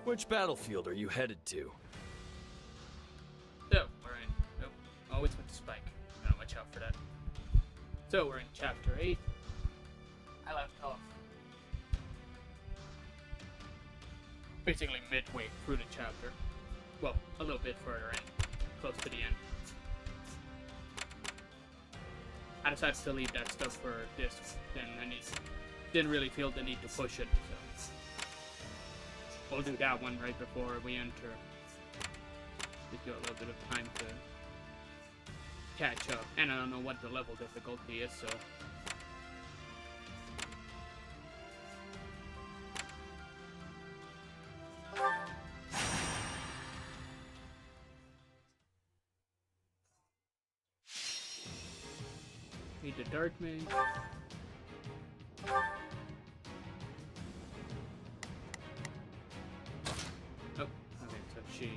Which battlefield are you headed to? So, we're in... Oh, always with the spike. Gotta watch out for that. So, we're in Chapter 8. I left off basically midway through the chapter. Well, a little bit further in. Close to the end. I decided to leave that stuff for this, then I didn't really feel the need to push it, so we'll do that one right before we enter. Just give a little bit of time to catch up, and I don't know what the level difficulty is, so need the dark mage. Oh, okay, so she...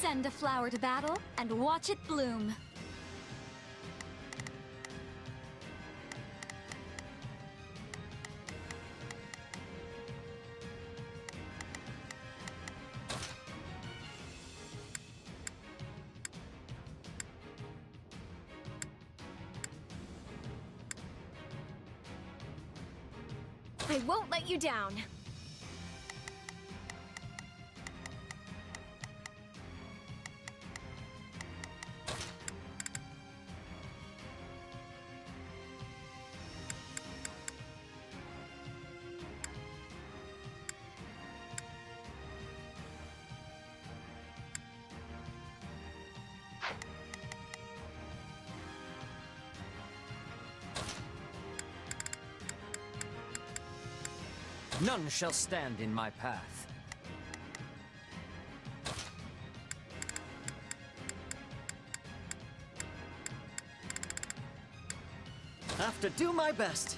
Send a flower to battle and watch it bloom. I won't let you down. None shall stand in my path. Have to do my best.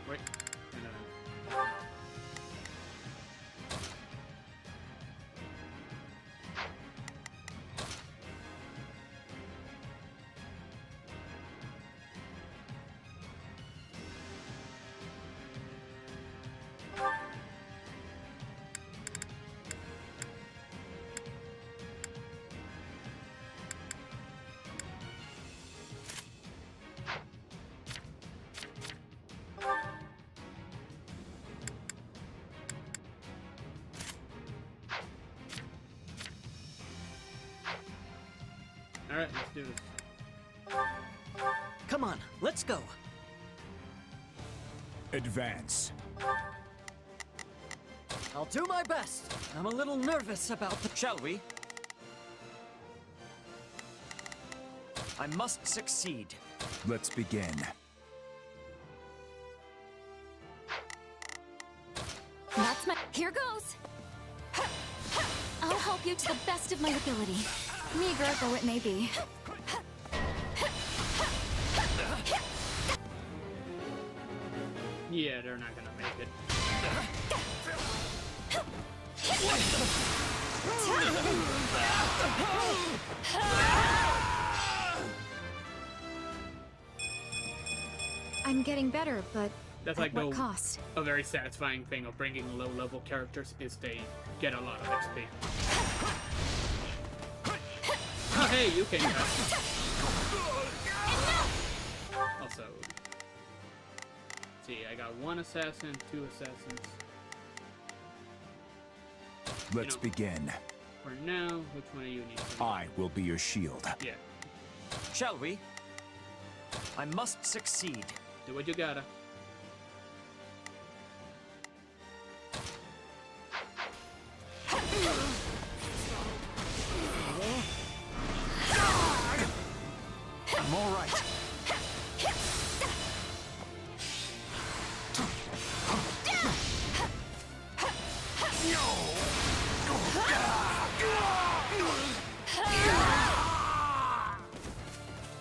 Wait. Alright, let's do this. Come on, let's go. Advance. I'll do my best. I'm a little nervous about the... Shall we? I must succeed. Let's begin. That's my... Here goes! I'll help you to the best of my ability. Meager though it may be. Yeah, they're not gonna make it. I'm getting better, but That's at like what cost? a very satisfying thing of bringing low-level characters is they get a lot of XP. Oh, hey, you came back. Also, see, I got 1 assassin, 2 assassins. Let's begin. For now, which one of you needs to I will be your shield. Yeah, Shall we? I must succeed. do what you gotta. I'm all right.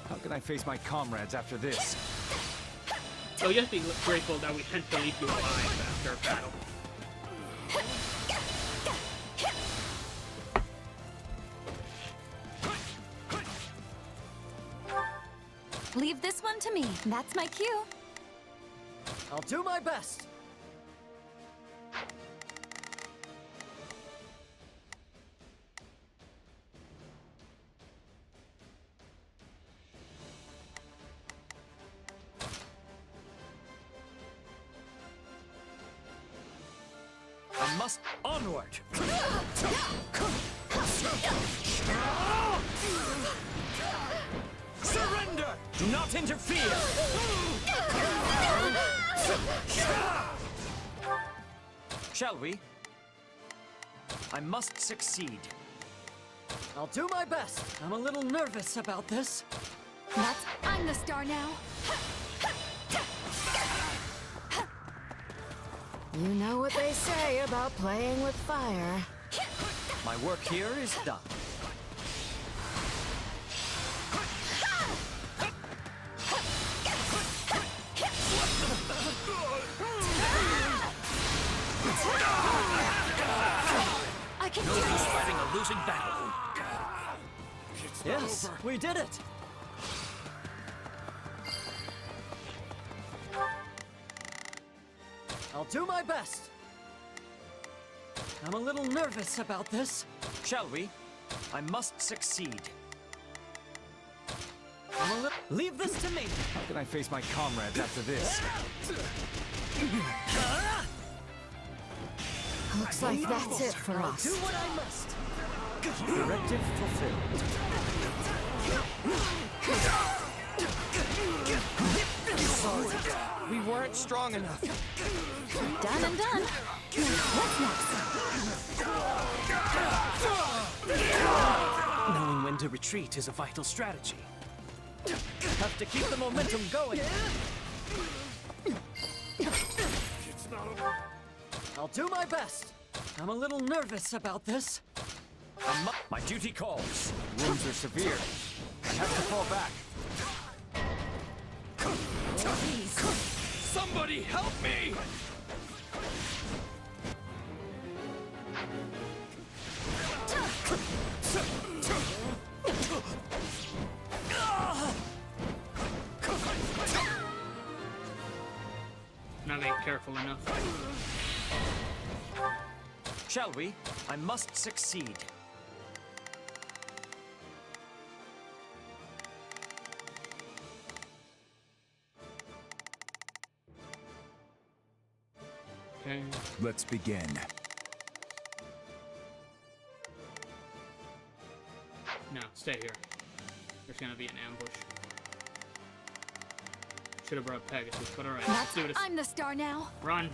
How can I face my comrades after this? So just be grateful that we tend to leave you alive after a battle. Leave this one to me. That's my cue. I'll do my best. I must onward. Surrender! Do not interfere! Shall we? I must succeed. I'll do my best. I'm a little nervous about this. I'm the star now. You know what they say about playing with fire. My work here is done. I can do He's this. fighting a losing battle. Yes, we did it. I'll do my best. I'm a little nervous about this. Shall we? I must succeed. Leave this to me. How can I face my comrades after this? Looks like that's it for I'll us. do what I must. Directive fulfilled. Sorry, we weren't strong enough. Done and done. What's next? Knowing when to retreat is a vital strategy. Have to keep the momentum going. I'll do my best. I'm a little nervous about this. My duty calls. Wounds are severe. I have to fall back. Somebody help me! Not being careful enough. Shall we? I must succeed. Okay. Let's begin. No, stay here. There's gonna be an ambush. Should have brought Pegasus, but alright, let's do this. I'm the star now. Run!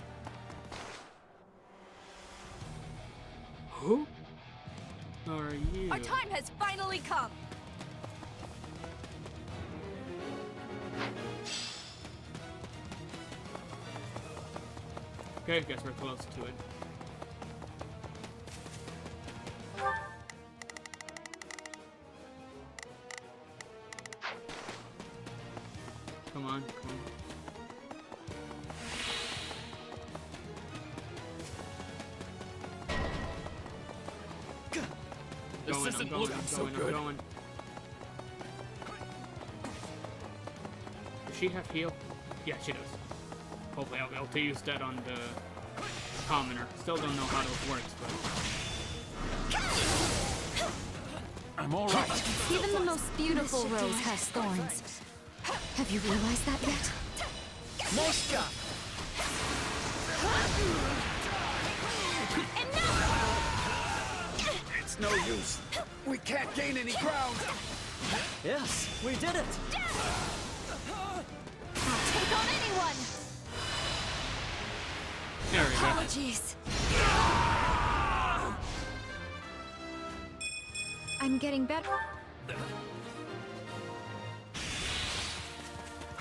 Who are you? Our time has finally come. Okay, guess we're close to it. Come on, come on. This I'm isn't going, looking I'm so going, I'm good. going. Does she have heal? Yeah, she does. Hopefully I'll be able to use that on the commoner. Still don't know how it works, but... I'm all right. Even the most beautiful rose has thorns. Have you realized that yet? Nice job. It's no use. We can't gain any ground. Yes, we did it. I'll take on anyone! There we go. Apologies. I'm getting better.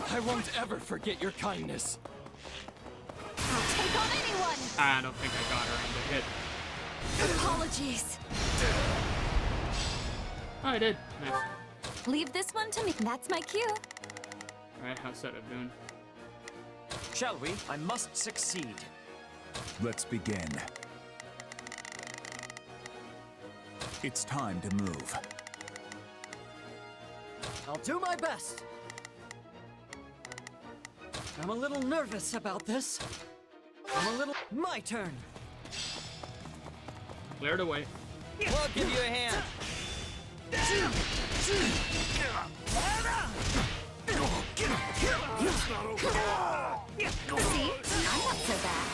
I won't ever forget your kindness. I'll take on anyone! I don't think I got her in the hit. Apologies. Oh, I did. Nice. Leave this one to me. That's my cue. Alright, how's that doing? Shall we? I must succeed. Let's begin. It's time to move. I'll do my best. I'm a little nervous about this. My turn. Cleared away. We'll give you a hand. See? I'm not so bad.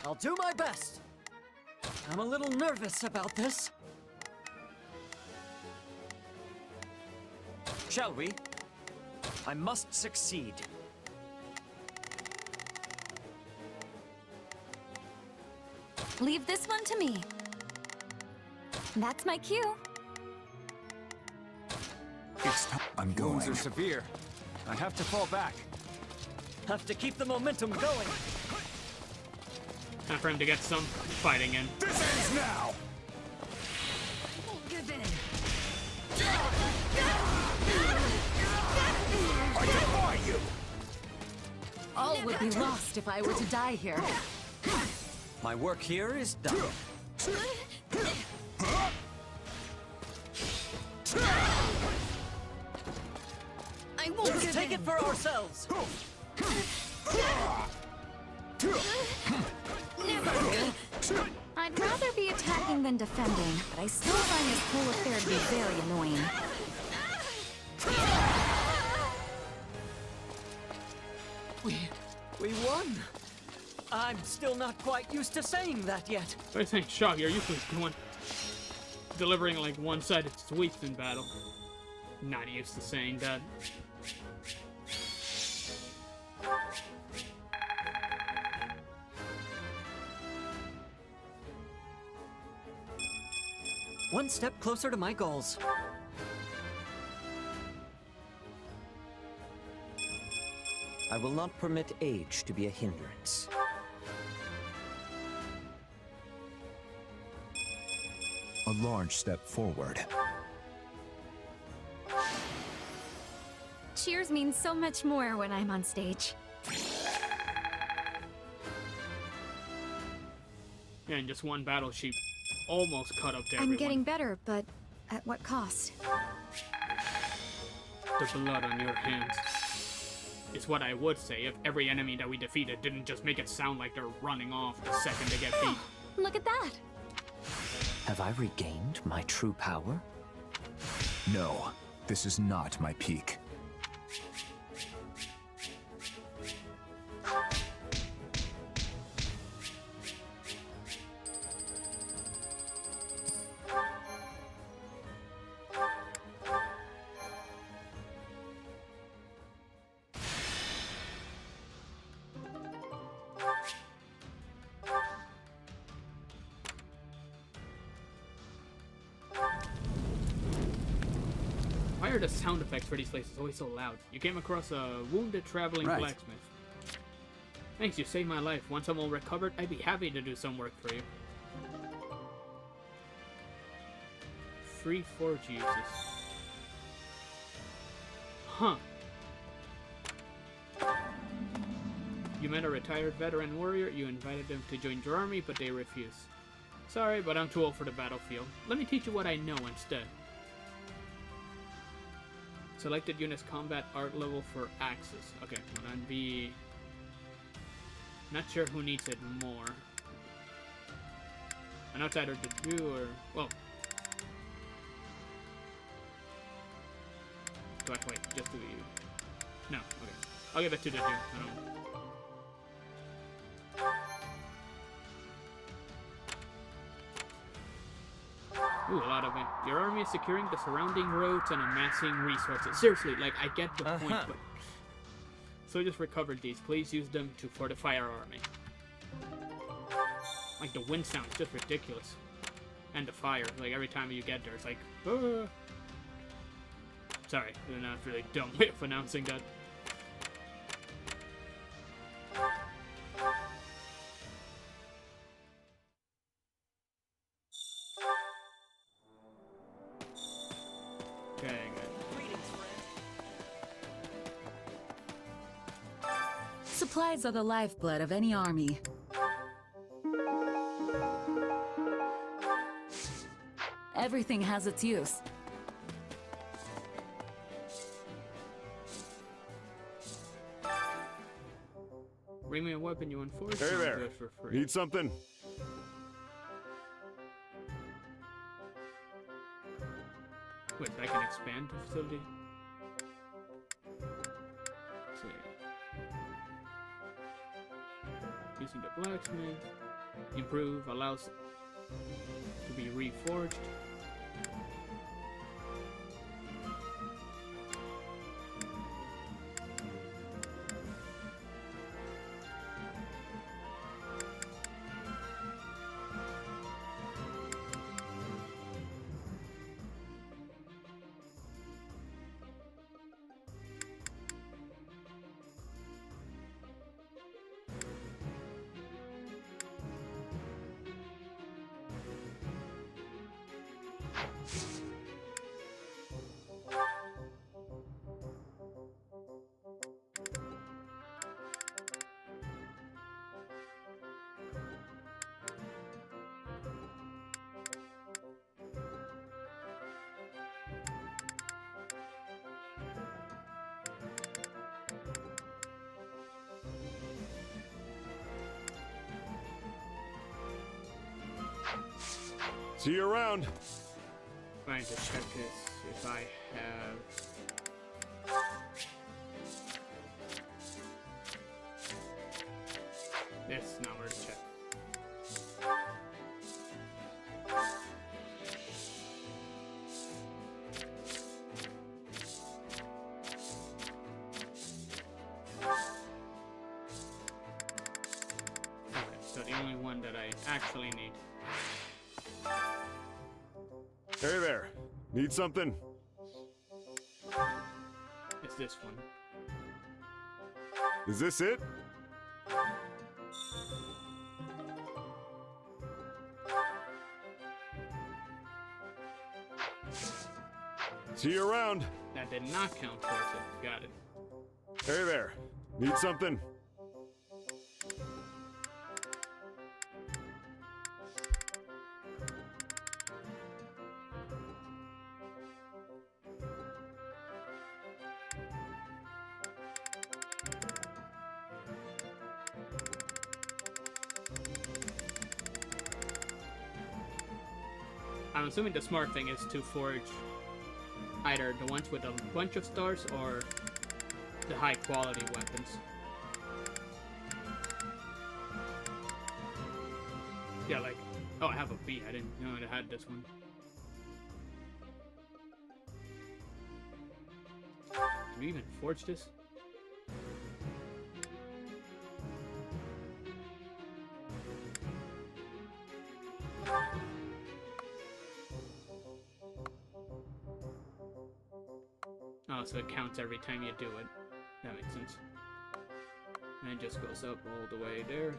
I'll do my best. I'm a little nervous about this. Shall we? I must succeed. Leave this one to me. That's my cue. It's time. I'm going. Wounds are severe. I have to fall back. Have to keep the momentum going. Time for him to get some fighting in. This ends now. I defy you. All would be lost if I were to die here. My work here is done. I won't Let's give take in. it for ourselves. I'd rather be attacking than defending, but I still find this whole affair to be very annoying. We won. I'm still not quite used to saying that yet. I think Shaw, you're usually delivering like one-sided sweeps in battle. Not used to saying that. One step closer to my goals. I will not permit age to be a hindrance. A large step forward. Cheers means so much more when I'm on stage. Yeah, in just one battle, she almost caught up to I'm everyone. getting better, but at what cost? The blood on your hands. Is what I would say if every enemy that we defeated didn't just make it sound like they're running off the second they get beat. Look at that! Have I regained my true power? No, this is not my peak. Why are the sound effects for these places always so loud? You came across a wounded traveling Right. blacksmith. Thanks, you saved my life. Once I'm all recovered, I'd be happy to do some work for you. Free forge uses. Huh. You met a retired veteran warrior. You invited them to join your army, but they refused. Sorry, but I'm too old for the battlefield. Let me teach you what I know instead. Selected units combat art level for axes. Okay, well that'd be... Not sure who needs it more. An outsider to do, or... Well... Do I wait, just do you? No, okay. I'll give it to the do. I don't... Ooh, a lot of it. Your army is securing the surrounding roads and amassing resources. Seriously, like, I get the point, but... So just recovered these. Please use them to fortify our army. Like, the wind sound is just ridiculous. And the fire. Like, every time you get there, it's like... Ah. Sorry, that's a really dumb way of announcing that. Okay, good. Supplies are the lifeblood of any army. Everything has its use. Bring me a weapon you enforce. Hey there. For free. Need something? Wait, I can expand the facility? Let's see. Using the blacksmith. Improve, allows to be reforged. See you around. Trying to check this if I have. This now where to check. Okay, so the only one that I actually need. Hey there. Need something? It's this one. Is this it? See you around. That did not count towards it. Got it. Hey there. Need something? I'm assuming the smart thing is to forge either the ones with a bunch of stars or the high quality weapons. Yeah, like, oh, I have a B. I didn't know I had this one. Can we even forge this? Oh, so it counts every time you do it. That makes sense. And it just goes up all the way there.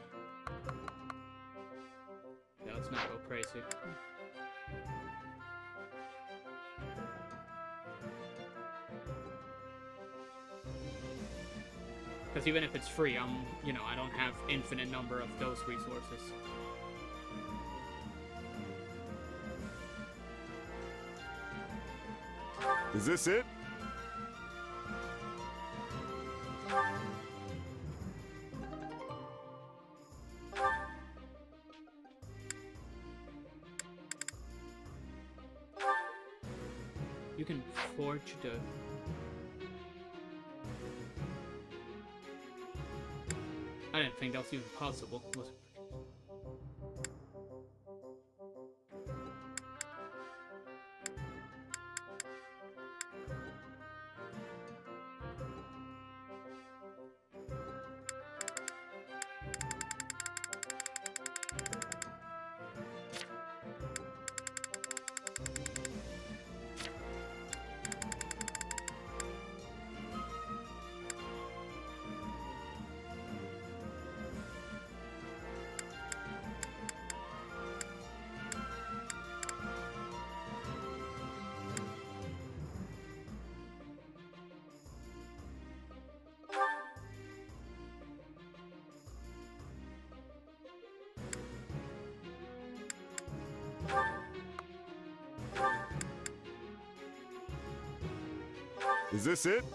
Yeah, let's not go crazy. Because even if it's free, you know, I don't have infinite number of those resources. Is this it? You can forge the... I didn't think that was even possible, was it? Is this it?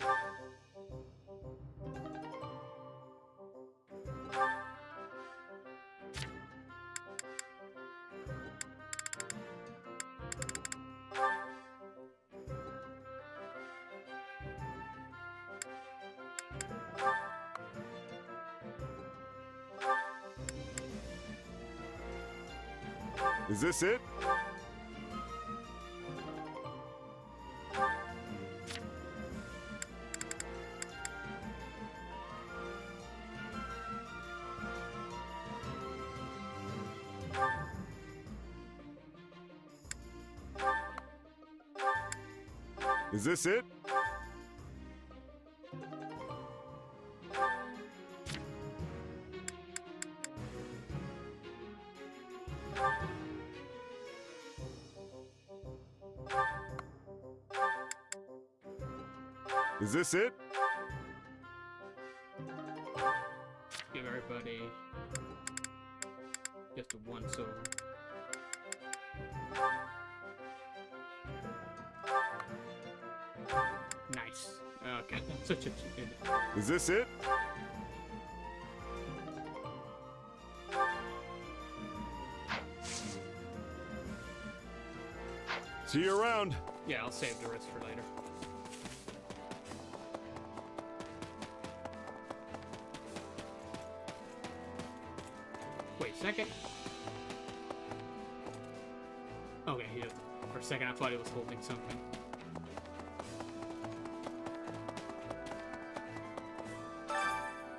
Is this it? Is this it? Is this it? Give everybody just a once over. Nice. Okay, such a good. Is this it? See you around. Yeah, I'll save the rest for later. Wait a second. Okay, he doesn't. For a second, I thought he was holding something.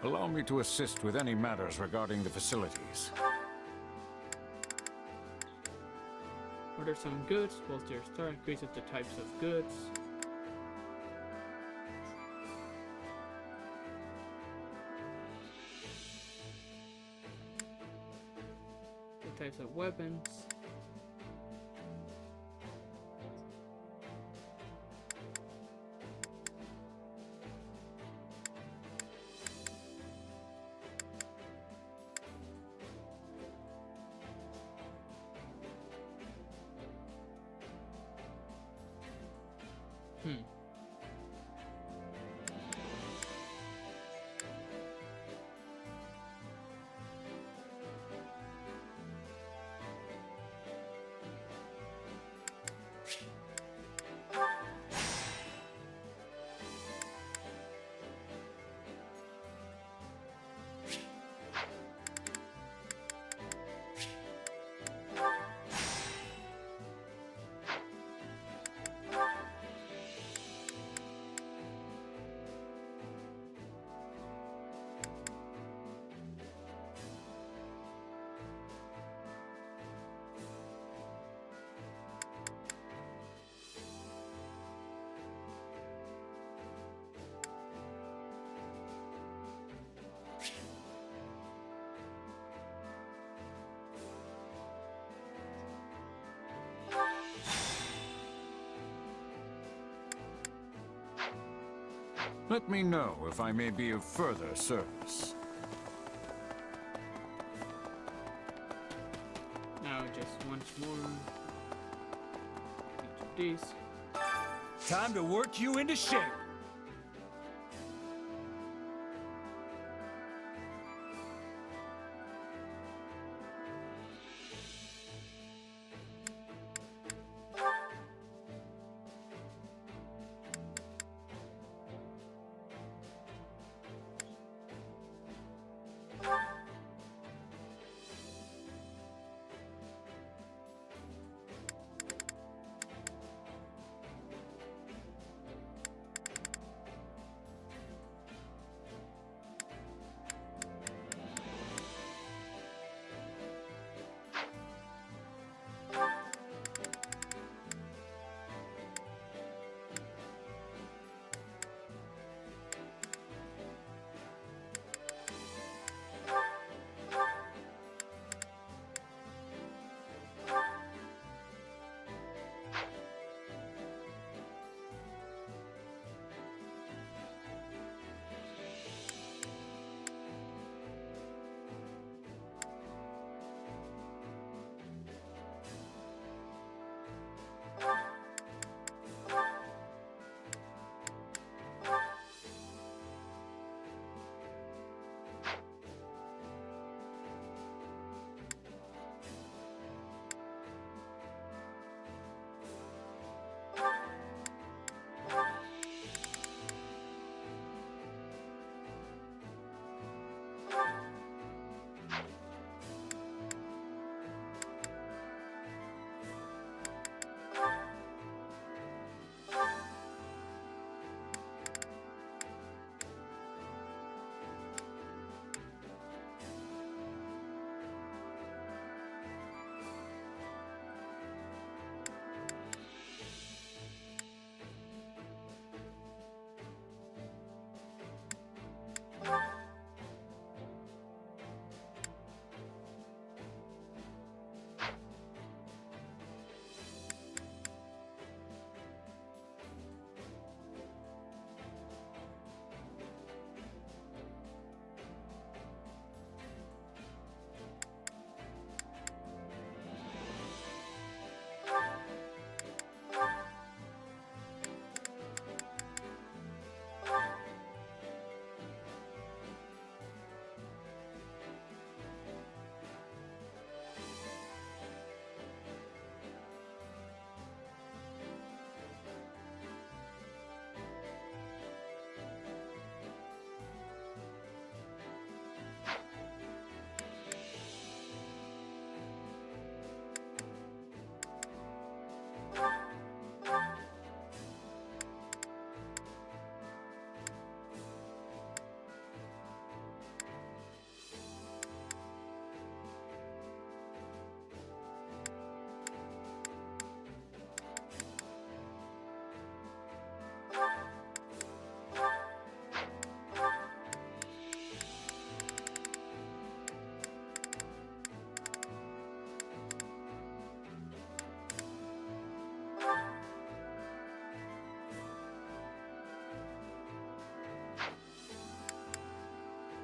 Allow me to assist with any matters regarding the facilities. Order some goods. Bolster your star. Increases the types of goods. The types of weapons. Let me know if I may be of further service. Now just once more. Each of these. Time to work you into shape.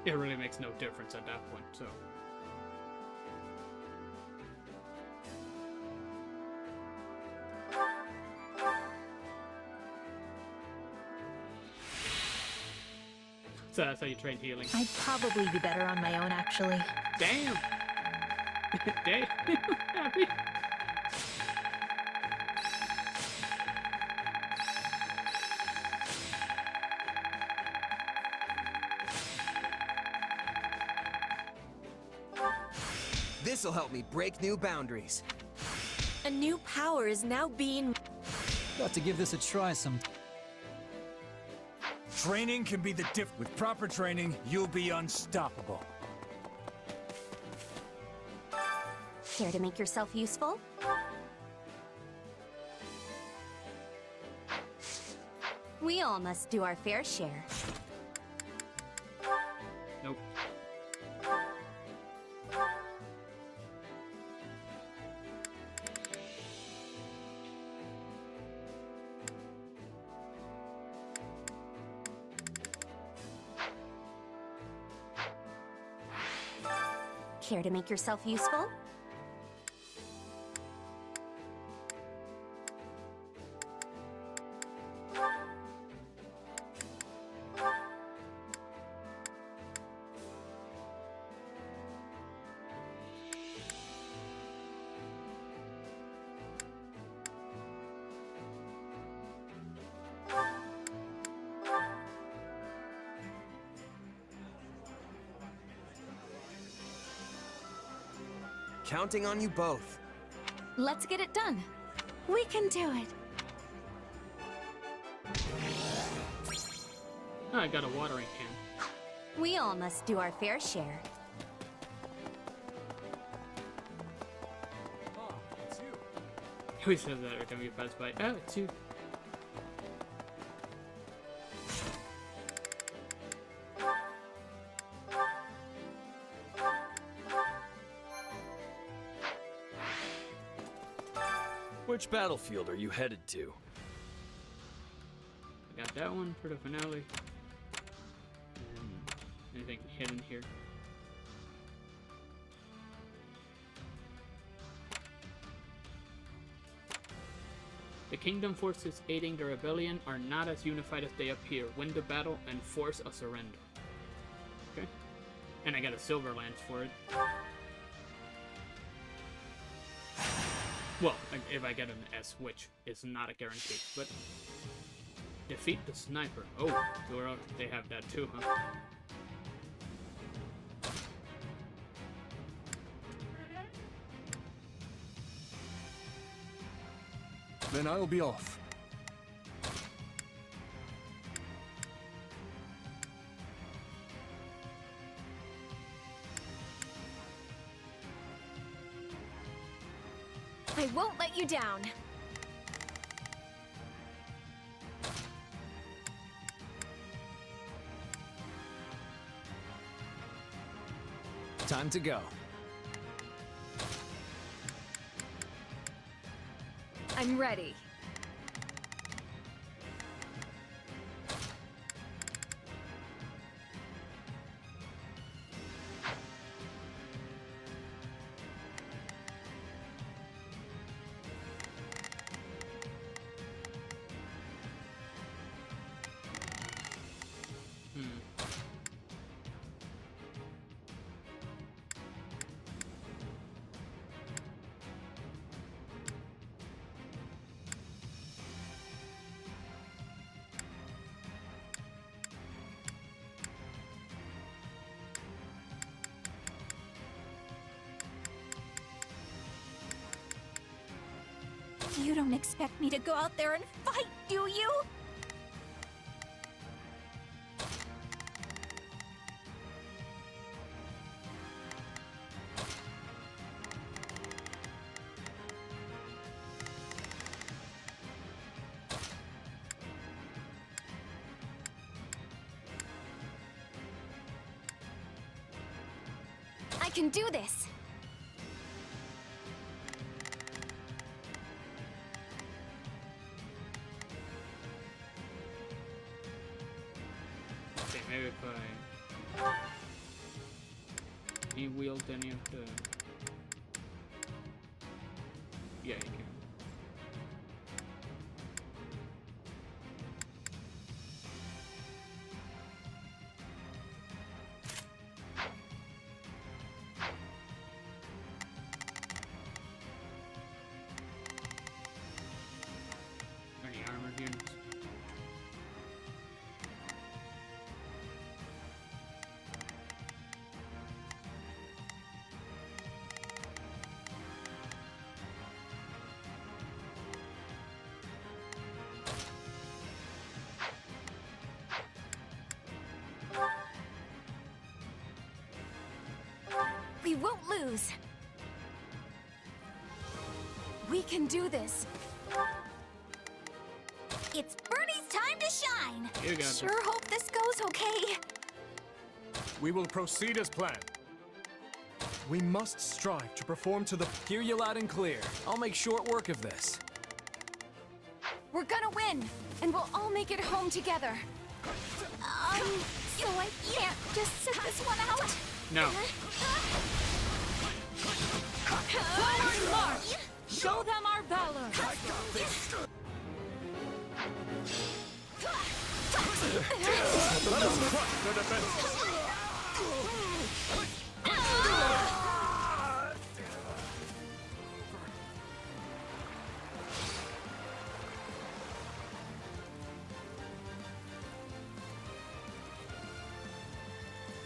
it really makes no difference at that point, so. So that's how you train healing. I'd probably be better on my own, actually. Damn! Damn! Happy! This'll help me break new boundaries. A new power is now being... Got to give this a try some. Training can be the diff. With proper training, you'll be unstoppable. Care to make yourself useful? We all must do our fair share. Nope. Care to make yourself useful? Counting on you both. Let's get it done. We can do it. Oh, I got a watering can. We all must do our fair share. Oh, it's you. He always says that every time we pass by. Oh, it's you. Which battlefield are you headed to? I got that one for the finale. Anything hidden here? The kingdom forces aiding the rebellion are not as unified as they appear. Win the battle and force a surrender. Okay. And I got a silver lance for it. Well, if I get an S, which is not a guarantee, but defeat the sniper. Oh, they have that too, huh? Then I'll be off. I won't let you down. Time to go. I'm ready. You don't expect me to go out there and fight, do you? I can do this! Okay, maybe if I Can you wield any of the... Yeah, you can. Any armored units? We won't lose. We can do this. It's Bernie's time to shine. You got Sure hope this goes okay. We will proceed as planned. We must strive to perform to the... Hear you loud and clear. I'll make short work of this. We're gonna win, and we'll all make it home together. So I can't just sit this one out? No. Forward march! Show them our valor!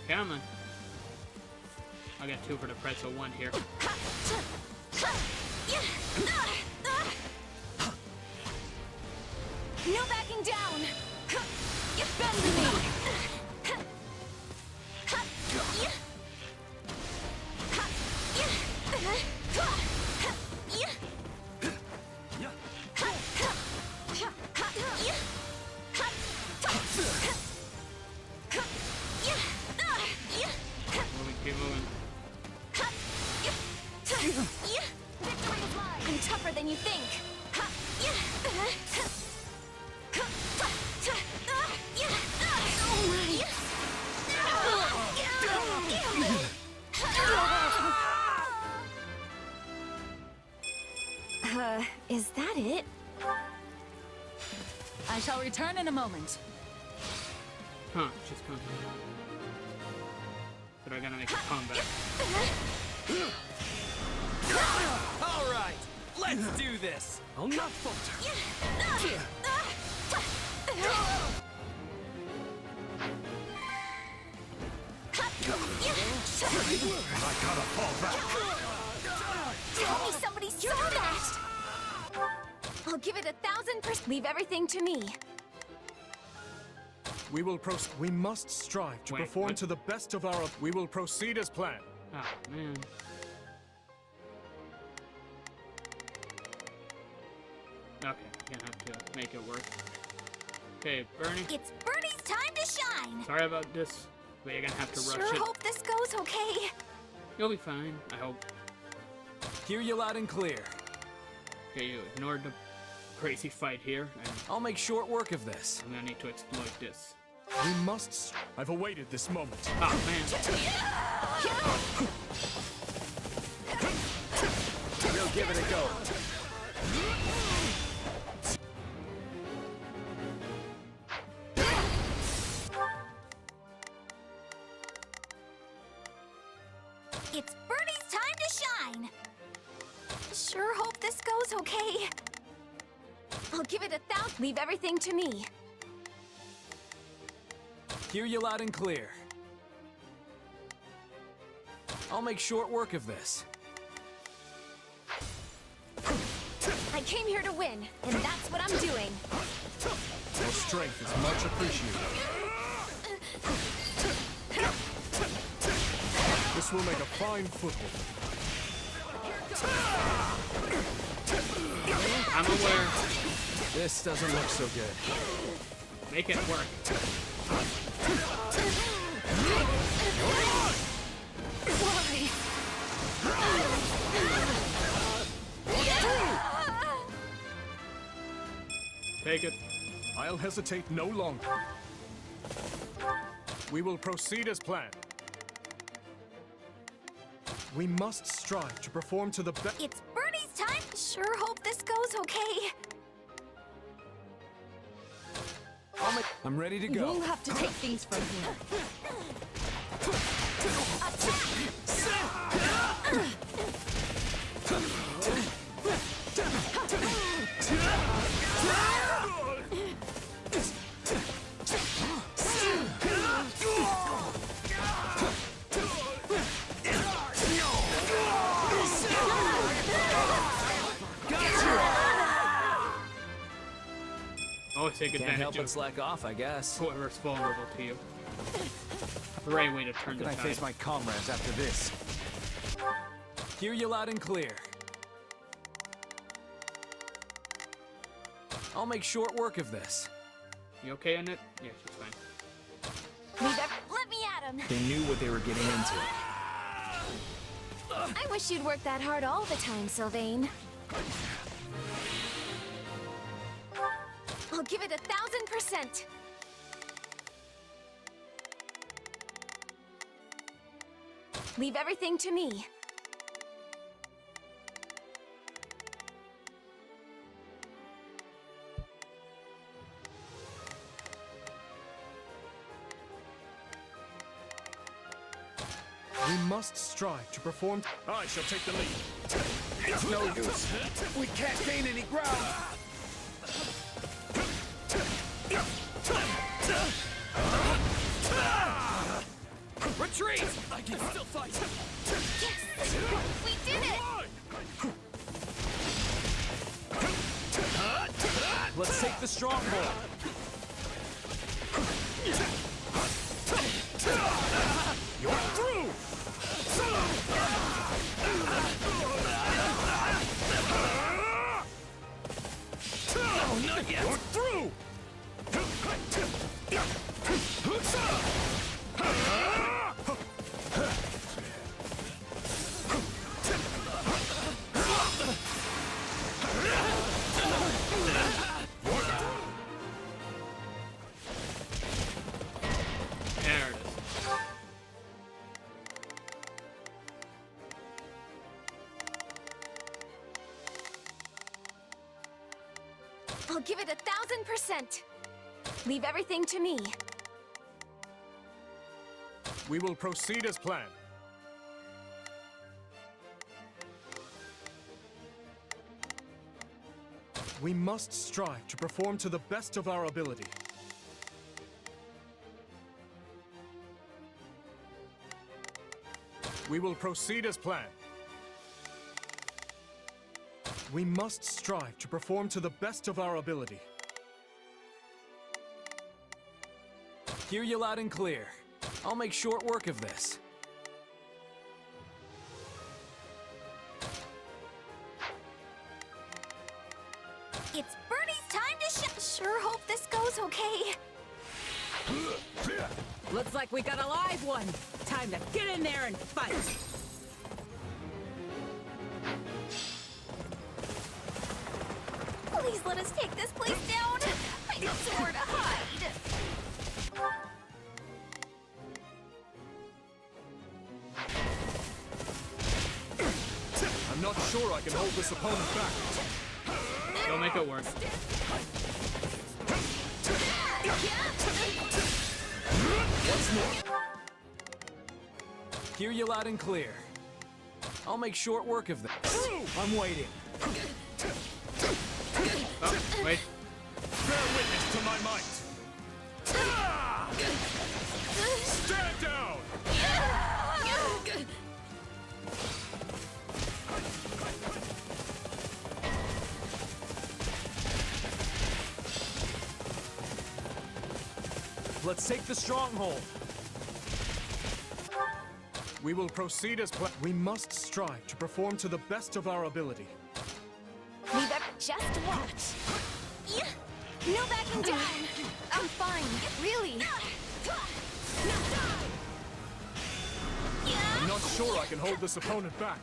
Come on. I'll get 2 for the price of 1 here. No backing down. You bend to me. Moving, keep moving. Victory is mine. I'm tougher than you think. Is that it? I shall return in a moment. Huh, she's coming. But I gotta make a comeback. All right, let's do this. I'll not falter. I gotta fall back. Tell me somebody saw that! I'll give it 1,000%. Leave everything to me. We must strive to Wait, perform what? to the best of our... We will proceed as planned. Oh, man. Okay, gonna have to make it work. Okay, Bernie. It's Bernie's time to shine! Sorry about this, but you're gonna have to rush Sure it. hope this goes okay. You'll be fine, I hope. Hear you loud and clear. Okay, you ignored the crazy fight here, and I'll make short work of this. I'm gonna need to exploit this. We must... I've awaited this moment. Oh, man. We'll give it a go. It's Bernie's time to shine! Sure hope this goes okay. I'll give it 1,000. Leave everything to me. Hear you loud and clear. I'll make short work of this. I came here to win, and that's what I'm doing. Your strength is much appreciated. This will make a fine foothold. I'm aware. This doesn't look so good. Make it work. Why? Take it. I'll hesitate no longer. We will proceed as planned. We must strive to perform to the best. It's Bernie's time! Sure hope this goes okay. I'm ready to You'll go. have to take things from here. Always take Can't advantage help but of slack off, I guess. whoever's vulnerable to you. Great way to turn the Can I face tide. my comrades after this? Hear you loud and clear. I'll make short work of this. You okay, Annette? Yeah, she's fine. Let me at him! They knew what they were getting into. I wish you'd work that hard all the time, Sylvain. I'll give it 1,000%. Leave everything to me. We must strive to perform. I shall take the lead. It's no use. We can't gain any ground. Retreat! I can still fight! Yes! We did it! Let's take the stronghold! You're through! Oh, not yet! You're through! There it is. I'll give it 1,000%. Leave everything to me. We will proceed as planned. We must strive to perform to the best of our ability. We will proceed as planned. We must strive to perform to the best of our ability. Hear you loud and clear. I'll make short work of this. It's Bernie's time to Sure hope this goes okay. Looks like we got a live one. Time to get in there and fight. Please let us take this place down. I need somewhere to hide. I'm not sure I can hold this opponent back. Don't make it work. Once more. Hear you loud and clear. I'll make short work of this. I'm waiting. Oh, wait. Bear witness to my might. Stand down! Let's take the stronghold. We will proceed as planned. We must strive to perform to the best of our ability. Leave just watch. No backing down. I'm fine, really. I'm not sure I can hold this opponent back.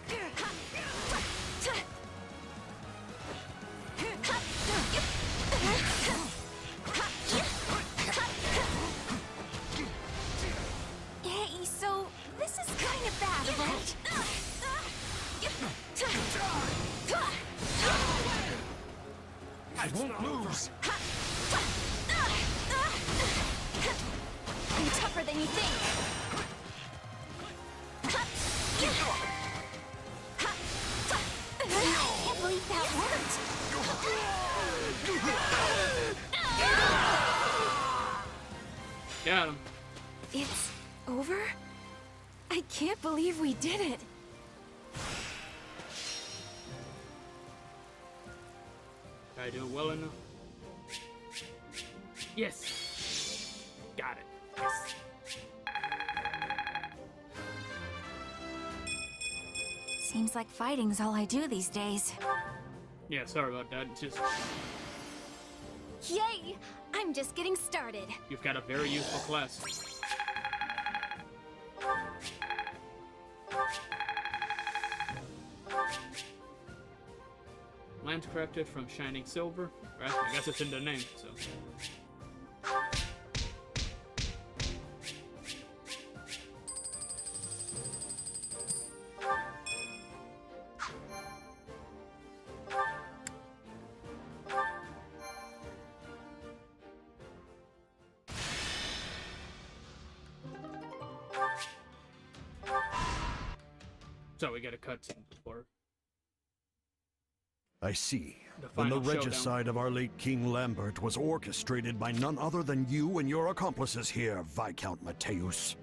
Hey, so this is kind of bad, right? I won't lose. I'm tougher than you think. I can't believe that worked. Got him. It's over? I can't believe we did it. Did I do it well enough? Yes. Got it. Yes. Seems like fighting's all I do these days. Yeah, sorry about that. It's just Yay! I'm just getting started. you've got a very useful class. Lance crafted from shining silver. Right? I guess it's in the name, so. So we get a cutscene before I see. the Then the final showdown. regicide of our late King Lambert was orchestrated by none other than you and your accomplices here, Viscount Mateus.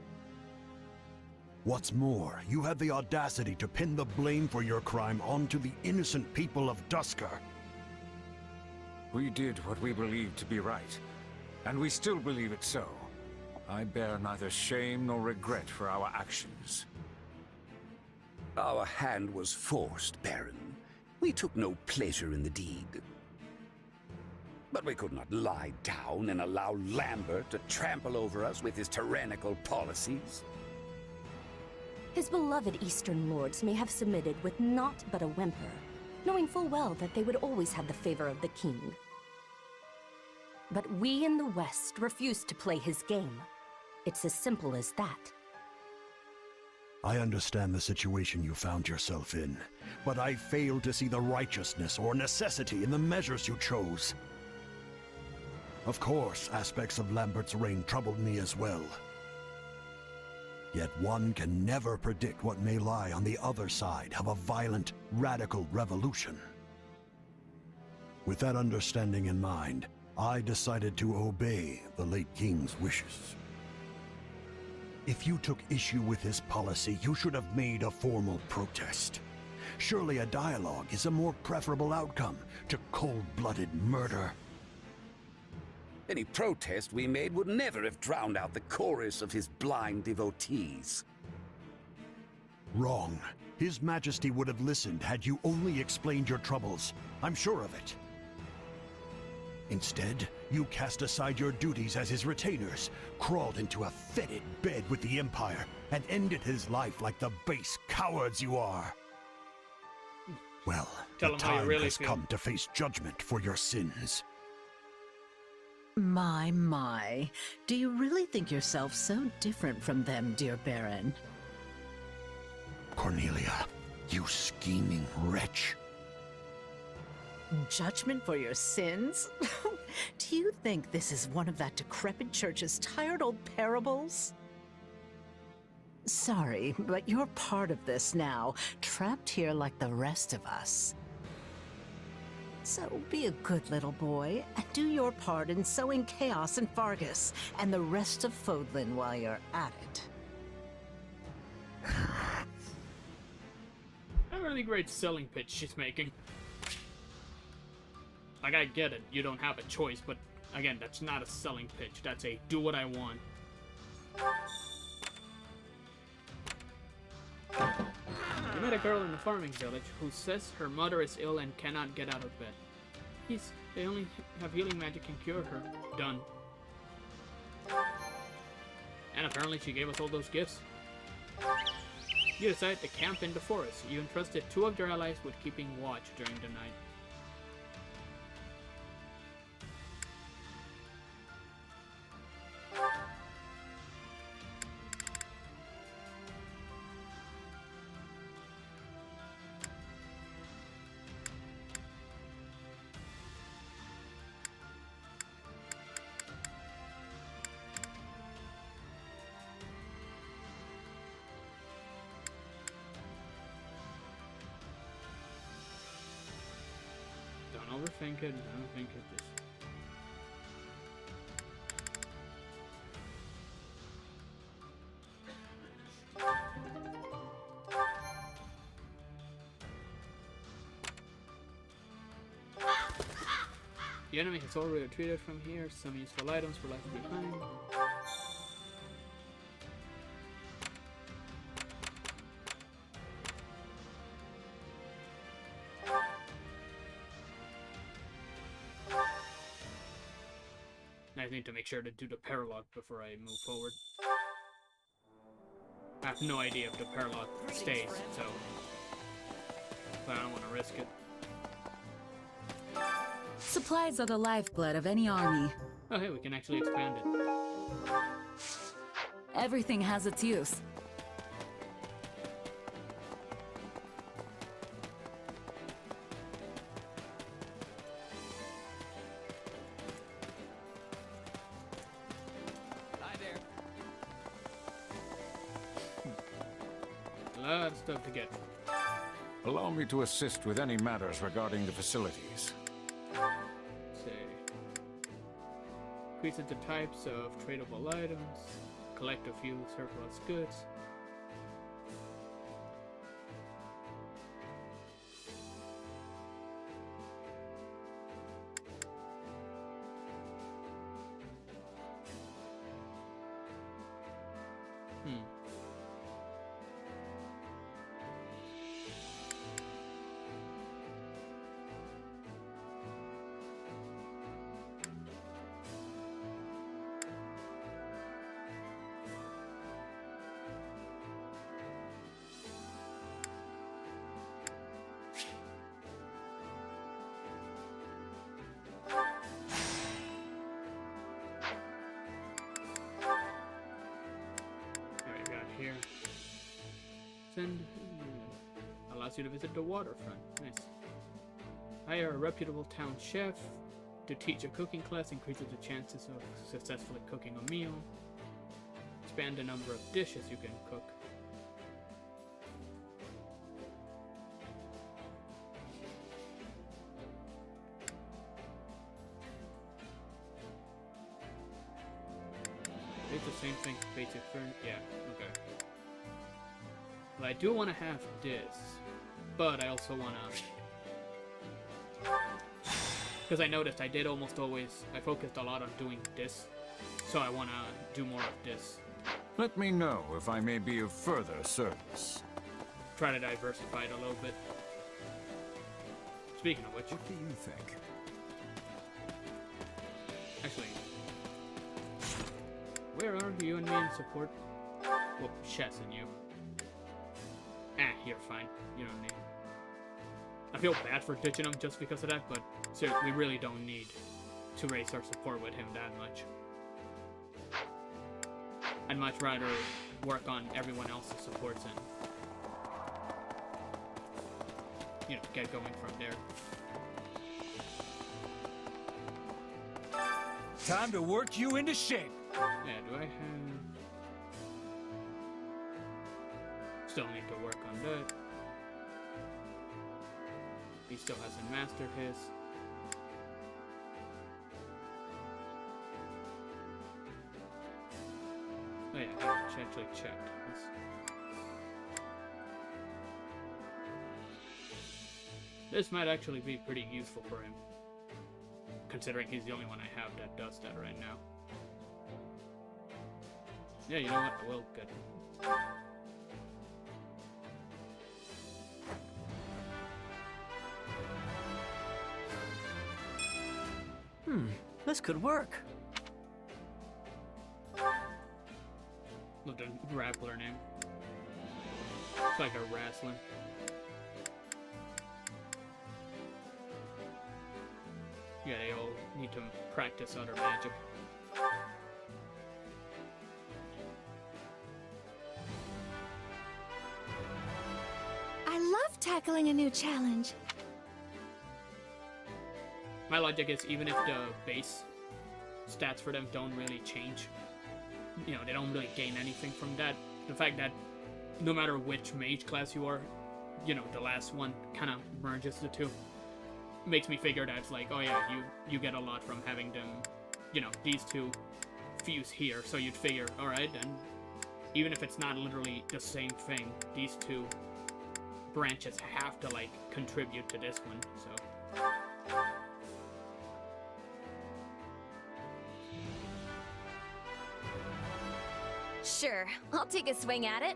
What's more, you had the audacity to pin the blame for your crime onto the innocent people of Dusker. We did what we believed to be right, and we still believe it so. I bear neither shame nor regret for our actions. Our hand was forced, Baron. We took no pleasure in the deed. But we could not lie down and allow Lambert to trample over us with his tyrannical policies. His beloved Eastern lords may have submitted with naught but a whimper, knowing full well that they would always have the favor of the king. But we in the West refuse to play his game. It's as simple as that. I understand the situation you found yourself in, but I fail to see the righteousness or necessity in the measures you chose. Of course, aspects of Lambert's reign troubled me as well. Yet one can never predict what may lie on the other side of a violent, radical revolution. With that understanding in mind, I decided to obey the late king's wishes. If you took issue with his policy, you should have made a formal protest. Surely a dialogue is a more preferable outcome to cold-blooded murder. Any protest we made would never have drowned out the chorus of his blind devotees. Wrong. His Majesty would have listened had you only explained your troubles. I'm sure of it. Instead, you cast aside your duties as his retainers, crawled into a fetid bed with the Empire, and ended his life like the base cowards you are. Well, Tell the him how you time really has feel. come to face judgment for your sins. My. Do you really think yourself so different from them, dear Baron? Cornelia, you scheming wretch. Judgment for your sins? Do you think this is one of that decrepit church's tired old parables? Sorry, but you're part of this now, trapped here like the rest of us. So be a good little boy, and do your part in sowing chaos in Fargus and the rest of Fodlan while you're at it. A really great selling pitch she's making. Like, I get it, you don't have a choice, but again, that's not a selling pitch. That's a do what I want. You met a girl in the farming village who says her mother is ill and cannot get out of bed. They only have healing magic can cure her. Done. And apparently she gave us all those gifts. You decided to camp in the forest. You entrusted 2 of your allies with keeping watch during the night. Don't overthink it. Don't think it. Just the enemy has already retreated from here. Some useful items were left behind. I need to make sure to do the paralock before I move forward. I have no idea if the paralock stays, so but I don't want to risk it. Supplies are the lifeblood of any army. Oh hey, we can actually expand it. Everything has its use. A lot of stuff to get. Allow me to assist with any matters regarding the facilities. Say, increase the types of tradable items, collect a few surplus goods. Here. Send allows you to visit the waterfront. Nice. Hire a reputable town chef to teach a cooking class, increases the chances of successfully cooking a meal. Expand the number of dishes you can cook. It's the same thing, basic furniture. Yeah, okay. Well, I do want to have this, but I also want to... Because I noticed I did almost always... I focused a lot on doing this, so I want to do more of this. Let me know if I may be of further service. Try to diversify it a little bit. Speaking of which... What do you think? Actually... Where are you and me in support? Well, Chess and you. You're fine. You don't need... I feel bad for ditching him just because of that, but seriously, we really don't need to raise our support with him that much. I'd much rather work on everyone else's supports and, you know, get going from there. Time to work you into shape. Yeah, do I have... Still need to work on that. He still hasn't mastered his. Oh yeah, I actually checked. This might actually be pretty useful for him, considering he's the only one I have that does that right now. Yeah, you know what? I will get it. This could work. Love the grappler name. It's like a wrestling. Yeah, they all need to practice other magic. I love tackling a new challenge. My logic is even if the base stats for them don't really change, you know, they don't really gain anything from that. The fact that no matter which mage class you are, you know, the last one kind of merges the two. makes me figure that it's like, oh yeah, you get a lot from having them, you know, these two fuse here. So you'd figure, all right, then even if it's not literally the same thing, these two branches have to like contribute to this one. So. Sure, I'll take a swing at it.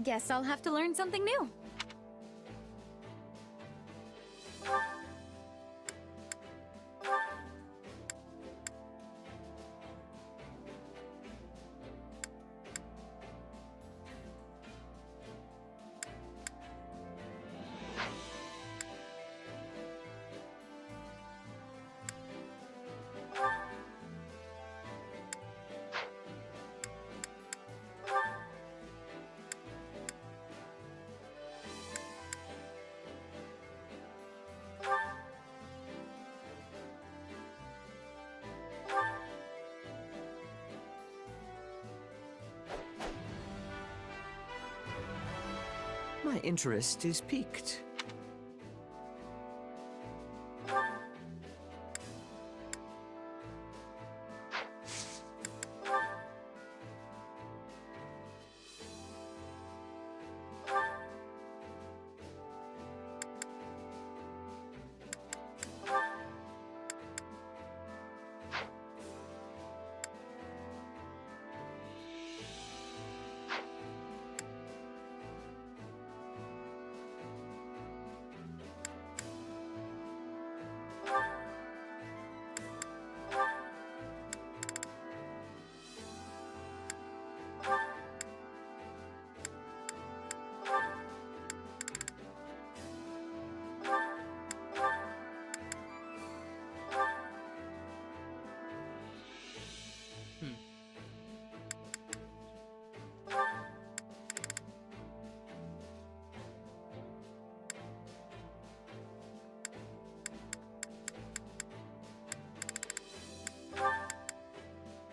Guess I'll have to learn something new. My interest is piqued.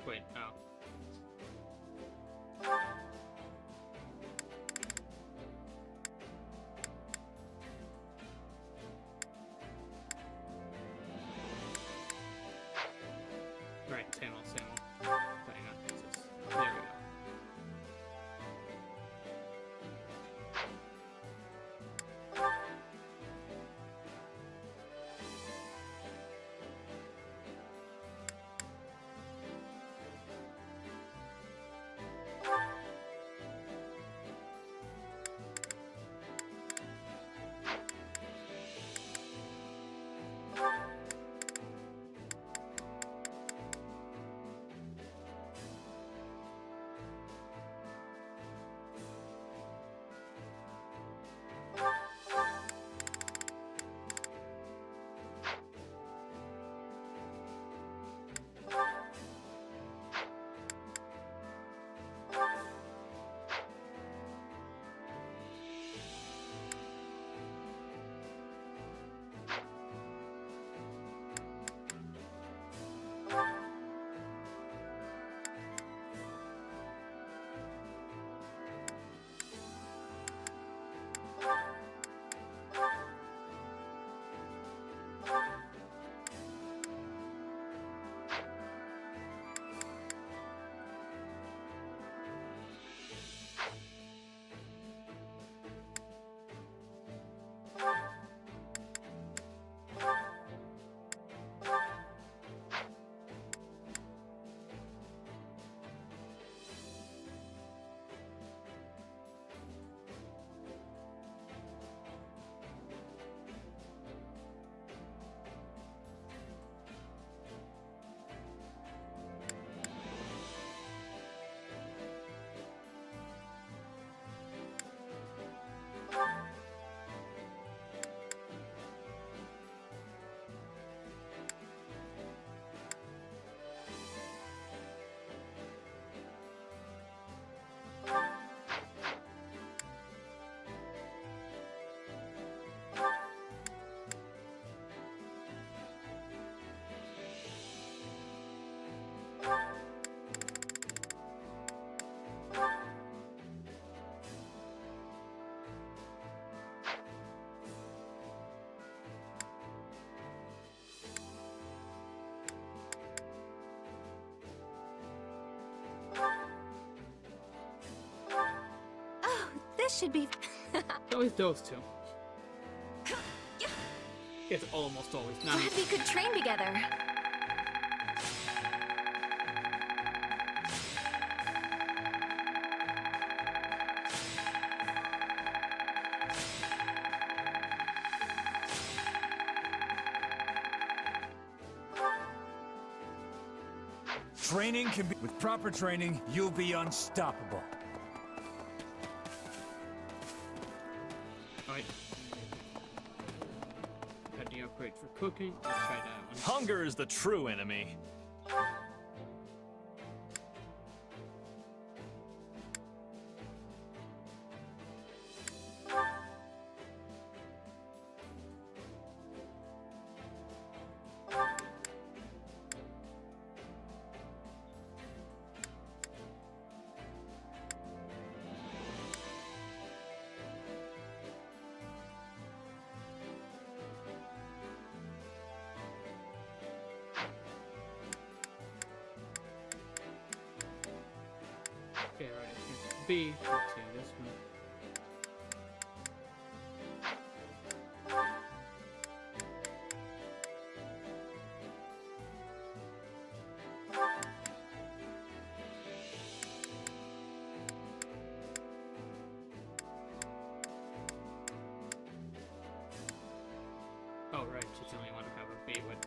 Wait, oh. Right, same old, same old. Hang on, there we go. this should be... It's always those two. It's almost always. Not Glad we could train together. Training can be... With proper training, you'll be unstoppable. Alright. Got the upgrade for cooking. Let's try that one. Hunger is the true enemy. Okay, right, here's B. Let's see this one. Oh, right, she's only want to have a B with.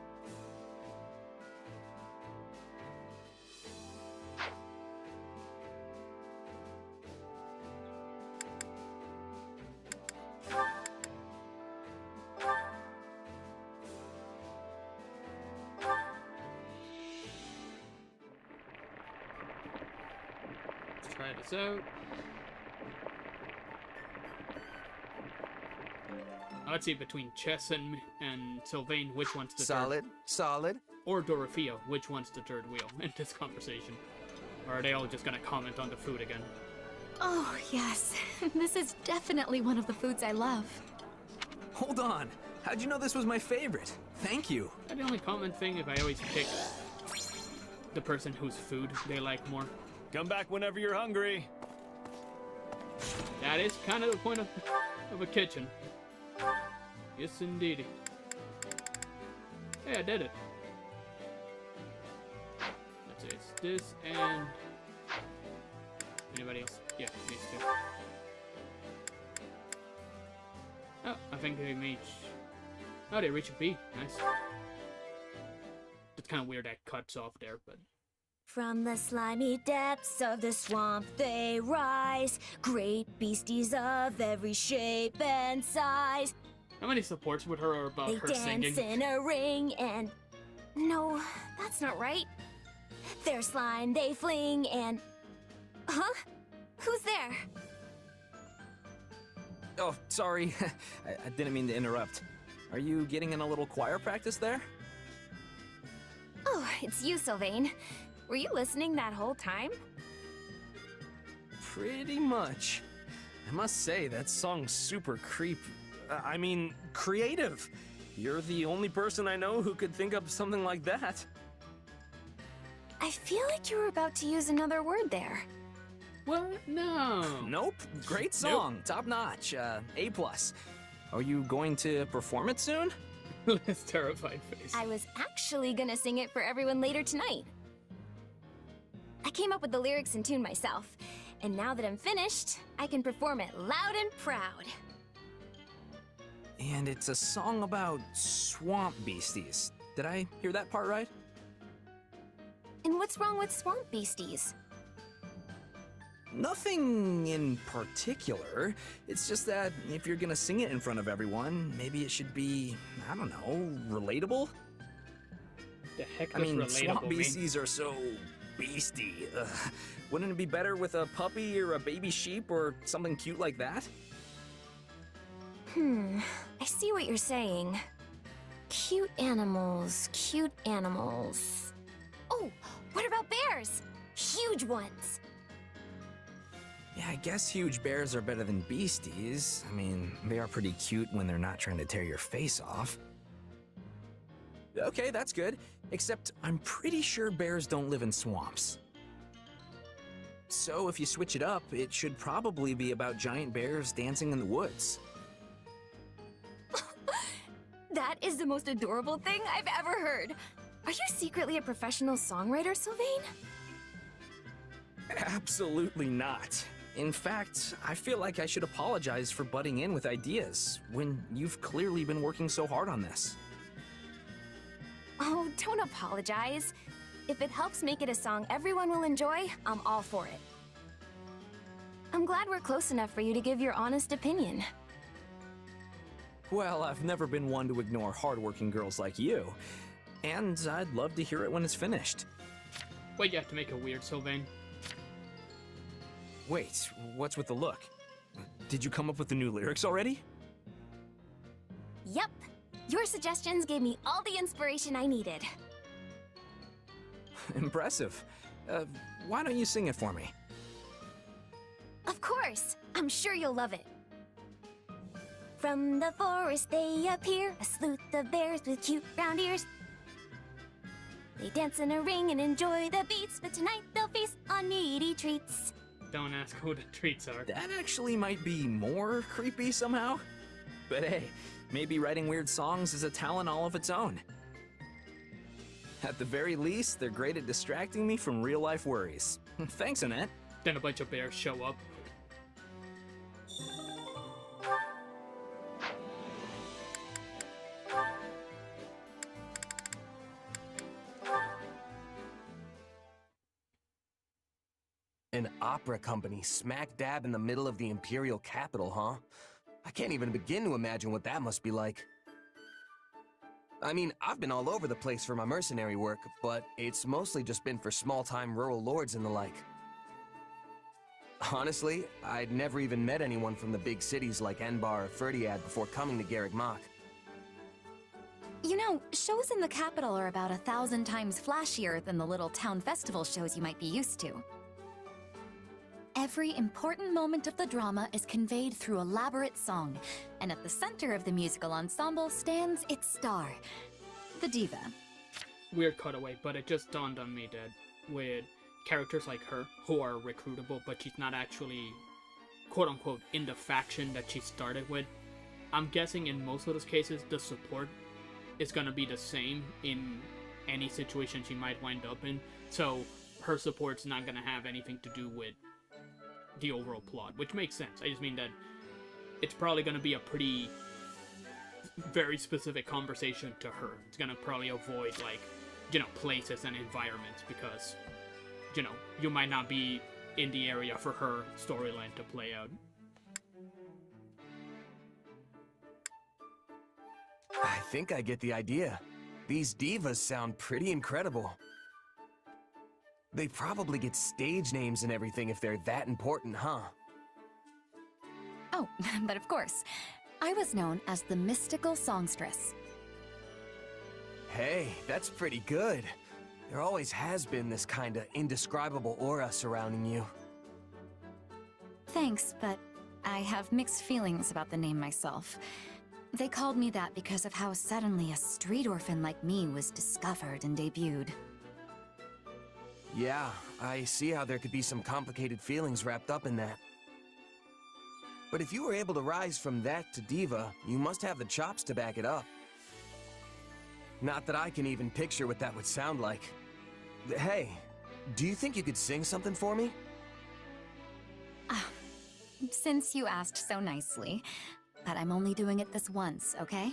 Let's try this out. Let's see, between Chess and Sylvain, which one's the Solid, solid. Or Dorothea, which one's the third wheel in this conversation? Or are they all just gonna comment on the food again? Oh, yes. This is definitely one of the foods I love. Hold on. How'd you know this was my favorite? Thank you. The only common thing is I always pick the person whose food they like more. Come back whenever you're hungry. That is kind of the point of a kitchen. Yes, indeed. Hey, I did it. Let's say it's this and... Anybody else? Yeah, these two. Oh, I think they reach... Oh, they reach a B. Nice. It's kind of weird that cuts off there, but... From the slimy depths of the swamp they rise, great beasties of every shape and size. How many supports with her are about They her dance singing? in a ring and... No, that's not right. Their slime they fling and... Huh? Who's there? Oh, sorry. I didn't mean to interrupt. Are you getting in a little choir practice there? Oh, it's you, Sylvain. Were you listening that whole time? Pretty much. I must say, that song's super creative. You're the only person I know who could think up something like that. I feel like you were about to use another word there. What? No. Nope. Great song. Top notch. A+. Are you going to perform it soon? This terrified face. I was actually gonna sing it for everyone later tonight. I came up with the lyrics and tune myself, and now that I'm finished, I can perform it loud and proud. And it's a song about swamp beasties. Did I hear that part right? And what's wrong with swamp beasties? Nothing in particular. It's just that if you're gonna sing it in front of everyone, maybe it should be, I don't know, relatable? The heck I does mean, relatable swamp mean? beasties are so beastie. Ugh. Wouldn't it be better with a puppy or a baby sheep or something cute like that? I see what you're saying. Cute animals, cute animals. Oh, what about bears? Huge ones. Yeah, I guess huge bears are better than beasties. I mean, they are pretty cute when they're not trying to tear your face off. Okay, that's good. Except I'm pretty sure bears don't live in swamps. So if you switch it up, it should probably be about giant bears dancing in the woods. That is the most adorable thing I've ever heard. Are you secretly a professional songwriter, Sylvain? Absolutely not. In fact, I feel like I should apologize for butting in with ideas when you've clearly been working so hard on this. Oh, don't apologize. If it helps make it a song everyone will enjoy, I'm all for it. I'm glad we're close enough for you to give your honest opinion. Well, I've never been one to ignore hardworking girls like you, and I'd love to hear it when it's finished. Wait, you have to make it weird, Sylvain. Wait, what's with the look? Did you come up with the new lyrics already? Yep. Your suggestions gave me all the inspiration I needed. Impressive. Why don't you sing it for me? Of course! I'm sure you'll love it. From the forest they appear, a sleuth of bears with cute round ears. They dance in a ring and enjoy the beats, but tonight they'll feast on meaty treats. Don't ask who the treats are. That actually might be more creepy somehow. But hey, maybe writing weird songs is a talent all of its own. At the very least, they're great at distracting me from real-life worries. Thanks, Annette. Then a bunch of bears show up. An opera company smack dab in the middle of the imperial capital, huh? I can't even begin to imagine what that must be like. I mean, I've been all over the place for my mercenary work, but it's mostly just been for small-time rural lords and the like. Honestly, I'd never even met anyone from the big cities like Enbar or Ferdiad before coming to Garreg Mach. You know, shows in the capital are about 1,000 times flashier than the little town festival shows you might be used to. Every important moment of the drama is conveyed through elaborate song, and at the center of the musical ensemble stands its star, the diva. Weird cutaway, but it just dawned on me that with characters like her, who are recruitable, but she's not actually, quote-unquote, in the faction that she started with, I'm guessing in most of those cases, the support is gonna be the same in any situation she might wind up in, so her support's not gonna have anything to do with the overall plot, which makes sense. I just mean that it's probably going to be a pretty very specific conversation to her. It's going to probably avoid, like, you know, places and environments because, you know, you might not be in the area for her storyline to play out. I think I get the idea. These divas sound pretty incredible. They probably get stage names and everything if they're that important, huh? Oh, but of course. I was known as the mystical songstress. Hey, that's pretty good. There always has been this kinda indescribable aura surrounding you. Thanks, but I have mixed feelings about the name myself. They called me that because of how suddenly a street orphan like me was discovered and debuted. Yeah, I see how there could be some complicated feelings wrapped up in that. But if you were able to rise from that to diva, you must have the chops to back it up. Not that I can even picture what that would sound like. Hey, do you think you could sing something for me? Since you asked so nicely, but I'm only doing it this once, okay?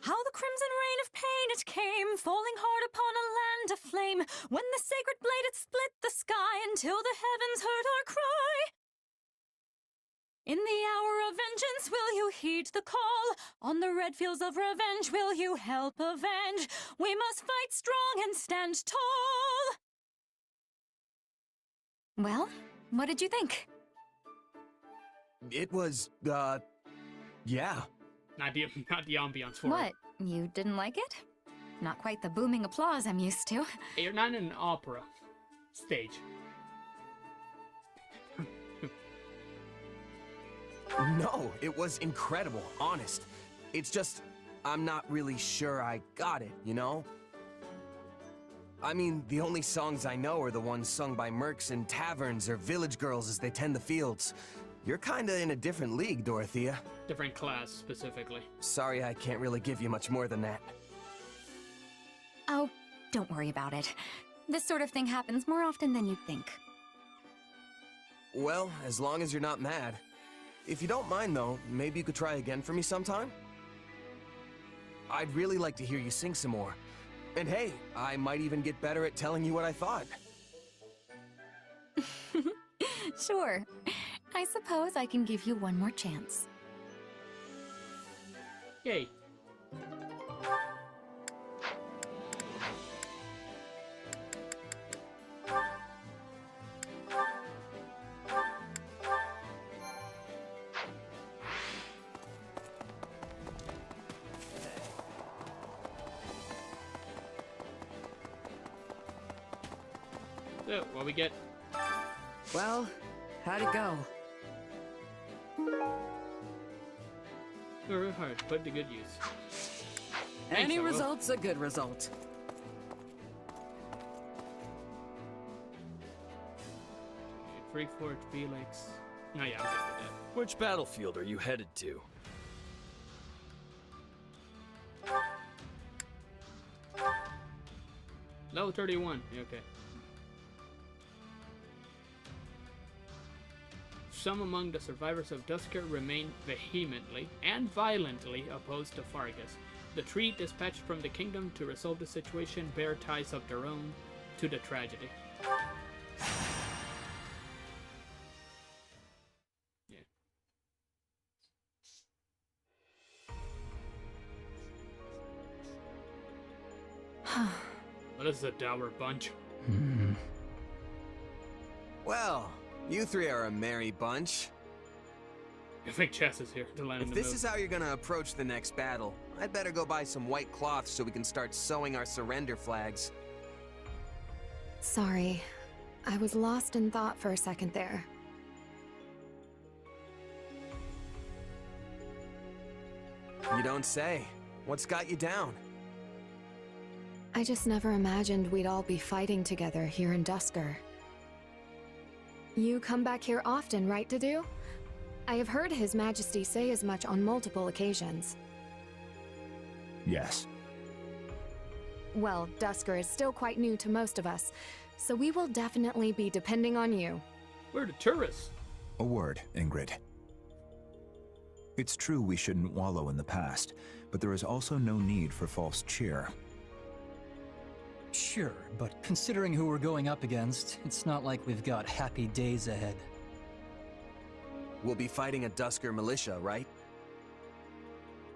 How the crimson rain of pain it came, falling hard upon a land aflame, when the sacred blade it split the sky until the heavens heard our cry. In the hour of vengeance will you heed the call? On the red fields of revenge will you help avenge? We must fight strong and stand tall. Well, what did you think? It was, yeah. Not the ambiance for What? You didn't like it? Not quite the booming applause I'm used to. it. You're not in an opera stage. No, it was incredible, honest. It's just, I'm not really sure I got it, you know? I mean, the only songs I know are the ones sung by mercs in taverns or village girls as they tend the fields. You're kinda in a different league, Dorothea. Different class, specifically. Sorry, I can't really give you much more than that. Oh, don't worry about it. This sort of thing happens more often than you'd think. Well, as long as you're not mad. If you don't mind, though, maybe you could try again for me sometime? I'd really like to hear you sing some more. And hey, I might even get better at telling you what I thought. Sure. I suppose I can give you one more chance. Yay. So, what we get? Well, how'd it go? Very hard, put to good use. Any result's a good result. Free Forge, Felix. Oh yeah, I'm good with that. Which battlefield are you headed to? Level 31, okay. Some among the survivors of Dusker remain vehemently and violently opposed to Fargus. The three dispatched from the kingdom to resolve the situation bear ties of their own to the tragedy. Yeah. What is a dour bunch? Well, you three are a merry bunch. I think Chess is here to land in If the this is how you're gonna approach the next battle, I'd better go buy some white cloth so we can start sewing our surrender flags. Sorry. I was lost in thought for a second there. You don't say. What's got you down? I just never imagined we'd all be fighting together here in Dusker. You come back here often, right, Dedue? I have heard His Majesty say as much on multiple occasions. Yes. Well, Dusker is still quite new to most of us, so we will definitely be depending on you. We're the tourists. A word, Ingrid. It's true we shouldn't wallow in the past, but there is also no need for false cheer. Sure, but considering who we're going up against, it's not like we've got happy days ahead. We'll be fighting a Dusker militia, right?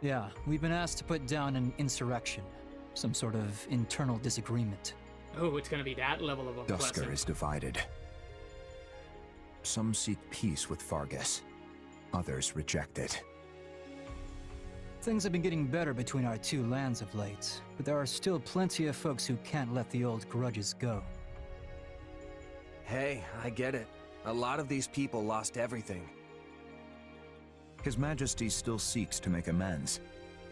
Yeah, we've been asked to put down an insurrection. Some sort of internal disagreement. Oh, it's gonna be that level of unpleasant. Dusker is divided. Some seek peace with Fargus. Others reject it. Things have been getting better between our two lands of late, but there are still plenty of folks who can't let the old grudges go. Hey, I get it. A lot of these people lost everything. His Majesty still seeks to make amends.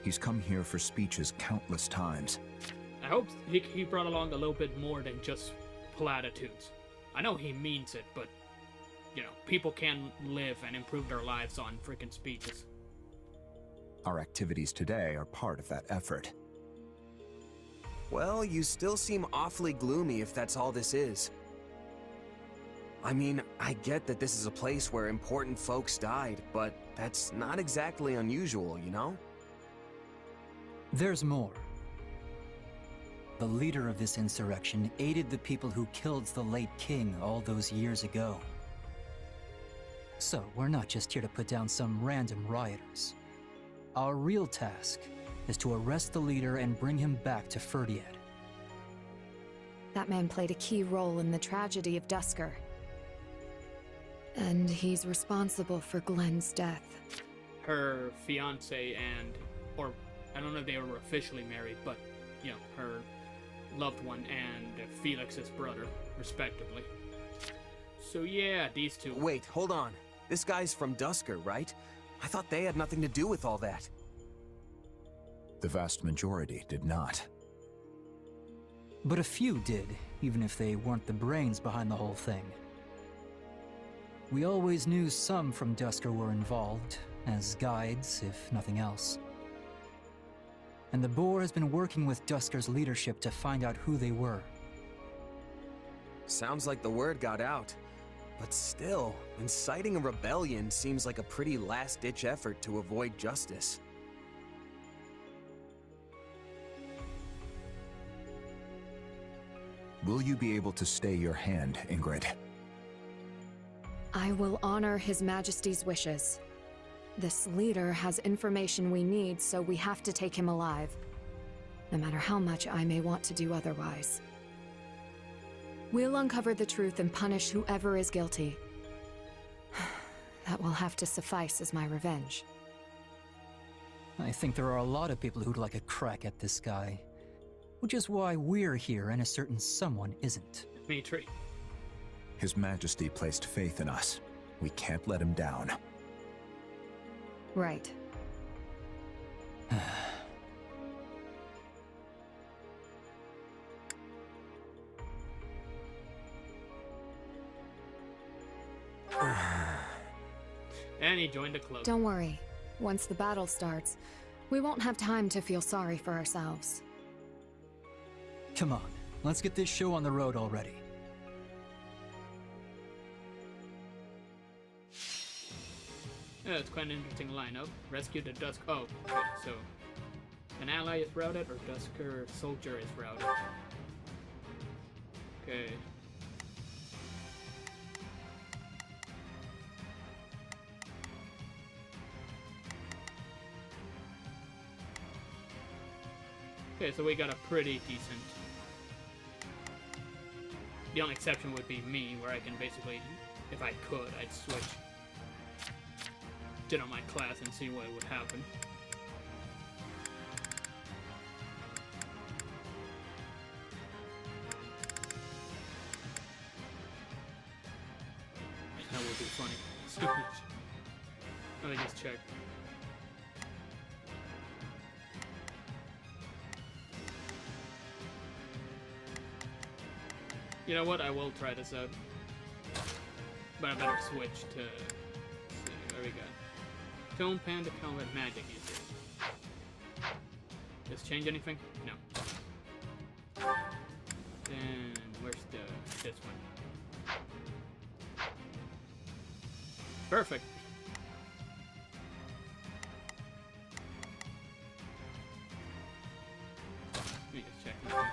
He's come here for speeches countless times. I hope he brought along a little bit more than just platitudes. I know he means it, but, you know, people can live and improve their lives on freaking speeches. Our activities today are part of that effort. Well, you still seem awfully gloomy if that's all this is. I mean, I get that this is a place where important folks died, but that's not exactly unusual, you know? There's more. The leader of this insurrection aided the people who killed the late king all those years ago. So, we're not just here to put down some random rioters. Our real task is to arrest the leader and bring him back to Ferdiad. That man played a key role in the tragedy of Dusker. And he's responsible for Glenn's death. Her fiance and, or I don't know if they were officially married, but, you know, her loved one and Felix's brother, respectively. So yeah, these two. Wait, hold on. This guy's from Dusker, right? I thought they had nothing to do with all that. The vast majority did not. But a few did, even if they weren't the brains behind the whole thing. We always knew some from Dusker were involved, as guides, if nothing else. And the Boar has been working with Dusker's leadership to find out who they were. Sounds like the word got out. But still, inciting a rebellion seems like a pretty last-ditch effort to avoid justice. Will you be able to stay your hand, Ingrid? I will honor His Majesty's wishes. This leader has information we need, so we have to take him alive. No matter how much I may want to do otherwise. We'll uncover the truth and punish whoever is guilty. That will have to suffice as my revenge. I think there are a lot of people who'd like a crack at this guy. Which is why we're here and a certain someone isn't. Dimitri. His Majesty placed faith in us. We can't let him down. Right. And he joined the club. Don't worry. Once the battle starts, we won't have time to feel sorry for ourselves. Come on, let's get this show on the road already. Yeah, it's quite an interesting lineup. Rescue the Dusk. Oh, okay, so an ally is routed or Dusker soldier is routed. Okay. Okay, so we got a pretty decent. The only exception would be me, where I can basically, if I could, I'd switch on my class and see what would happen. That would be funny. Let me just check. You know what? I will try this out. But I better switch to. Let's see, where we go. Tone Panda Combat Magic uses. Does this change anything? No. Then where's this one? Perfect. Let me just check this one.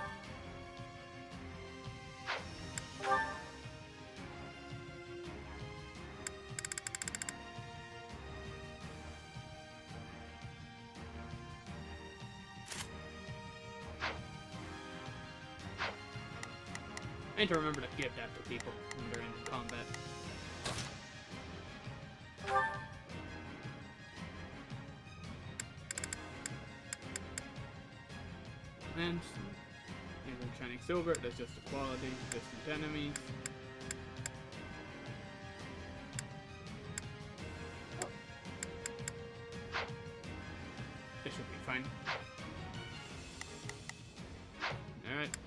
I need to remember to give that to people when they're in combat. And Shining Silver, that's just the quality, distant enemies. This should be fine. Alright.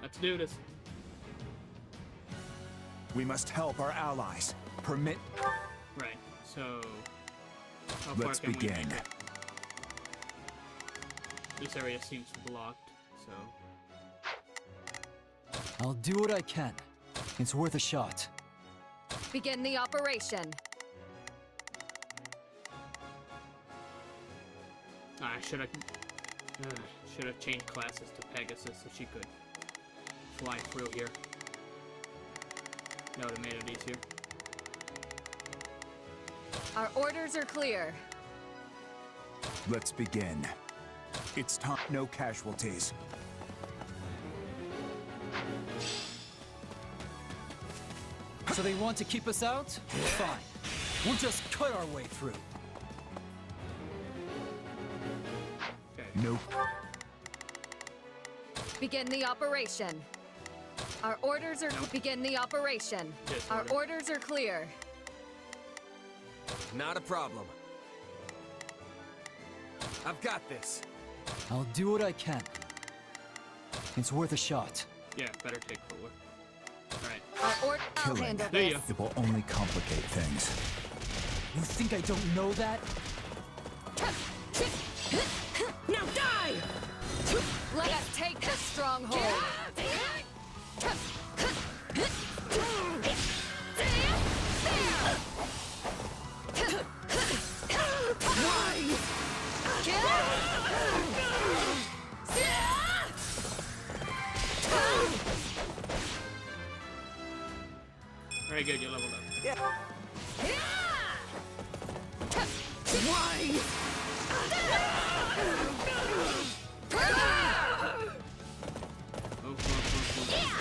Let's do this. We must help our allies. Permit. Right, so how Let's far can begin. we make it? This area seems blocked, so I'll do what I can. It's worth a shot. Begin the operation. I should have changed classes to Pegasus so she could fly through here. That would have made it easier. Our orders are clear. Let's begin. It's time. No casualties. So they want to keep us out? Fine. We'll just cut our way through. Nope. Begin the operation. Our orders are begin the operation. Our orders are clear. Not a problem. I've got this. I'll do what I can. It's worth a shot. Yeah, better take forward. Alright. I'll handle There you this. go. It will only complicate things. You think I don't know that? Now die! Let us take this stronghold. Very good, you leveled up. Yeah. Why? Move, move, move, move.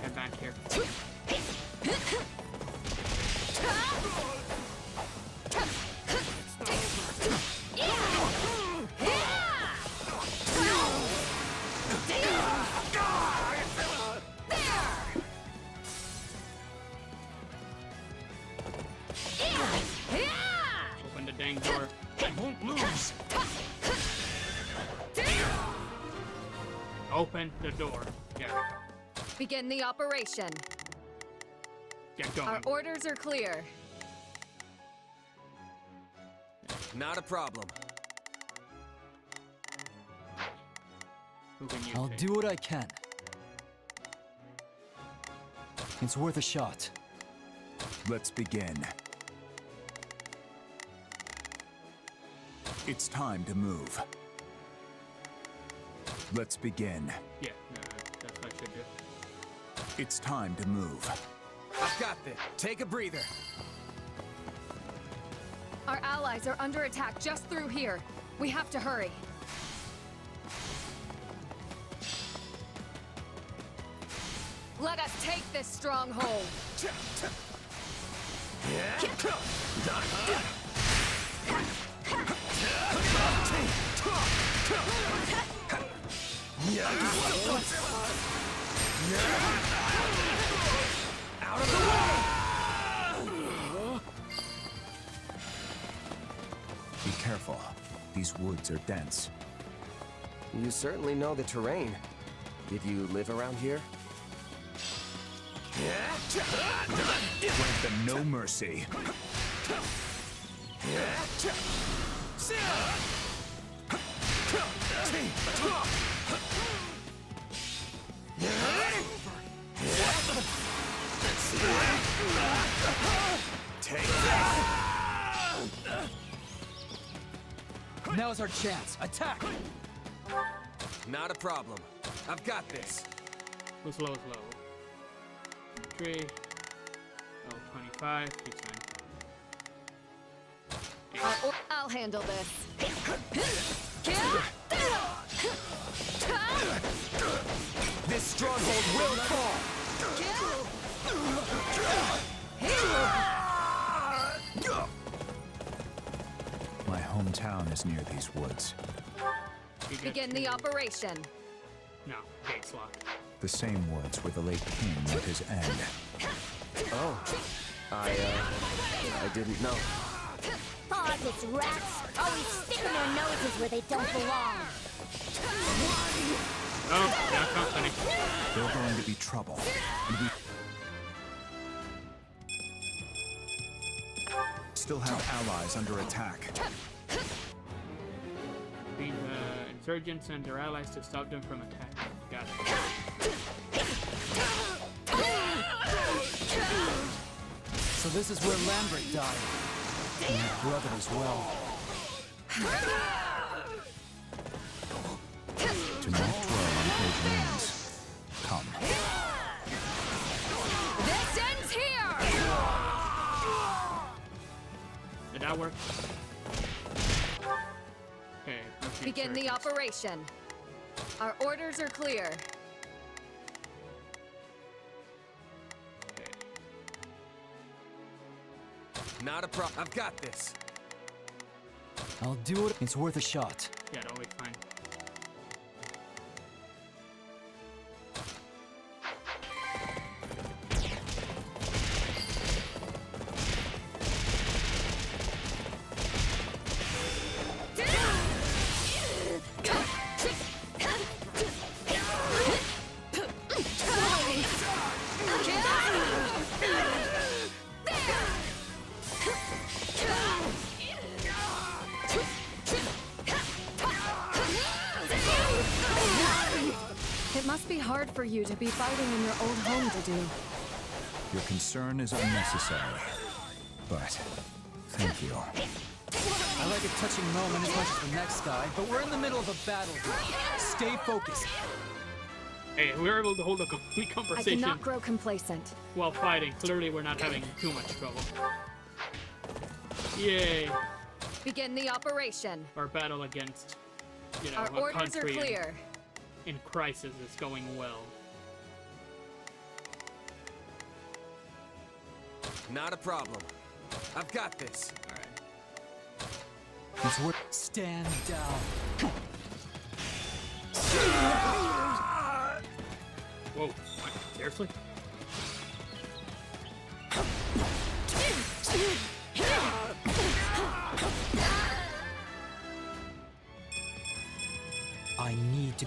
Get back here. Open the dang door. I won't lose. Open the door. Yeah. Begin the operation. Get going. Our orders are clear. Not a problem. Who can you I'll take? do what I can. It's worth a shot. Let's begin. It's time to move. Let's begin. Yeah, that's what I should do. It's time to move. I've got this. Take a breather. Our allies are under attack just through here. We have to hurry. Let us take this stronghold. Out of the way! Be careful. These woods are dense. You certainly know the terrain. Did you live around here? Grant them no mercy. Now's our chance. Attack! Not a problem. I've got this. Go slow, slow. 3. Oh, 25. 69. I'll handle this. This stronghold will fall! My hometown is near these woods. Begin the operation. No, gate's locked. The same woods where the late king met his end. Oh. I didn't know. Fargus rats! Always sticking their noses where they don't belong. Oh, that's not funny. They're going to be trouble. And we still have allies under attack. Beat the insurgents and their allies to stop them from attacking. Got it. So this is where Lambert died. And my brother as well. Do not dwell on old wounds. Come. This ends here! Did that work? Okay, Begin the operation. Our orders are clear. Not a problem. I've got this. I'll do it. It's worth a shot. Yeah, always fine. hard for you to be fighting in your old home to do. Your concern is unnecessary. But, thank you. I like a touching moment as much as the next guy, but we're in the middle of a battle here. Stay focused. Hey, we were able to hold a complete I conversation cannot grow complacent. while fighting. Clearly, we're not having too much trouble. Yay. Begin the operation. Our battle against, you know, Our a orders are country clear. in crisis is going well. Not a problem. I've got this. All right. It's worth. Stand down. Whoa. What? Seriously? I need to.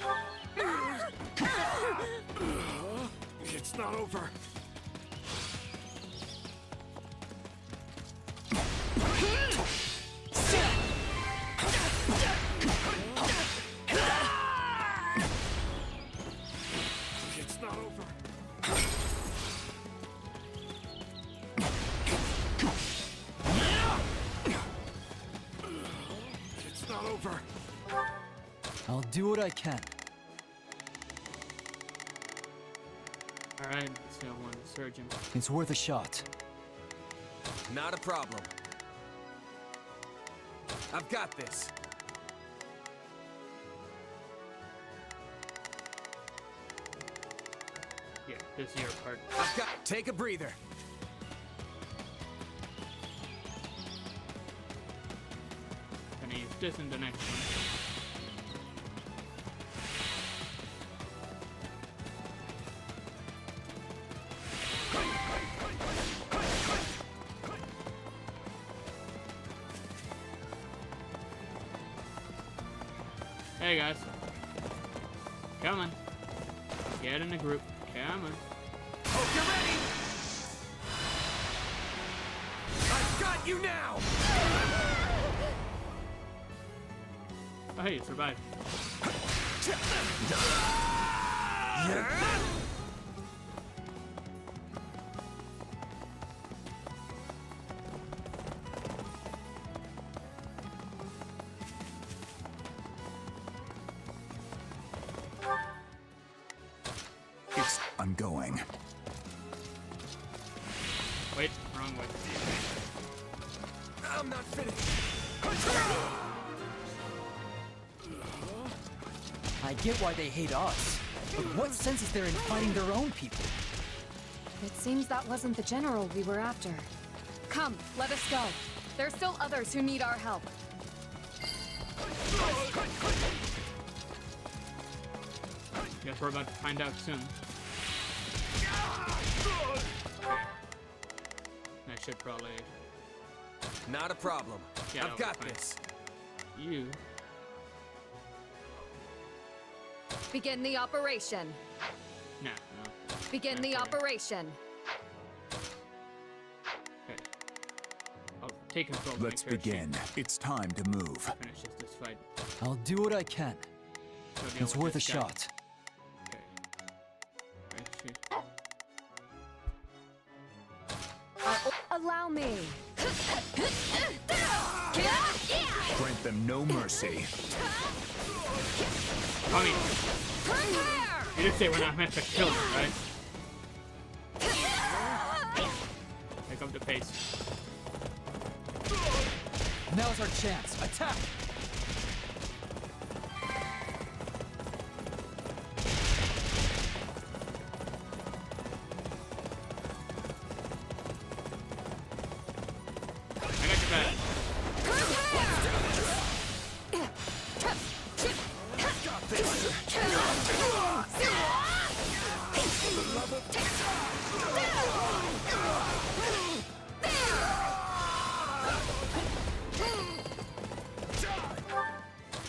It's not over. It's not over. It's not over. I'll do what I can. All right. Still one surgeon. It's worth a shot. Not a problem. I've got this. Yeah, this is your part. I've got. Take a breather. Gonna use this in the next one. Hey guys. Come on. Get in the group. Come on. Hope you're ready. I've got you now. Oh, hey, you survived. I'm going. Wait, wrong way. I'm not finished. I get why they hate us, but what sense is there in fighting their own people? It seems that wasn't the general we were after. Come, let us go. There's still others who need our help. Guess we're about to find out soon. I should probably. Not a problem. Yeah, I've got fine. this. You. Begin the operation. No. Begin the operation. Okay. I'll take control. of Let's my character begin. It's time to move. sheet. Finish this fight. I'll do what I can. So deal It's with worth a this guy. shot. Okay. Right, shoot. Allow me. Grant them no mercy. Tommy, you did say we're not meant to kill them, right? Pick up the pace. Now's our chance. Attack! I got your back.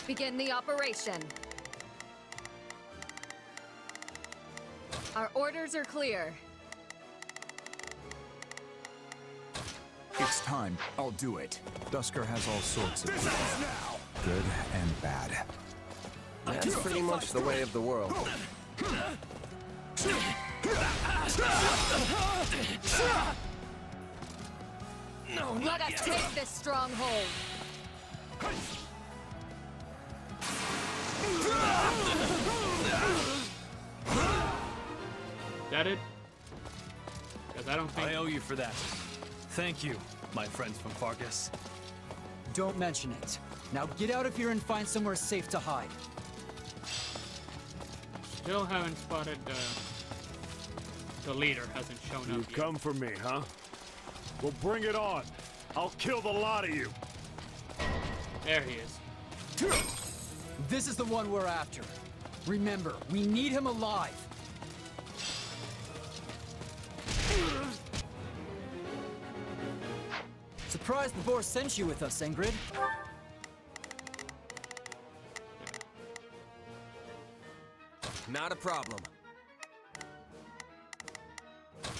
Begin the operation. Our orders are clear. It's time. I'll do it. Dusker has all sorts of people. Good and bad. That's pretty much the way of the world. No, Let us take this stronghold. Is that it? Because I don't think... I owe you for that. Thank you, my friends from Fargus. Don't mention it. Now get out of here and find somewhere safe to hide. Still haven't spotted the leader. Hasn't shown up You've yet. come for me, huh? Well, bring it on. I'll kill the lot of you. There he is. This is the one we're after. Remember, we need him alive. Surprised the boar sent you with us, Ingrid. Not a problem.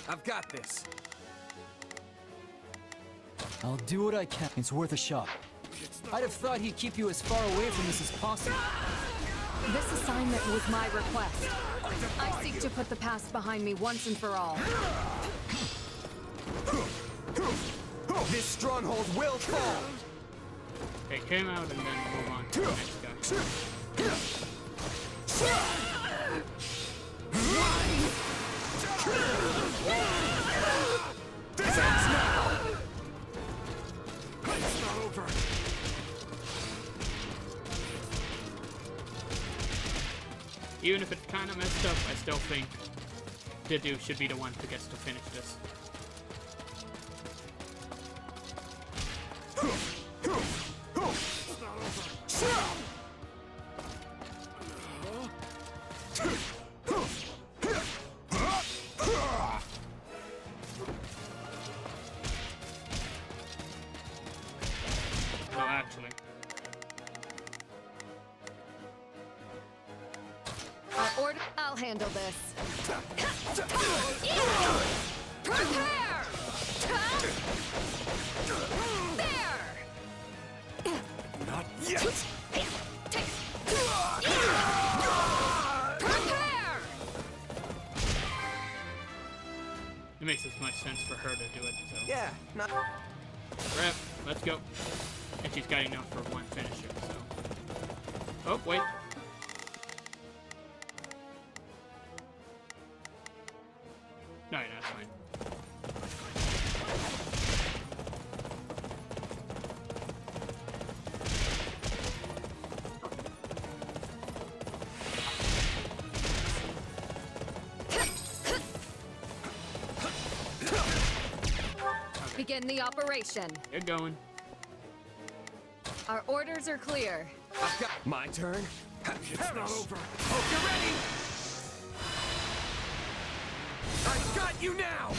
I've got this. I'll do what I can. It's worth a shot. I'd have thought he'd keep you as far away from this as possible. This assignment was my request. I seek to put the past behind me once and for all. This stronghold will fall! Take him out and then move on to the next guy. This ends now! It's not over. Even if it's kind of messed up, I still think Didu should be the one who gets to finish this. No, actually. I'll handle this. Prepare! There! Not yet! Prepare! It makes as much sense for her to do it, so. Yeah, not... Rep, let's go. And she's got enough for one finisher, so. Oh, wait. No, that's fine. Begin the operation. Get going. Our orders are clear. I've got... My turn? It's not over. Hope you're ready! I've got you now!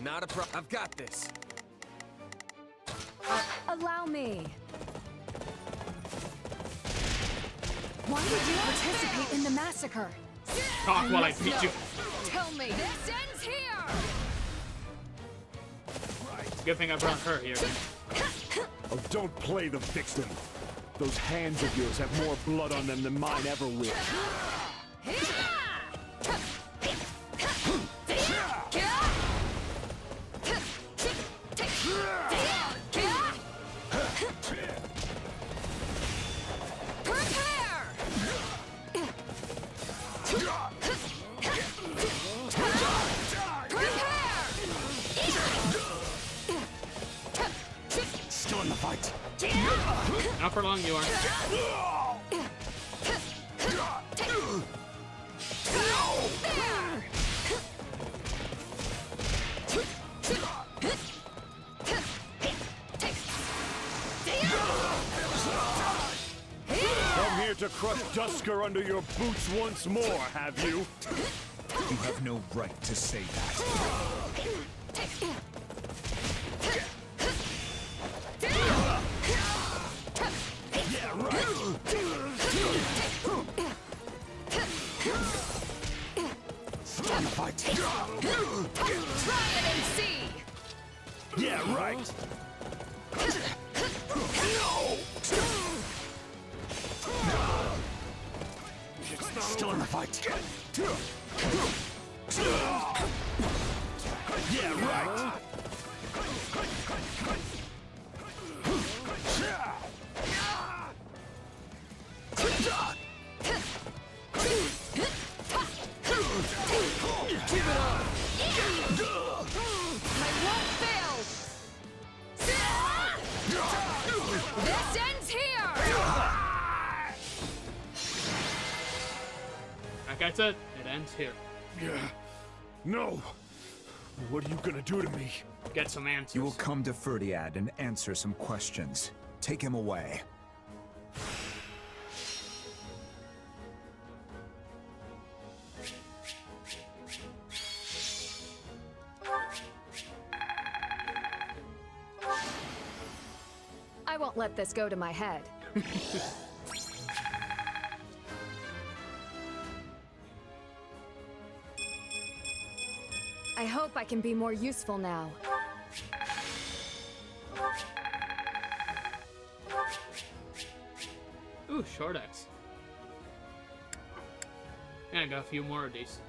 Not a problem. I've got this. Allow me. Why did you participate in the massacre? Talk while I beat you. Tell me. This ends here! Good thing I brought her here. Oh, don't play the victim. Those hands of yours have more blood on them than mine ever will. Still in the fight. Not for long, you are. Come here to crush Dusker under your boots once more, have you? You have no right to say that. Yeah, right. Still in the fight. Try it and see! Yeah, right. Still in the fight. Yeah, right. Keep it up! I won't fail! This ends here! Like I said, it ends here. Yeah. No. What are you gonna do to me? Get some answers. You will come to Ferdiad and answer some questions. Take him away. I won't let this go to my head. I hope I can be more useful now. Ooh, short axe. Yeah, I got a few more of these.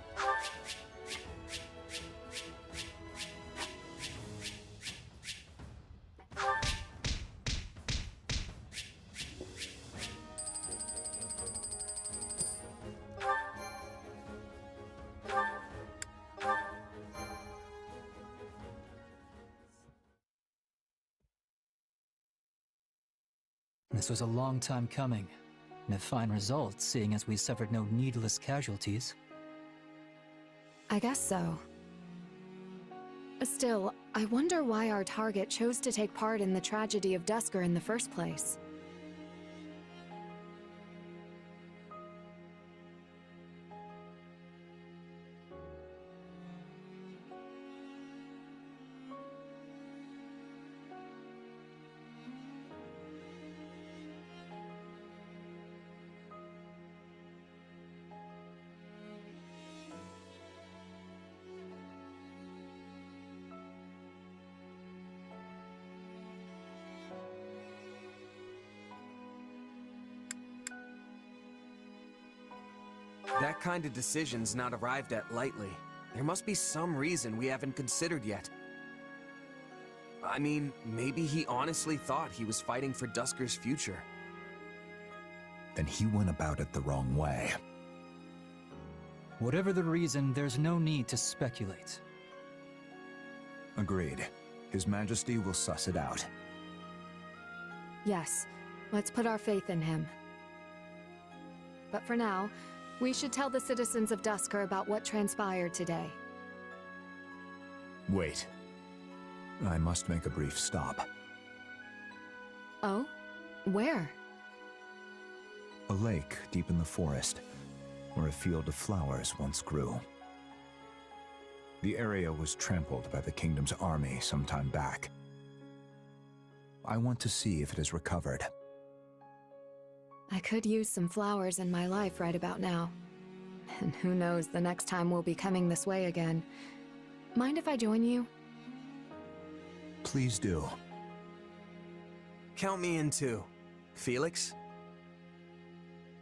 This was a long time coming, and a fine result, seeing as we suffered no needless casualties. I guess so. Still, I wonder why our target chose to take part in the tragedy of Duscur in the first place. That kind of decision's not arrived at lightly. There must be some reason we haven't considered yet. I mean, maybe he honestly thought he was fighting for Duscur's future. Then he went about it the wrong way. Whatever the reason, there's no need to speculate. Agreed. His Majesty will suss it out. Yes, let's put our faith in him. But for now, we should tell the citizens of Duscur about what transpired today. Wait. I must make a brief stop. Oh? Where? A lake deep in the forest, where a field of flowers once grew. The area was trampled by the kingdom's army some time back. I want to see if it is recovered. I could use some flowers in my life right about now. And who knows the next time we'll be coming this way again. Mind if I join you? Please do. Count me in too. Felix?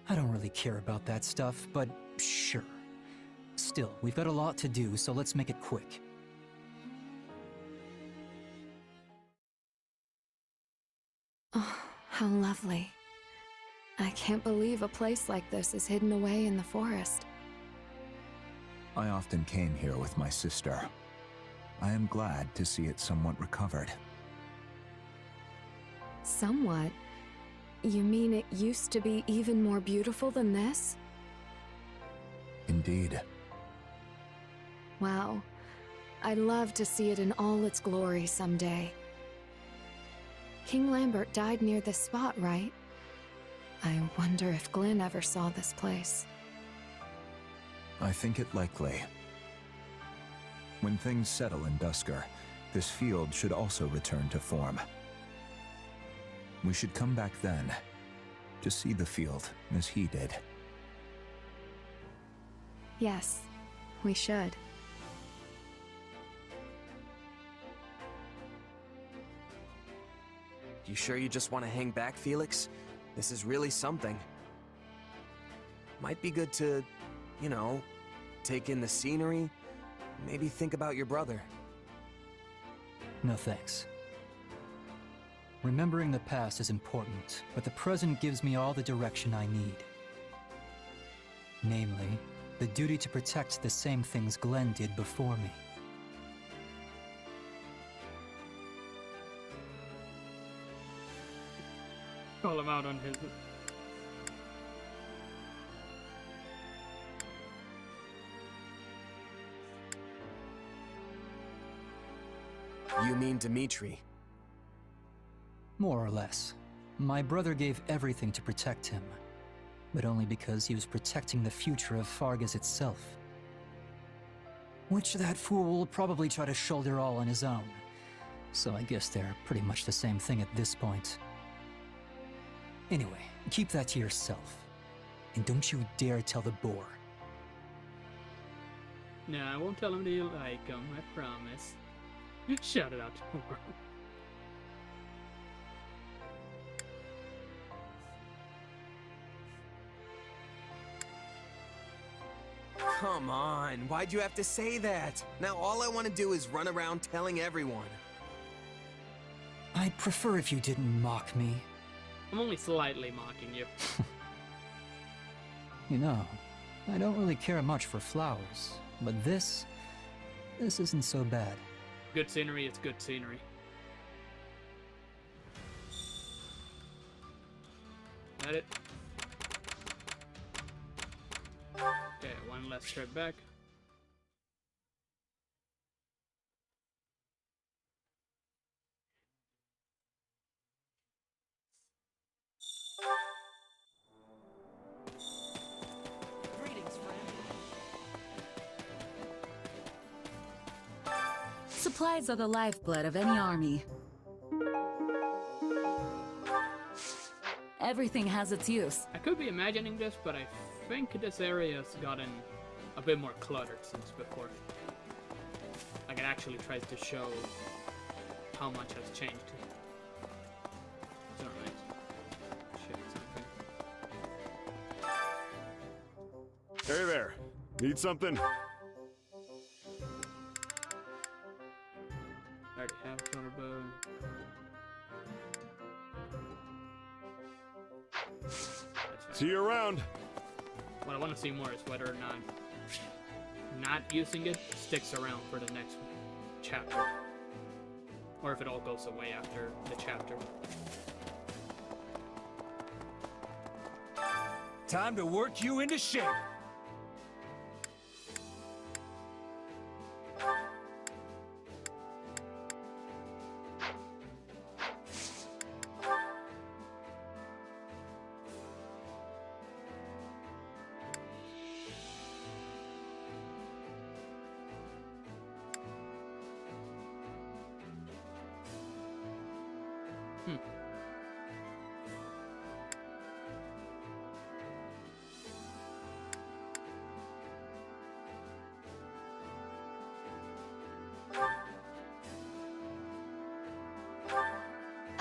I don't really care about that stuff, but sure. Still, we've got a lot to do, so let's make it quick. Oh, how lovely. I can't believe a place like this is hidden away in the forest. I often came here with my sister. I am glad to see it somewhat recovered. Somewhat? You mean it used to be even more beautiful than this? Indeed. Wow. I'd love to see it in all its glory someday. King Lambert died near this spot, right? I wonder if Glenn ever saw this place. I think it likely. When things settle in Duscur, this field should also return to form. We should come back then, to see the field as he did. Yes, we should. You sure you just want to hang back, Felix? This is really something. Might be good to you know, take in the scenery, maybe think about your brother. No thanks. Remembering the past is important, but the present gives me all the direction I need. Namely, the duty to protect the same things Glenn did before me. Call him out on his... You mean Dimitri? More or less. My brother gave everything to protect him, but only because he was protecting the future of Fargus itself. Which that fool will probably try to shoulder all on his own. So I guess they're pretty much the same thing at this point. Anyway, keep that to yourself. And don't you dare tell the boar. No, I won't tell him that you like him, I promise. Shout it out to the world. Come on, why'd you have to say that? Now all I want to do is run around telling everyone. I'd prefer if you didn't mock me. I'm only slightly mocking you. You know, I don't really care much for flowers, but this isn't so bad. Good scenery, it's good scenery. Got it. Okay, one last trip back. Supplies are the lifeblood of any army. Everything has its use. I could be imagining this, but I think this area's gotten a bit more cluttered since before. Like it actually tries to show how much has changed. It's alright. Shit, something. Hey there. Need something? I already have turbo. See you around. What I want to see more is whether or not using it sticks around for the next chapter, or if it all goes away after the chapter. Time to work you into shape.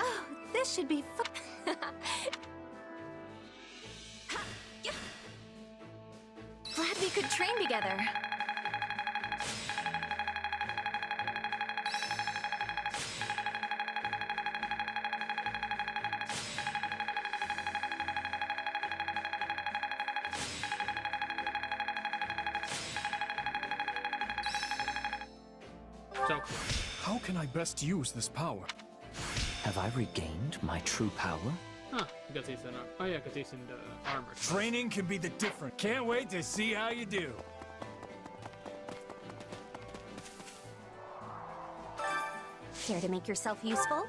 Oh, this should be fun. Glad we could train together. So, how can I best use this power? Have I regained my true power? huh, because he's in oh yeah, because he's in the armor. Training can be the difference. Can't wait to see how you do. Care to make yourself useful?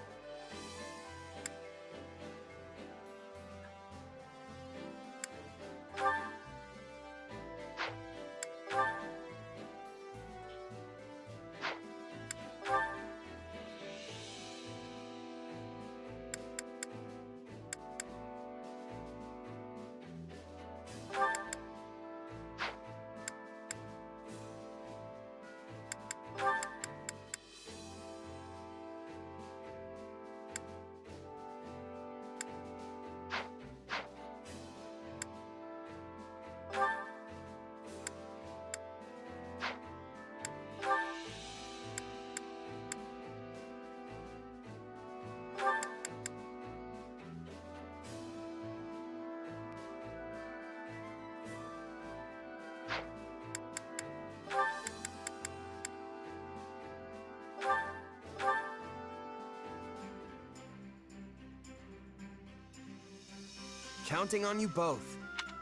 counting on you both.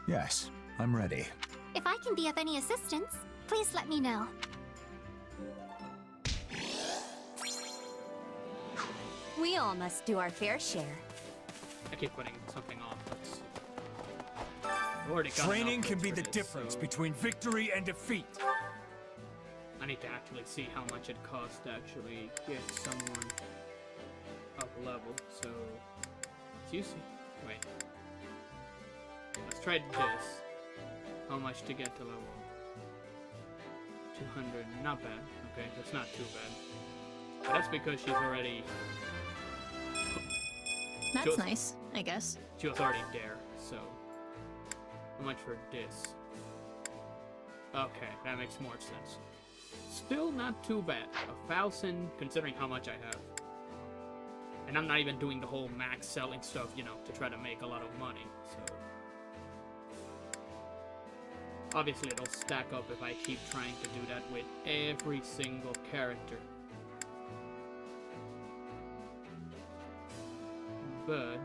Yes, I'm ready. If I can be of any assistance, please let me know. We all must do our fair share. I keep putting something off. Let's see. I've already got Training enough can be for the this, difference so between victory and defeat. I need to actually see how much it costs to actually get someone up level. So let's use it. Wait. Let's try this. How much to get to level 200? Not bad. Okay, that's not too bad. But that's because she's already. That's nice, I guess. She was already there, so. How much for this? Okay, that makes more sense. Still not too bad. 1,000, considering how much I have. And I'm not even doing the whole max selling stuff, you know, to try to make a lot of money, so. Obviously, it'll stack up if I keep trying to do that with every single character. But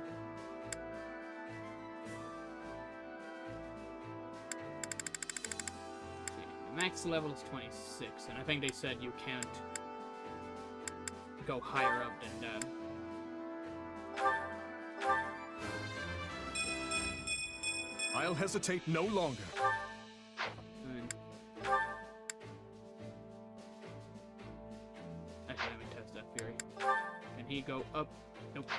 the max level is 26, and I think they said you can't go higher up than that. I'll hesitate no longer. Actually, let me test that Fury. Can he go up? Nope.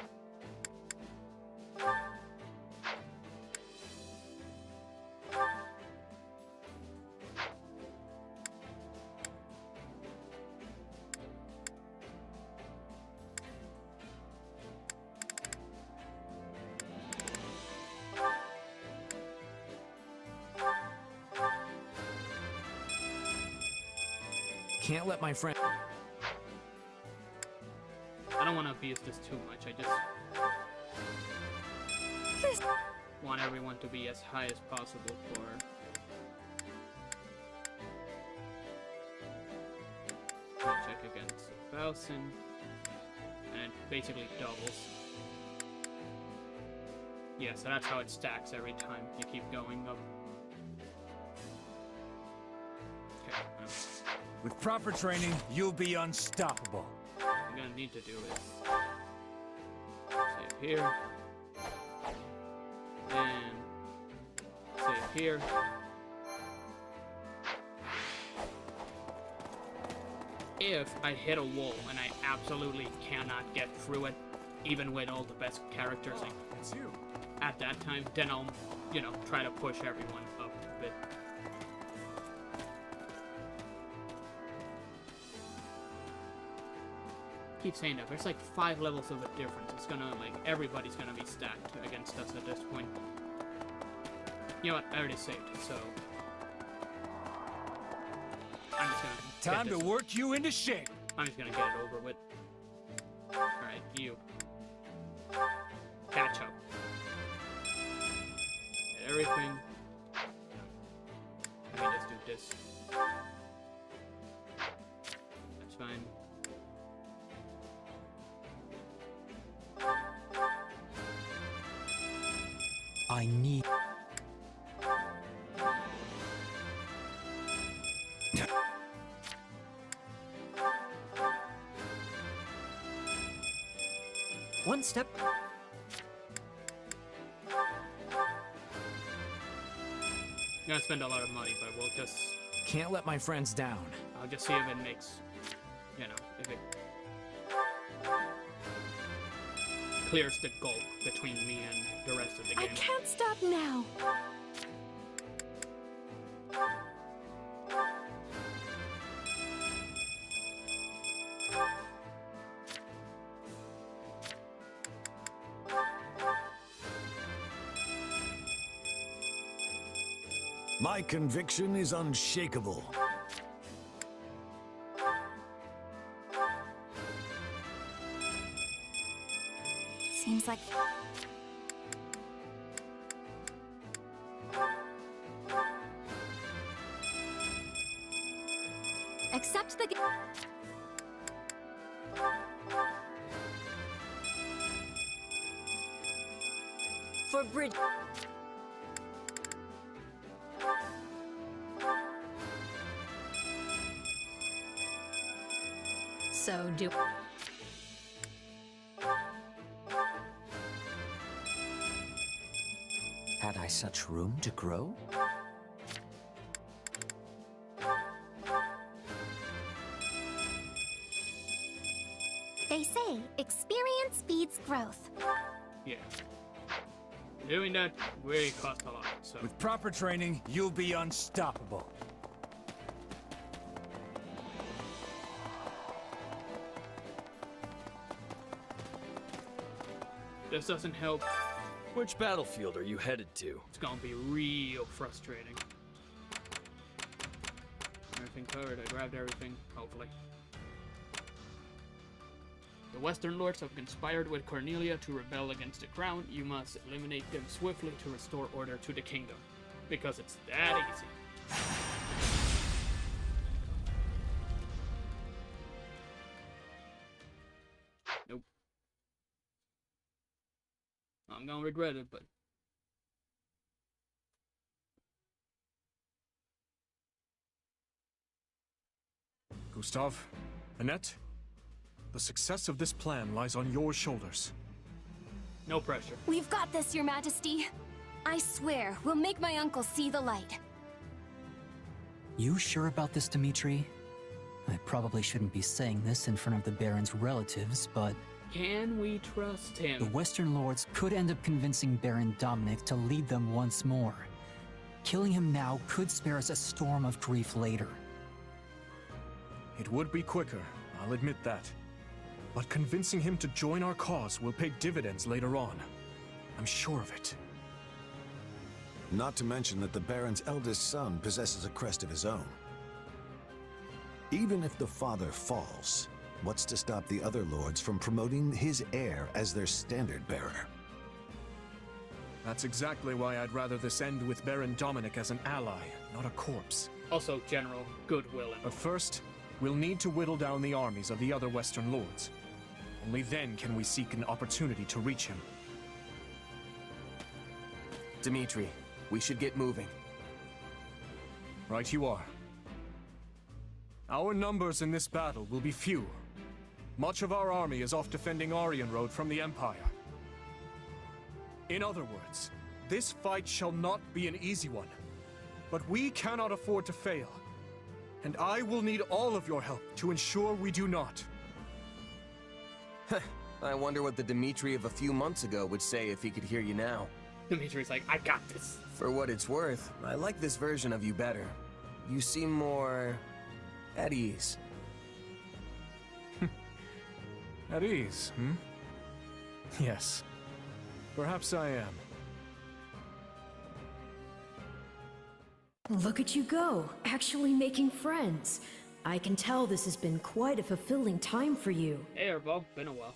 Can't let my friend... I don't want to abuse this too much. I just want everyone to be as high as possible for. Check against 1,000, and it basically doubles. Yeah, so that's how it stacks every time you keep going up. Okay. With proper training, you'll be unstoppable. What I'm gonna need to do is save here, and save here. If I hit a wall and I absolutely cannot get through it, even with all the best characters It's you. at that time, then I'll, you know, try to push everyone up a bit. Keep saying that. There's like 5 levels of a difference. It's gonna, like, everybody's gonna be stacked against us at this point. You know what? I already saved, so I'm just gonna Time to work you into shape. I'm just gonna get it over with. Alright, you. Catch up. Get everything. Let me just do this. That's fine. I need... One step. I'm gonna spend a lot of money, but we'll just... Can't let my friends down. I'll just see if it makes... You know, if it... clears the gulf between me and the rest of the game. I can't stop now. My conviction is unshakable. Seems like... Accept the... for bridge. So do... Had I such room to grow? They say experience speeds growth. Yeah. Doing that will cost a lot, so. With proper training, you'll be unstoppable. This doesn't help. Which battlefield are you headed to? It's gonna be real frustrating. Everything covered, I grabbed everything, hopefully. The Western Lords have conspired with Cornelia to rebel against the Crown. You must eliminate them swiftly to restore order to the kingdom. Because it's that easy. Nope. I'm gonna regret it, but... Gustav, Annette, the success of this plan lies on your shoulders. No pressure. We've got this, Your Majesty. I swear, we'll make my uncle see the light. You sure about this, Dimitri? I probably shouldn't be saying this in front of the Baron's relatives, but... Can we trust him? The Western Lords could end up convincing Baron Dominic to lead them once more. Killing him now could spare us a storm of grief later. It would be quicker, I'll admit that. But convincing him to join our cause will pay dividends later on. I'm sure of it. Not to mention that the Baron's eldest son possesses a crest of his own. Even if the father falls, what's to stop the other lords from promoting his heir as their standard bearer? That's exactly why I'd rather this end with Baron Dominic as an ally, not a corpse. Also, general goodwill. But first, we'll need to whittle down the armies of the other Western lords. Only then can we seek an opportunity to reach him. Dimitri, we should get moving. Right you are. Our numbers in this battle will be few. Much of our army is off defending Aryan Road from the Empire. In other words, this fight shall not be an easy one. But we cannot afford to fail. And I will need all of your help to ensure we do not. I wonder what the Dimitri of a few months ago would say if he could hear you now. Dimitri's like, I got this. For what it's worth, I like this version of you better. You seem more... at ease. At ease, hmm? Yes. Perhaps I am. Look at you go, actually making friends. I can tell this has been quite a fulfilling time for you. Hey, Erbo, been a while.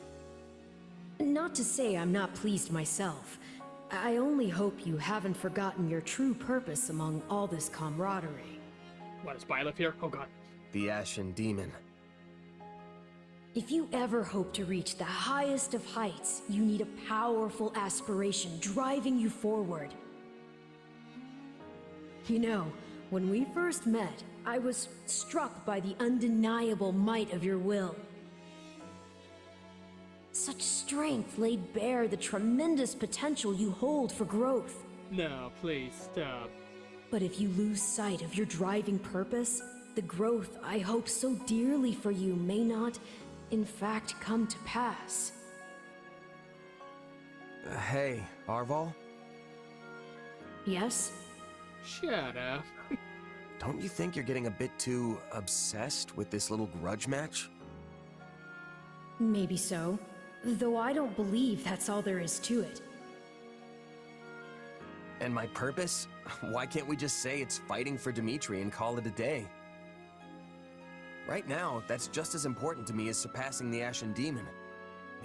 Not to say I'm not pleased myself. I only hope you haven't forgotten your true purpose among all this camaraderie. What, is Byleth here? Oh god. The Ashen Demon. If you ever hope to reach the highest of heights, you need a powerful aspiration driving you forward. You know, when we first met, I was struck by the undeniable might of your will. Such strength laid bare the tremendous potential you hold for growth. No, please, stop. But if you lose sight of your driving purpose, the growth I hope so dearly for you may not, in fact, come to pass. Hey, Arval? Yes? Shut up. Don't you think you're getting a bit too obsessed with this little grudge match? Maybe so. Though I don't believe that's all there is to it. And my purpose? Why can't we just say it's fighting for Dimitri and call it a day? Right now, that's just as important to me as surpassing the Ashen Demon.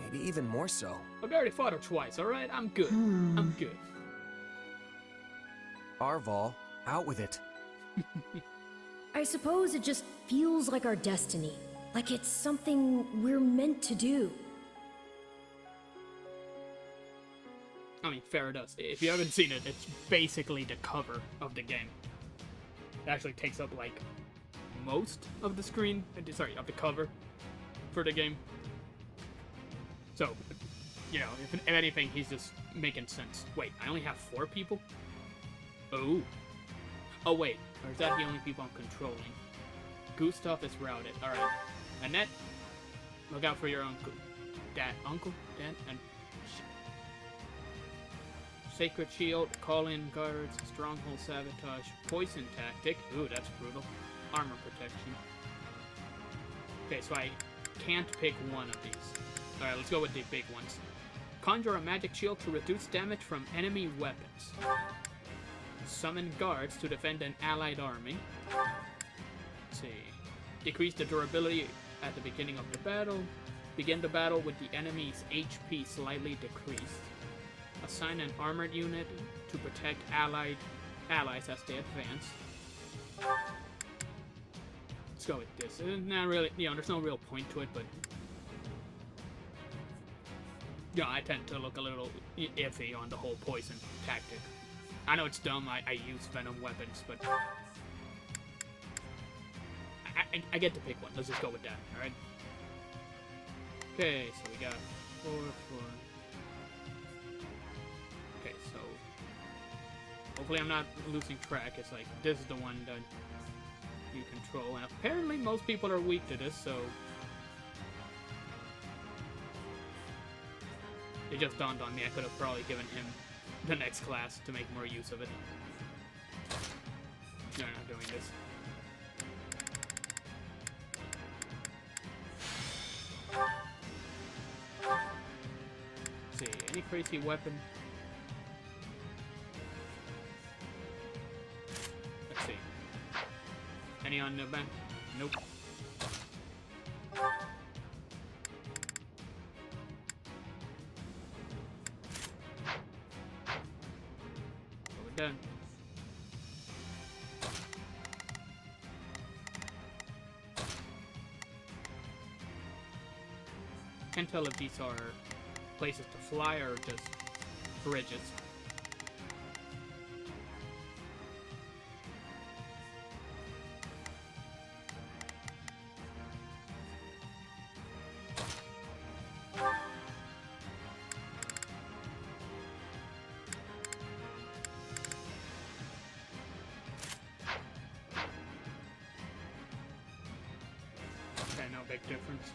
Maybe even more so. I've already fought her twice, alright? I'm good. I'm good. Arval, out with it. I suppose it just feels like our destiny. Like it's something we're meant to do. I mean, fair enough. If you haven't seen it, it's basically the cover of the game. It actually takes up, like, most of the screen, sorry, of the cover for the game. So, you know, if anything, he's just making sense. Wait, I only have 4 people? Oh. Oh, wait. Or is that the only people I'm controlling? Gustav is routed. Alright. Annette, look out for your uncle. Dad, and Sacred Shield, call in guards, stronghold sabotage, poison tactic. Ooh, that's brutal. Armor protection. Okay, so I can't pick one of these. Alright, let's go with the big ones. Conjure a magic shield to reduce damage from enemy weapons. Summon guards to defend an allied army. Let's see. Decrease the durability at the beginning of the battle. Begin the battle with the enemy's HP slightly decreased. Assign an armored unit to protect allies as they advance. Let's go with this. Not really, you know, there's no real point to it, but yeah, I tend to look a little iffy on the whole poison tactic. I know it's dumb. I use venom weapons, but I get to pick one. Let's just go with that. All right. Okay, so we got 4. Okay, so hopefully I'm not losing track. It's like this is the one that you control, and apparently most people are weak to this, so it just dawned on me I could have probably given him the next class to make more use of it. No, I'm not doing this. Let's see, any crazy weapon? Let's see. Any on the back? Nope. Done. Can't tell if these are places to fly or just bridges. Okay, no big difference.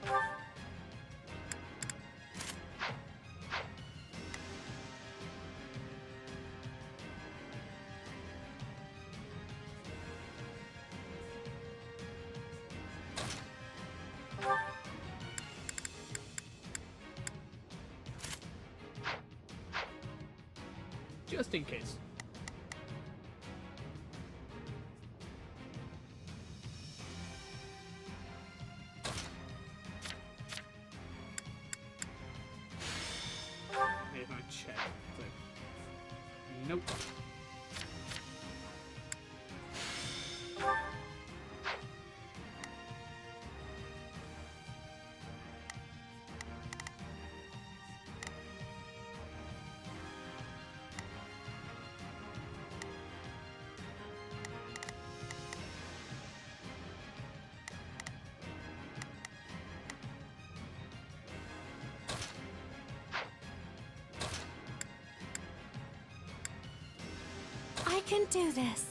Just in case. Maybe if I check. But nope. I can do this.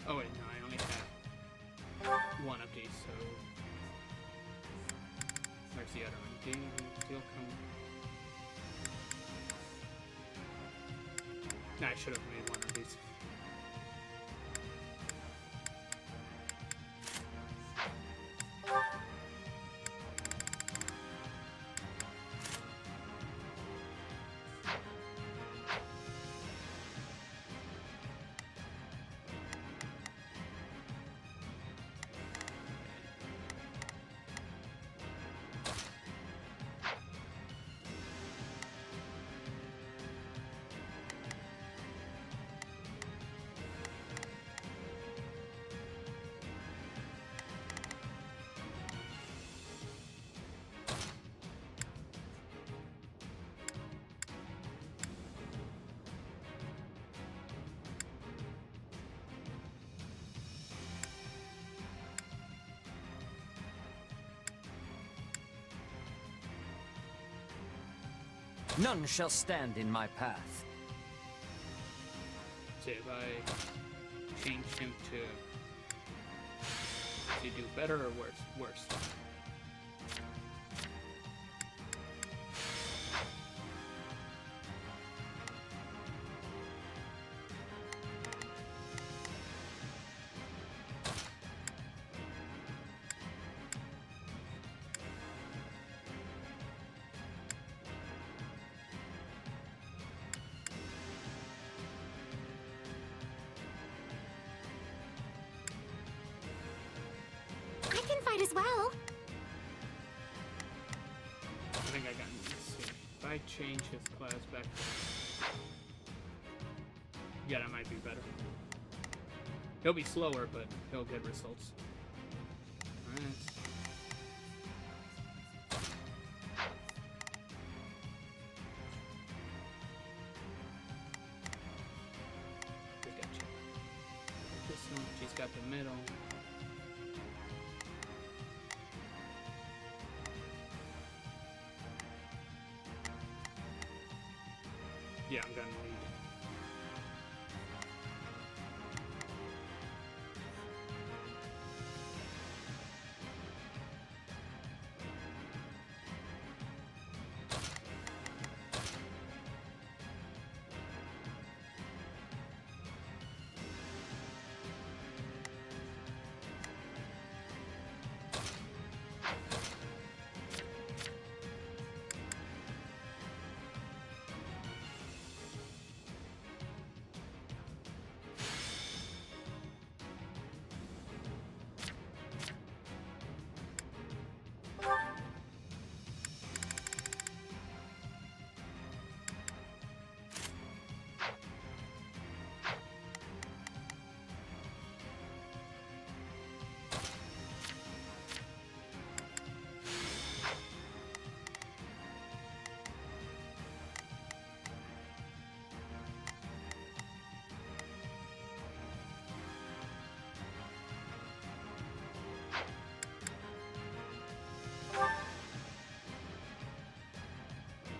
Oh wait, no, I only have one of these, so where's the other one? Steel cone. Nah, I should have made one of these. None shall stand in my path. See if I change him to... Does he do better or worse? Worse. I can fight as well. I think I got it. Let's see. If I change his class back to... Yeah, that might be better. He'll be slower, but he'll get results. Alright. This one, she's got the middle. Yeah, I'm gonna lead.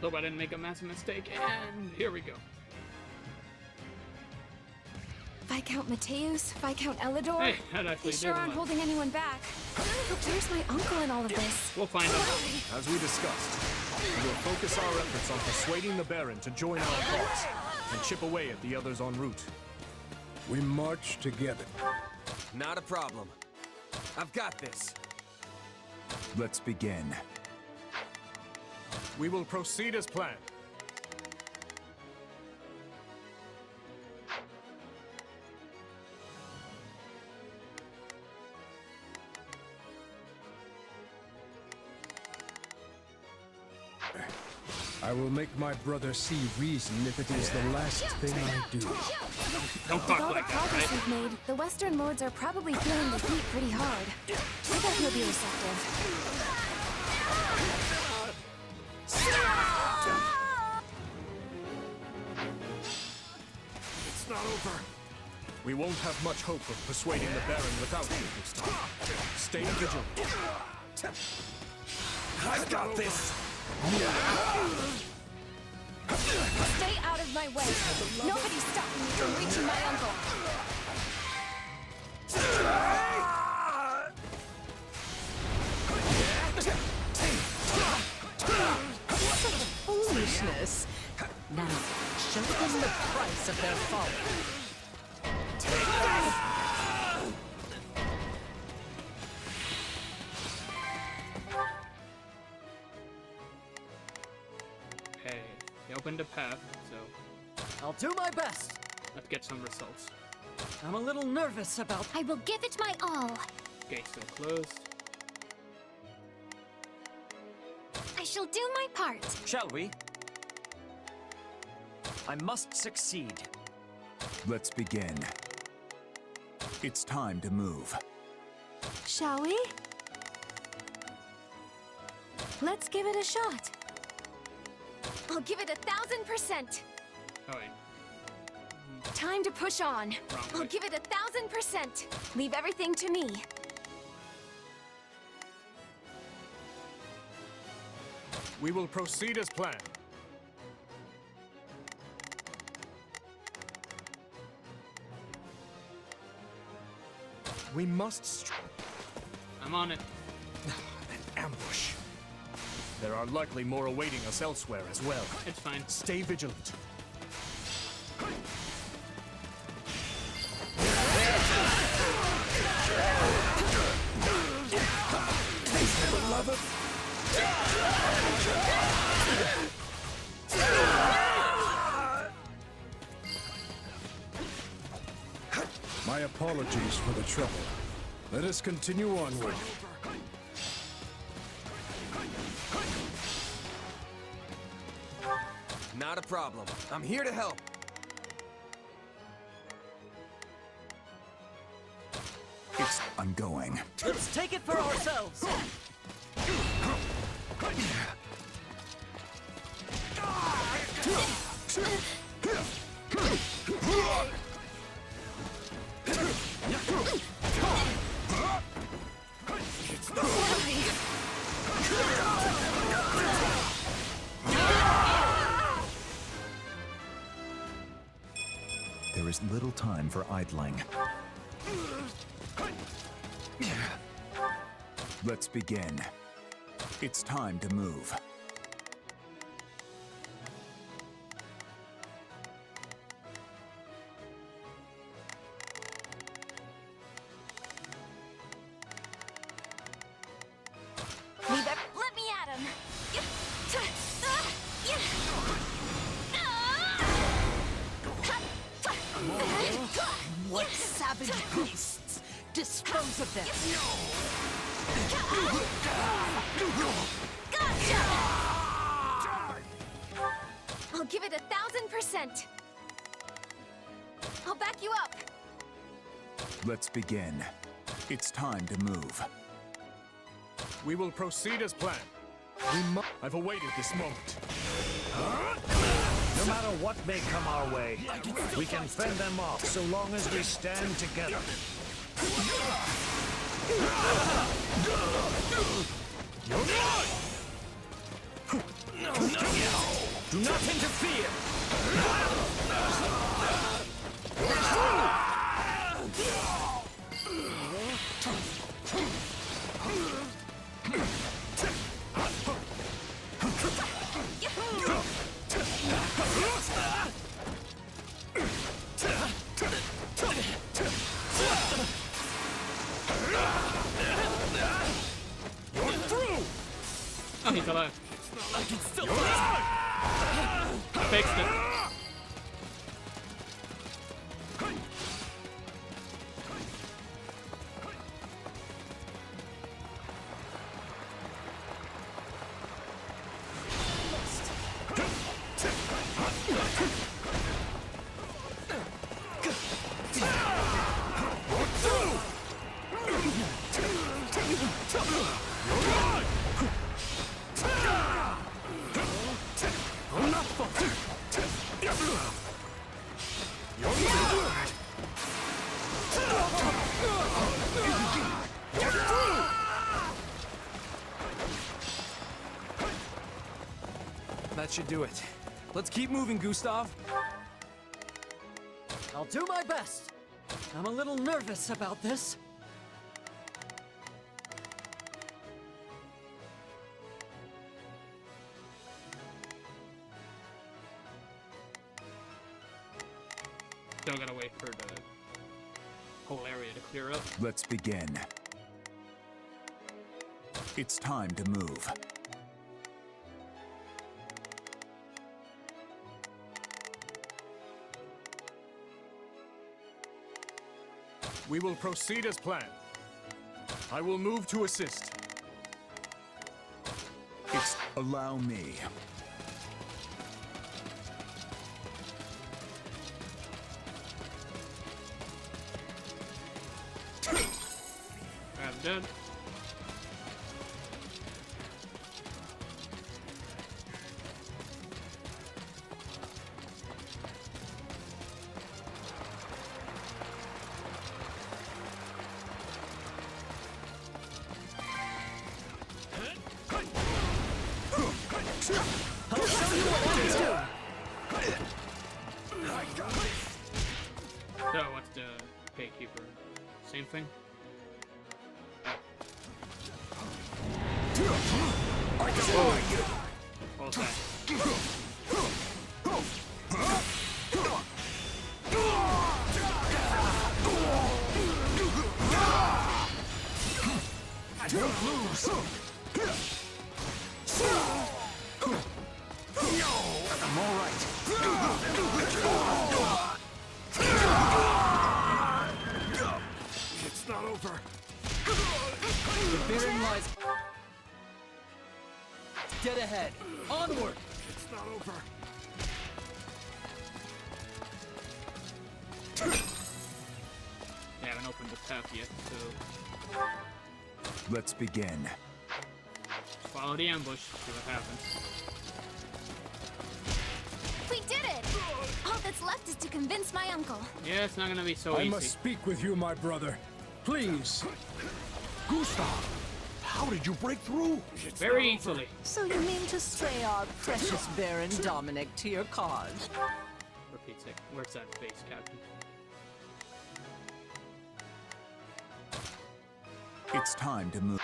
Hope I didn't make a massive mistake, and here we go. Viscount Mateus, Viscount Elidor. Hey, that actually they sure did aren't a lot. holding anyone back. But where's my uncle in all of this? We'll find out. As we discussed, we will focus our efforts on persuading the Baron to join our cause and chip away at the others en route. We march together. Not a problem. I've got this. Let's begin. We will proceed as planned. I will make my brother see reason if it is the last thing I do. Don't With talk all the like that, progress right? we've made, the Western Lords are probably feeling the heat pretty hard. I bet he'll be receptive. It's not over. We won't have much hope of persuading the Baron without you this time. Stay vigilant. I've got this. Stay out of my way. Nobody's stopping me from reaching my uncle. Such foolishness. Now, show them the price of their folly. Okay, he opened a path, so I'll do my best. let's get some results. I'm a little nervous about... I will give it my all. Gate still closed. I shall do my part. Shall we? I must succeed. Let's begin. It's time to move. Shall we? Let's give it a shot. I'll give it 1,000%. Oh wait. Time to push on. I'll way. give it 1,000%. Leave everything to me. We will proceed as planned. We must I'm on it. An ambush. There are likely more awaiting us elsewhere as well. It's fine. Stay vigilant. My apologies for the trouble. Let us continue onward. Not a problem. I'm here to help. I'm going. Let's take it for ourselves! There is little time for idling. Let's begin. It's time to move. Let me at him. What savage beasts! Dispose of them! Gotcha! I'll give it 1,000%. I'll back you up. Let's begin. It's time to move. We will proceed as planned. I've awaited this moment. No matter what may come our way, we can fend them off so long as we stand together. Do not interfere! Oh, he's alive. I can still Fixed it. That should do it. Let's keep moving, Gustav. I'll do my best. I'm a little nervous about this. Still gotta wait for the whole area to clear up. Let's begin. It's time to move. We will proceed as planned. I will move to assist. Allow me. I'm dead. I'll show you what I can do! So what's the gatekeeper? Same thing? I defy you. Hold that. I won't lose. I'm all right. It's not over. The Baron lies dead ahead. Onward. It's not over. They haven't opened the tap yet, so Let's begin. follow the ambush, see what happens. We did it! All that's left is to convince my uncle. Yeah, it's not gonna be so I easy. must speak with you, my brother. Please. Gustav, how did you break through? Very easily. So you mean to say our precious Baron Dominic to your cause? For Pete's sake, where's that base captain? It's time to move.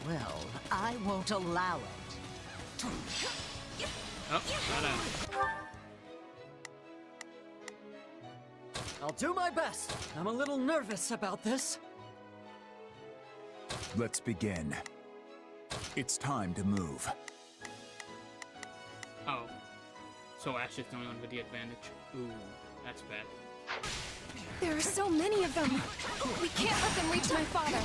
Well, I won't allow it. Oh, not on. I'll do my best. I'm a little nervous about this. Let's begin. It's time to move. Oh. So Ash is the only one with the advantage. Ooh, that's bad. There are so many of them. We can't let them reach my father.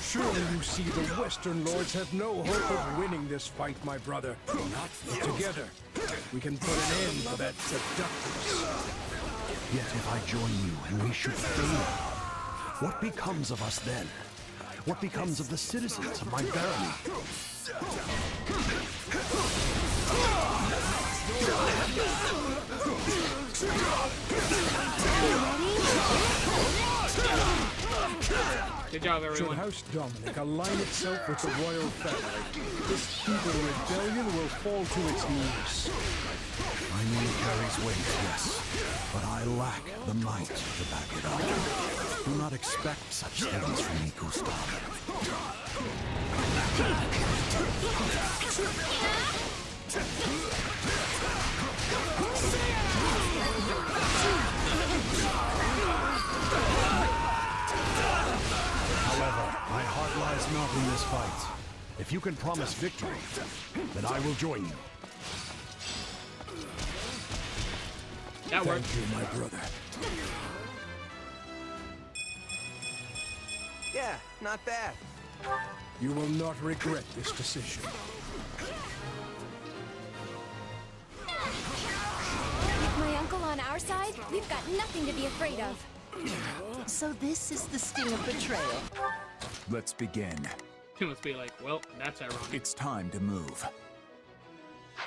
Surely you see the Western Lords have no hope of winning this fight, my brother. Together, we can put an end to that seductress. Yet if I join you and we should fail, what becomes of us then? What becomes of the citizens of my barony? Good job, everyone. Should House Dominic align itself with the royal family, this feeble rebellion will fall to its knees. My name carries weight, yes, but I lack the might to back it up. Do not expect such things from me, Gustav. However, my heart lies not in this fight. If you can promise victory, then I will join you. That worked. Thank you, my brother. Yeah, not bad. You will not regret this decision. With my uncle on our side, we've got nothing to be afraid of. So this is the sting of betrayal. Let's begin. He must be like, well, that's ironic. It's time to move.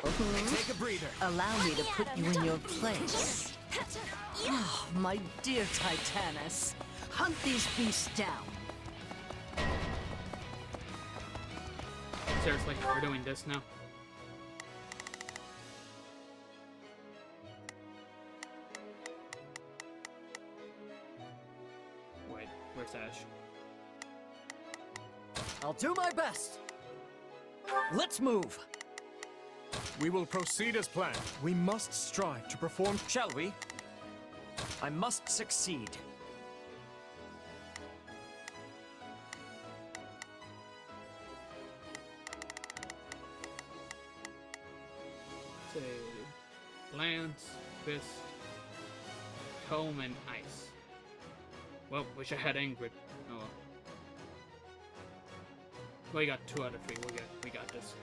Take a breather. Allow me to put you in your place. Oh, my dear Titanus, hunt these beasts down. Seriously, we're doing this now? Wait, where's Ash? I'll do my best. Let's move. We will proceed as planned. We must strive to perform. Shall we? I must succeed. Say, lance, fist, comb, and ice. Well, wish I had Ingrid. Oh well. We got 2 out of 3. We got this.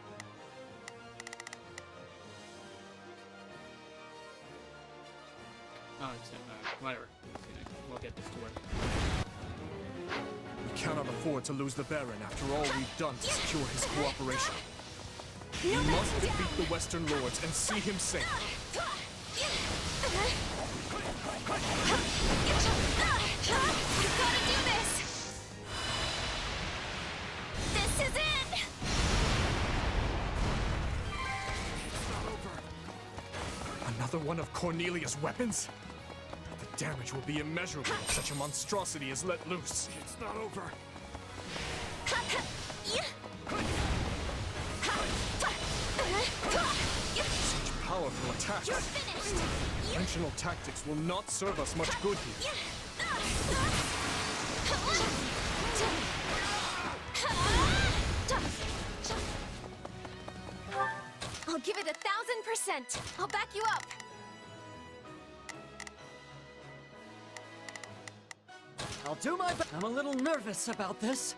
Oh, it's whatever. We'll get this to work. We cannot afford to lose the Baron after all we've done to secure his cooperation. We must defeat the Western Lords and see him safe. We've gotta do this! This is it! Another one of Cornelius' weapons? The damage will be immeasurable if such a monstrosity is let loose. It's not over. Such powerful attacks. Conventional tactics will not serve us much good here. I'll give it 1,000%. I'll back you up. I'll do my best. I'm a little nervous about this.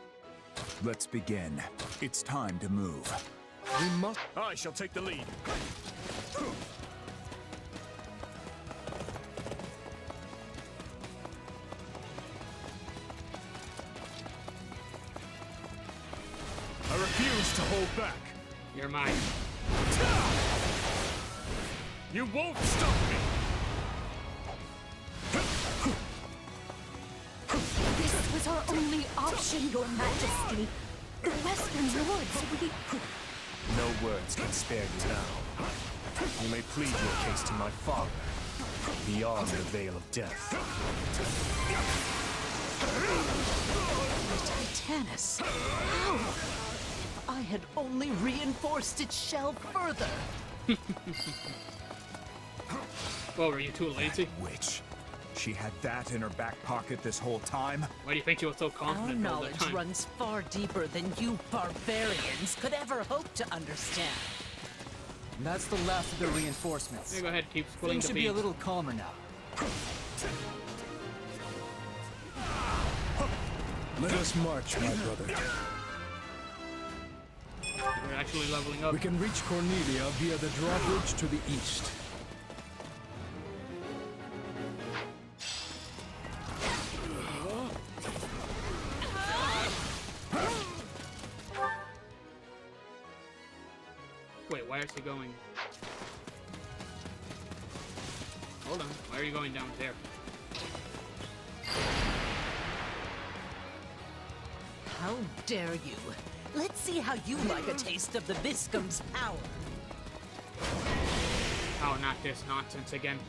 Let's begin. It's time to move. We must. I shall take the lead. I refuse to hold back. You're mine. You won't stop me! This was our only option, Your Majesty. The Western Lords, we... No words can spare you now. You may plead your case to my father, beyond the veil of death. Titanus, how? If I had only reinforced its shell further. Well, were you too lazy? Witch. She had that in her back pocket this whole time? Why do you think she was so Our confident all the knowledge time? runs far deeper than you barbarians could ever hope to understand. And that's the last of the reinforcements. Yeah, go ahead, keep spilling Things the should be a beans. little calmer now. Let us march, my brother. We're actually leveling up. We can reach Cornelia via the drawbridge to the east. Wait, why is he going? Hold on, why are you going down there? How dare you? Let's see how you like a taste of the Viscum's power. Oh, not this nonsense again.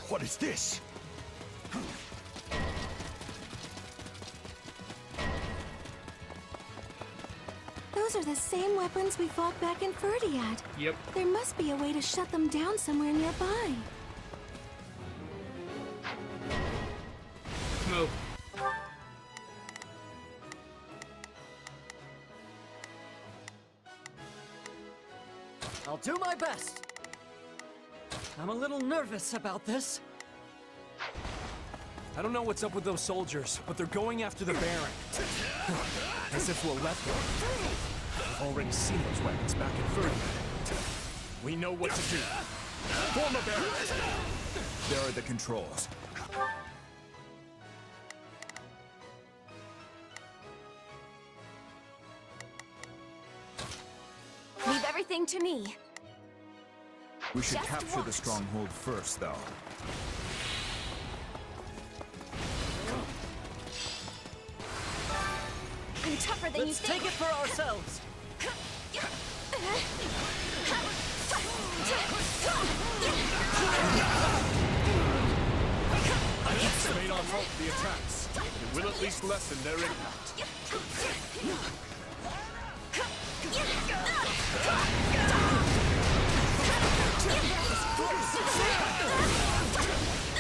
What is this? Those are the same weapons we fought back in Ferdiad. Yep. There must be a way to shut them down somewhere nearby. Move. I'll do my best. I'm a little nervous about this. I don't know what's up with those soldiers, but they're going after the Baron. As if we'll let them. I've already seen those weapons back in Ferdinand. We know what to do. Form a barrier! There are the controls. Leave everything to me. We should Just capture the watch. stronghold first, though. I'm tougher than you Let's think. take it for ourselves. It may not halt the attacks, but it will at least lessen their impact.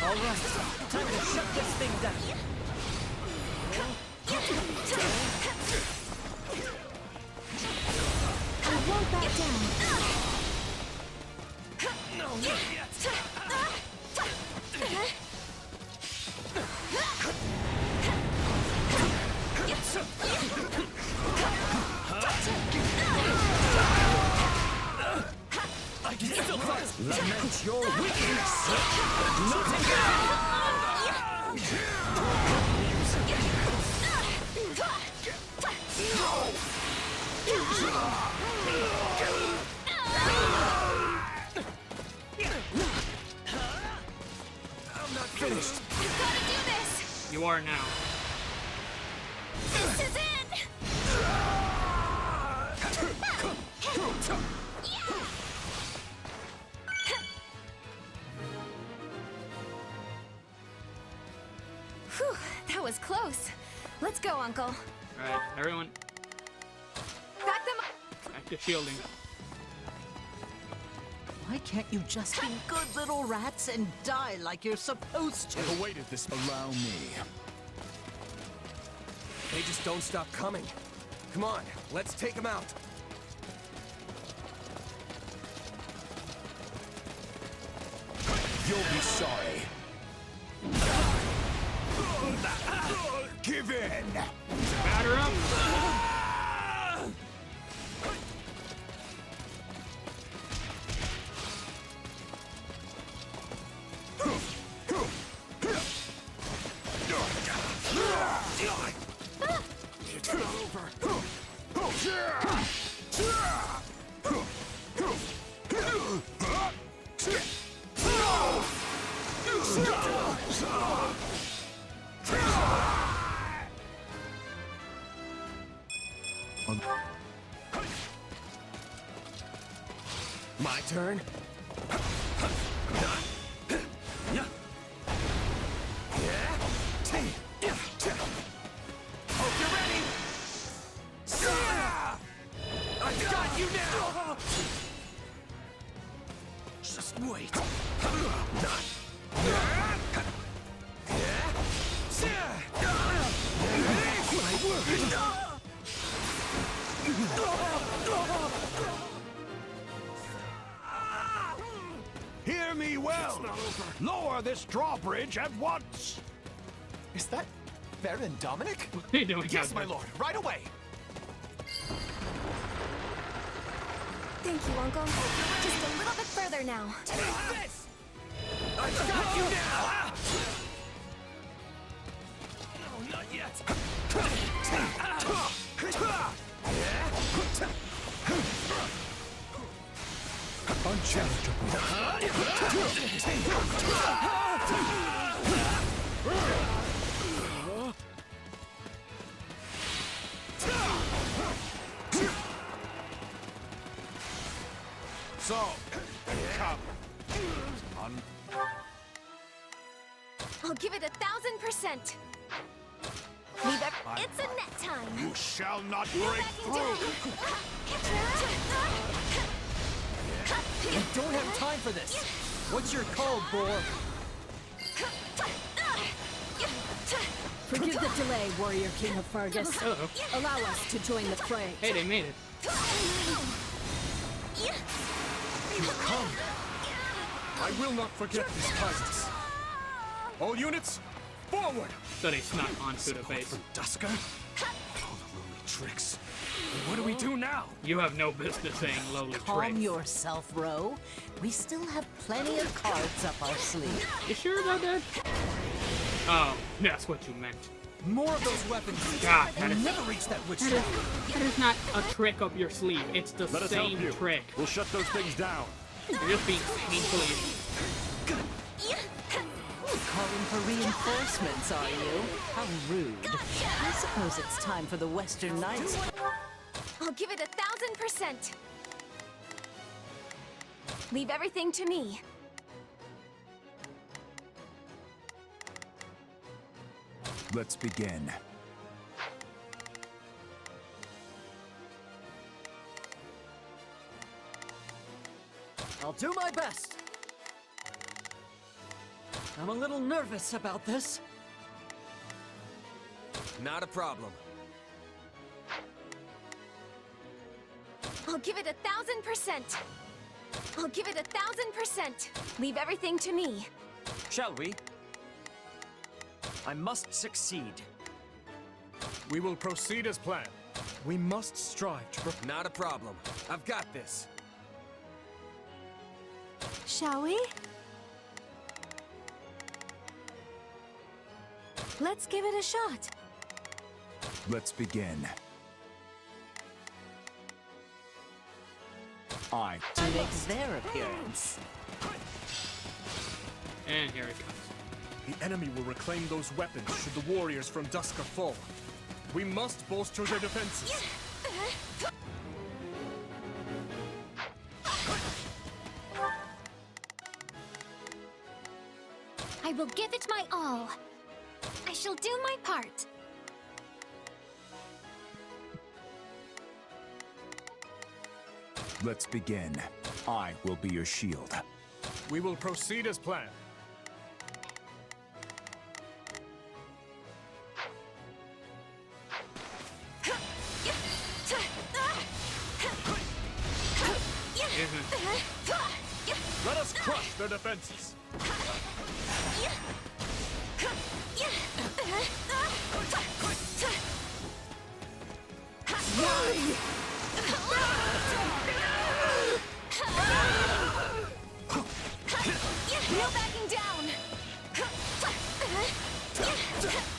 All right, time to shut this thing down. I won't back down. No, not yet. I can still fight. Lament your weakness! I'm not finished. You gotta do this. You are now. This is it. was close. Let's go, Uncle. Alright, everyone, Back them up. back to shielding. Why can't you just be good little rats and die like you're supposed to? I've awaited this. Allow me. They just don't stop coming. Come on, let's take them out. You'll be sorry. Give in! Batter up! It's not over. My turn. Hope you're ready. I've got you now. Just wait. Hear me well! Lower this drawbridge at once! Is that Baron Dominic? What are you doing? Yes, my lord, right away! Thank you, Uncle. Just a little bit further now. Take this! I've got you now! No, not yet. So, come. On. I'll give it 1,000%. Leave it. It's a net time. You shall not break through! We don't have time for this! What's your call, Boar? Forgive the delay, Warrior King of Fargus. Hello. Allow us to join the fray. Hey, they made it. You've come. I will not forget this kindness. All units, forward! So they snuck onto the base. From Dusker? All the lowly tricks. What do we do now? You have no business saying lowly Calm tricks. yourself, Ro. We still have plenty of cards up our sleeve. You sure about that? Oh, that's what you meant. More of those weapons. God, that I'll is, never reach that witch. that is not a trick up your sleeve. It's the Let us help same you. trick. We'll shut those things down. You're just being painfully. Calling for reinforcements, are you? How rude. I suppose it's time for the Western Knights. I'll give it 1,000%. Leave everything to me. Let's begin. I'll do my best. I'm a little nervous about this. Not a problem. I'll give it 1,000%. I'll give it 1,000%. Leave everything to me. Shall we? I must succeed. We will proceed as planned. We must strive to... Not a problem. I've got this. Shall we? Let's give it a shot. Let's begin. Makes their appearance. And here it comes. The enemy will reclaim those weapons should the warriors from Dusker fall. We must bolster their defenses. I will give it my all. I shall do my part. Let's begin. I will be your shield. We will proceed as planned. Let us crush their defenses. No backing down!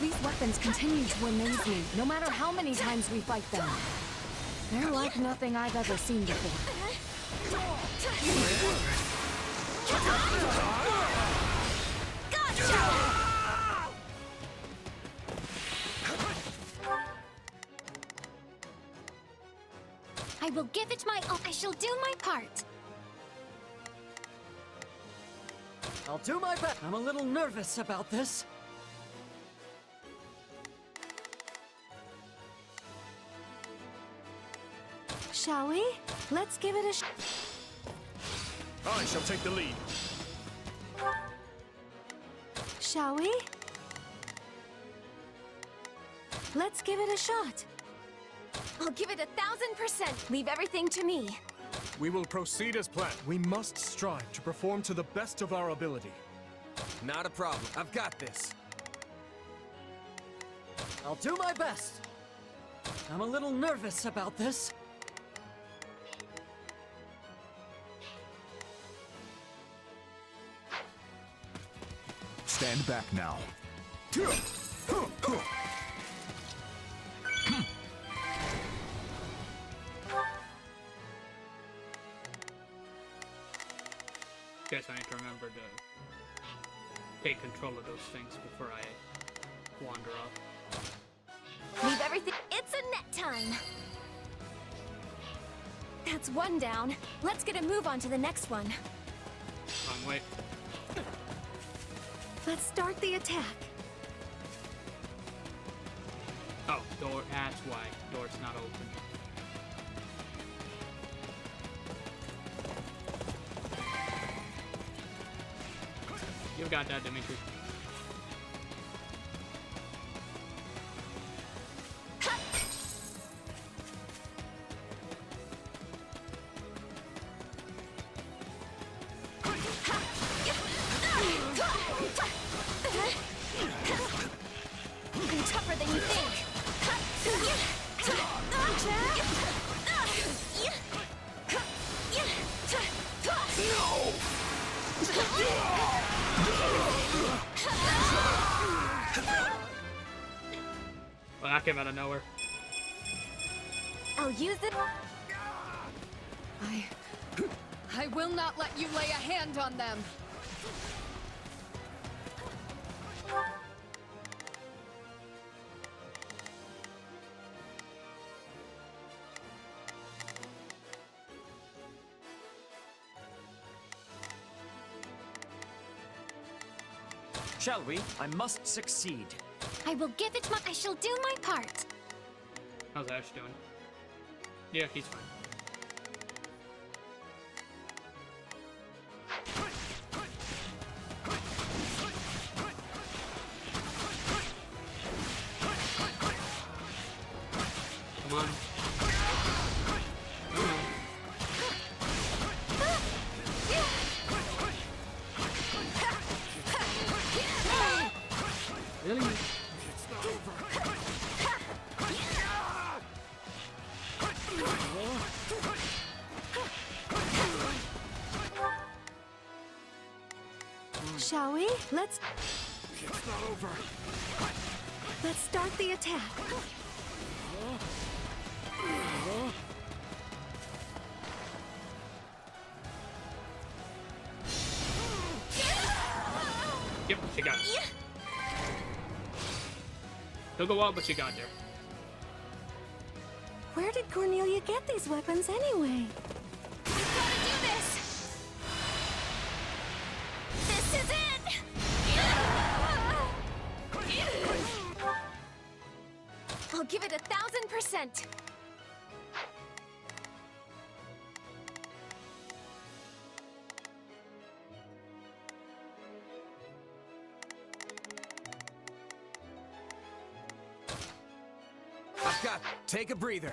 These weapons continue to amaze me, no matter how many times we fight them. They're like nothing I've ever seen before. I will give it my all. I shall do my part. I'll do my best. I'm a little nervous about this. Shall we? Let's give it a I shall take the lead. Shall we? Let's give it a shot. I'll give it 1,000%. Leave everything to me. We will proceed as planned. We must strive to perform to the best of our ability. Not a problem. I've got this. I'll do my best. I'm a little nervous about this. Stand back now. Guess I need to remember to take control of those things before I wander off. Leave everything. It's a net time. That's one down. Let's get a move on to the next one. Wrong way. Let's start the attack. Oh, door. That's why. Door's not open. You got that, Dimitri. I'm tougher than you think. Well, that came out of nowhere. I'll use it. I will not let you lay a hand on them. Shall we? I must succeed. I will give it my. I shall do my part. How's Ash doing? Yeah, he's fine. Come on. Really? It's not over. Shall we? Let's It's not over. start the attack. Yep, she got it. Took a while, but she got there. Where did Cornelia get these weapons anyway? We've got to do this. This is it. I'll give it 1000%. I've got. Take a breather.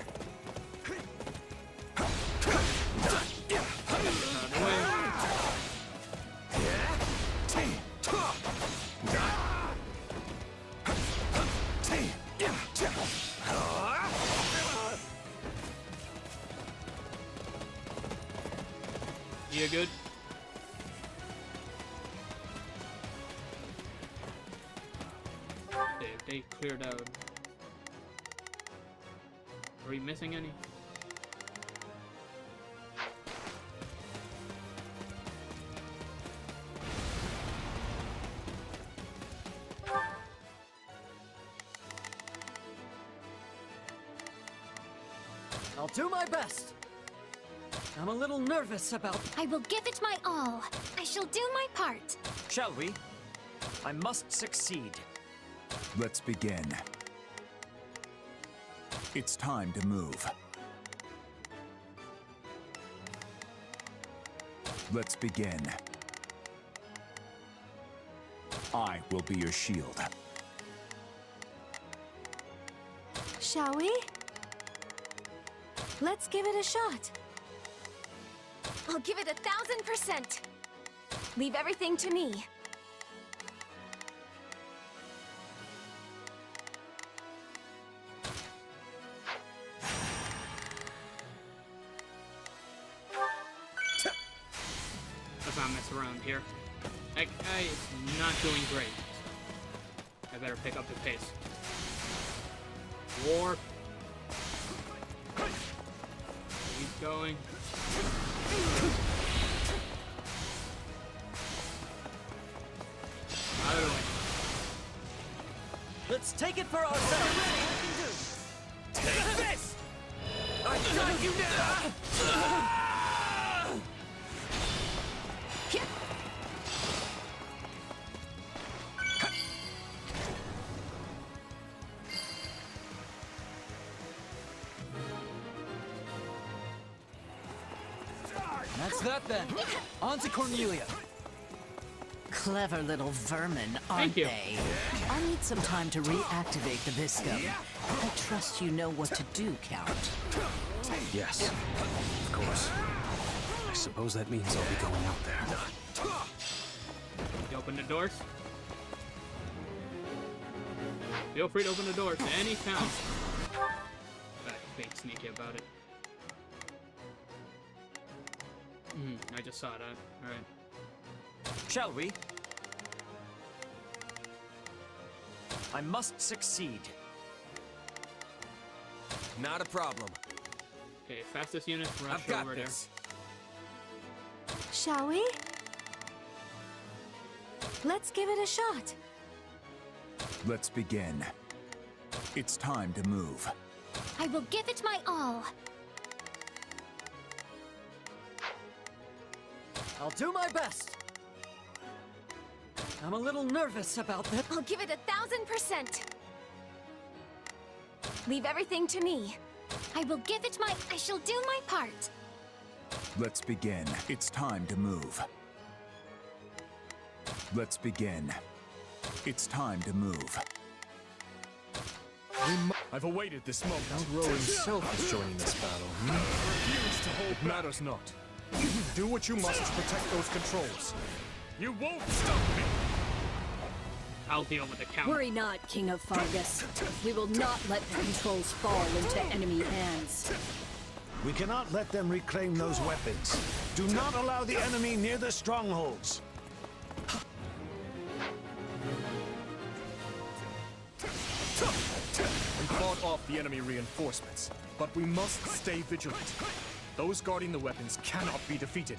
You good? They cleared out. Are we missing any? I'll do my best. I'm a little nervous about... I will give it my all. I shall do my part. Shall we? I must succeed. Let's begin. It's time to move. Let's begin. I will be your shield. Shall we? Let's give it a shot. I'll give it 1000%. Leave everything to me. Let's not mess around here. That guy is not doing great. I better pick up the pace. Warp. Keep going. Out of the way. Let's take it for ourselves. Take this! I got you now! That's that then. On to Cornelia. Clever little vermin, aren't they? I'll need some time to reactivate the Viscum. I trust you know what to do, Count. Yes, of course. I suppose that means I'll be going out there. You open the doors. Feel free to open the doors anytime. Being sneaky about it. I just saw that. Alright. Shall we? I must succeed. Not a problem. Okay, fastest unit rush I've got over this. Shall we? Let's give it a shot. Let's begin. It's time to move. I will give it my all. I'll do my best. I'm a little nervous about this. I'll give it 1000%. Leave everything to me. I will give it my... I shall do my part. Let's begin. It's time to move. Let's begin. It's time to move. I've awaited this moment. Row himself is joining this battle. Refuse to hold. It matters not. Do what you must to protect those controls. You won't stop me! I'll deal with the count. Worry not, King of Fargus. We will not let the controls fall into enemy hands. We cannot let them reclaim those weapons. Do not allow the enemy near the strongholds. We fought off the enemy reinforcements, but we must stay vigilant. Those guarding the weapons cannot be defeated.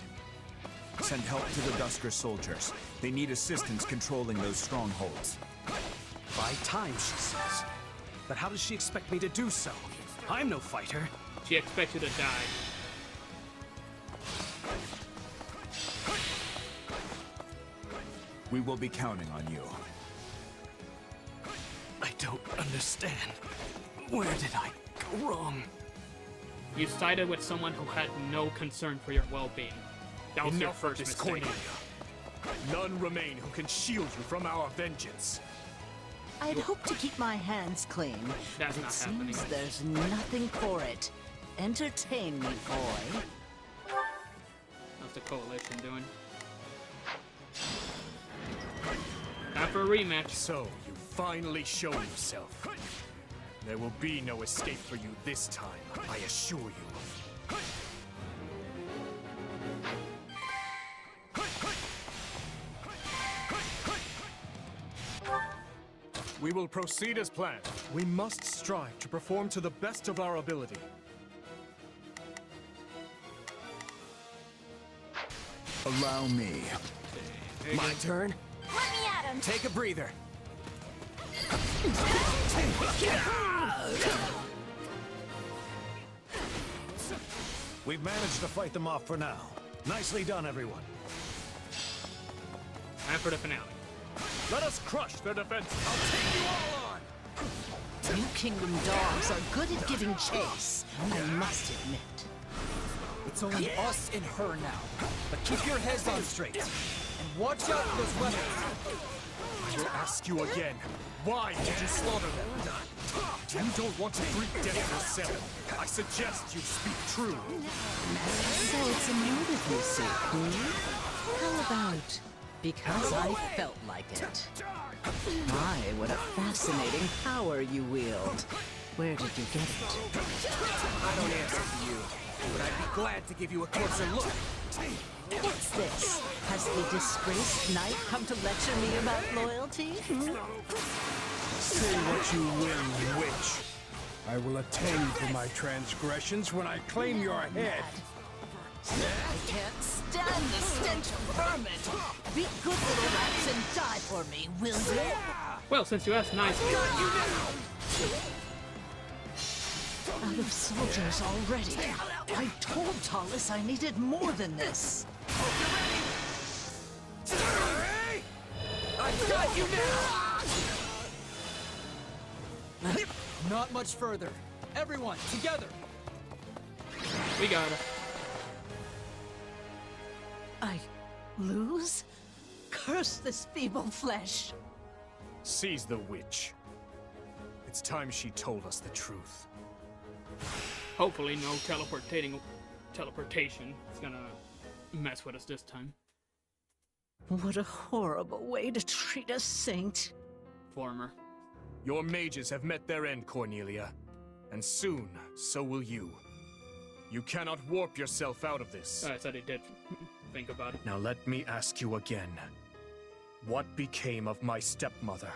Send help to the Dusker soldiers. They need assistance controlling those strongholds. By time, she says. But how does she expect me to do so? I'm no fighter. She expects you to die. We will be counting on you. I don't understand. Where did I go wrong? You sided with someone who had no concern for your well-being. That was your Enough first of this, mistake. Cornelia. None remain who can shield you from our vengeance. I'd hoped to keep my hands clean, That's but it not happening. seems there's nothing for it. Entertain me, boy. How's the coalition doing? Time for a rematch. So, you finally show yourself. There will be no escape for you this time, I assure you. We will proceed as planned. We must strive to perform to the best of our ability. Allow me. My turn? Let me at him! Take a breather. We've managed to fight them off for now. Nicely done, everyone. Time for the finale. Let us crush their defense. I'll take you all on! You Kingdom dogs are good at giving chase, I must admit. It's only us and her now. But keep your heads on straight. And watch out for those weapons. I will ask you again. Why did you slaughter them? You don't want to greet death yourself. I suggest you speak true. So it's a motive, you see, How about because I felt like it? My, what a fascinating power you wield. Where did you get it? I don't answer to you, but I'd be glad to give you a closer look. What's this? Has the disgraced knight come to lecture me about loyalty? Say what you will, witch. I will atone for my transgressions when I claim your head. I can't stand the stench of vermin. Be good little rats and die for me, will you? Well, since you asked nicely. Out of soldiers already. I told Tallis I needed more than this. I've got you now! Not much further. Everyone, together. We got her. I lose? Curse this feeble flesh. Seize the witch. It's time she told us the truth. Hopefully no teleportation is gonna mess with us this time. What a horrible way to treat a saint. Former. Your mages have met their end, Cornelia. And soon, so will you. You cannot warp yourself out of this. I said he did think about it. Now let me ask you again. What became of my stepmother?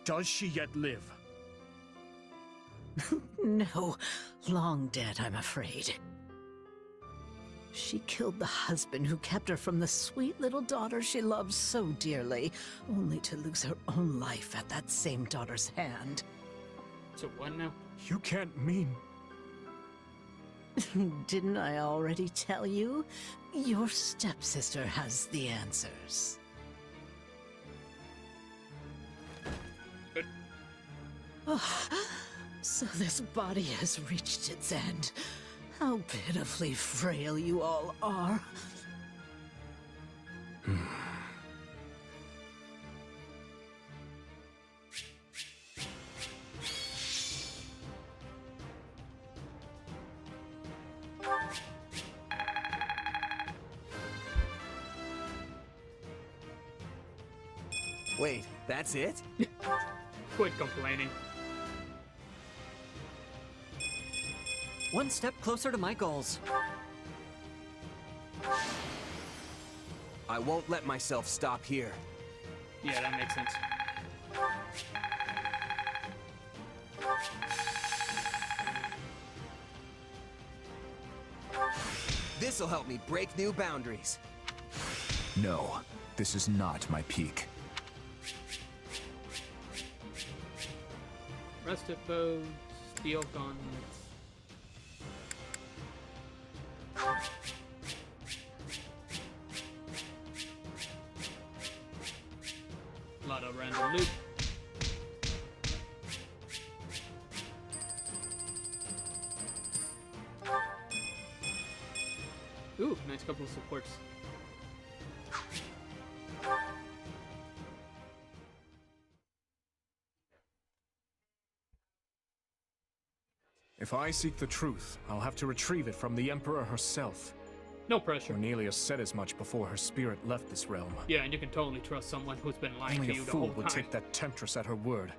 Does she yet live? No, long dead, I'm afraid. She killed the husband who kept her from the sweet little daughter she loved so dearly, only to lose her own life at that same daughter's hand. So what now? You can't mean... Didn't I already tell you? Your stepsister has the answers. Oh, so this body has reached its end. How pitifully frail you all are. Wait, that's it? Quit complaining. One step closer to my goals. I won't let myself stop here. Yeah, that makes sense. This'll help me break new boundaries. No, this is not my peak. Rusted bows, steel gauntlets. A lot of random loot. Ooh, nice couple of supports. If I seek the truth, I'll have to retrieve it from the Emperor herself. No pressure. Cornelia said as much before her spirit left this realm. Yeah, and you can totally trust someone who's been lying Only to a you the whole fool would time. take that temptress at her word.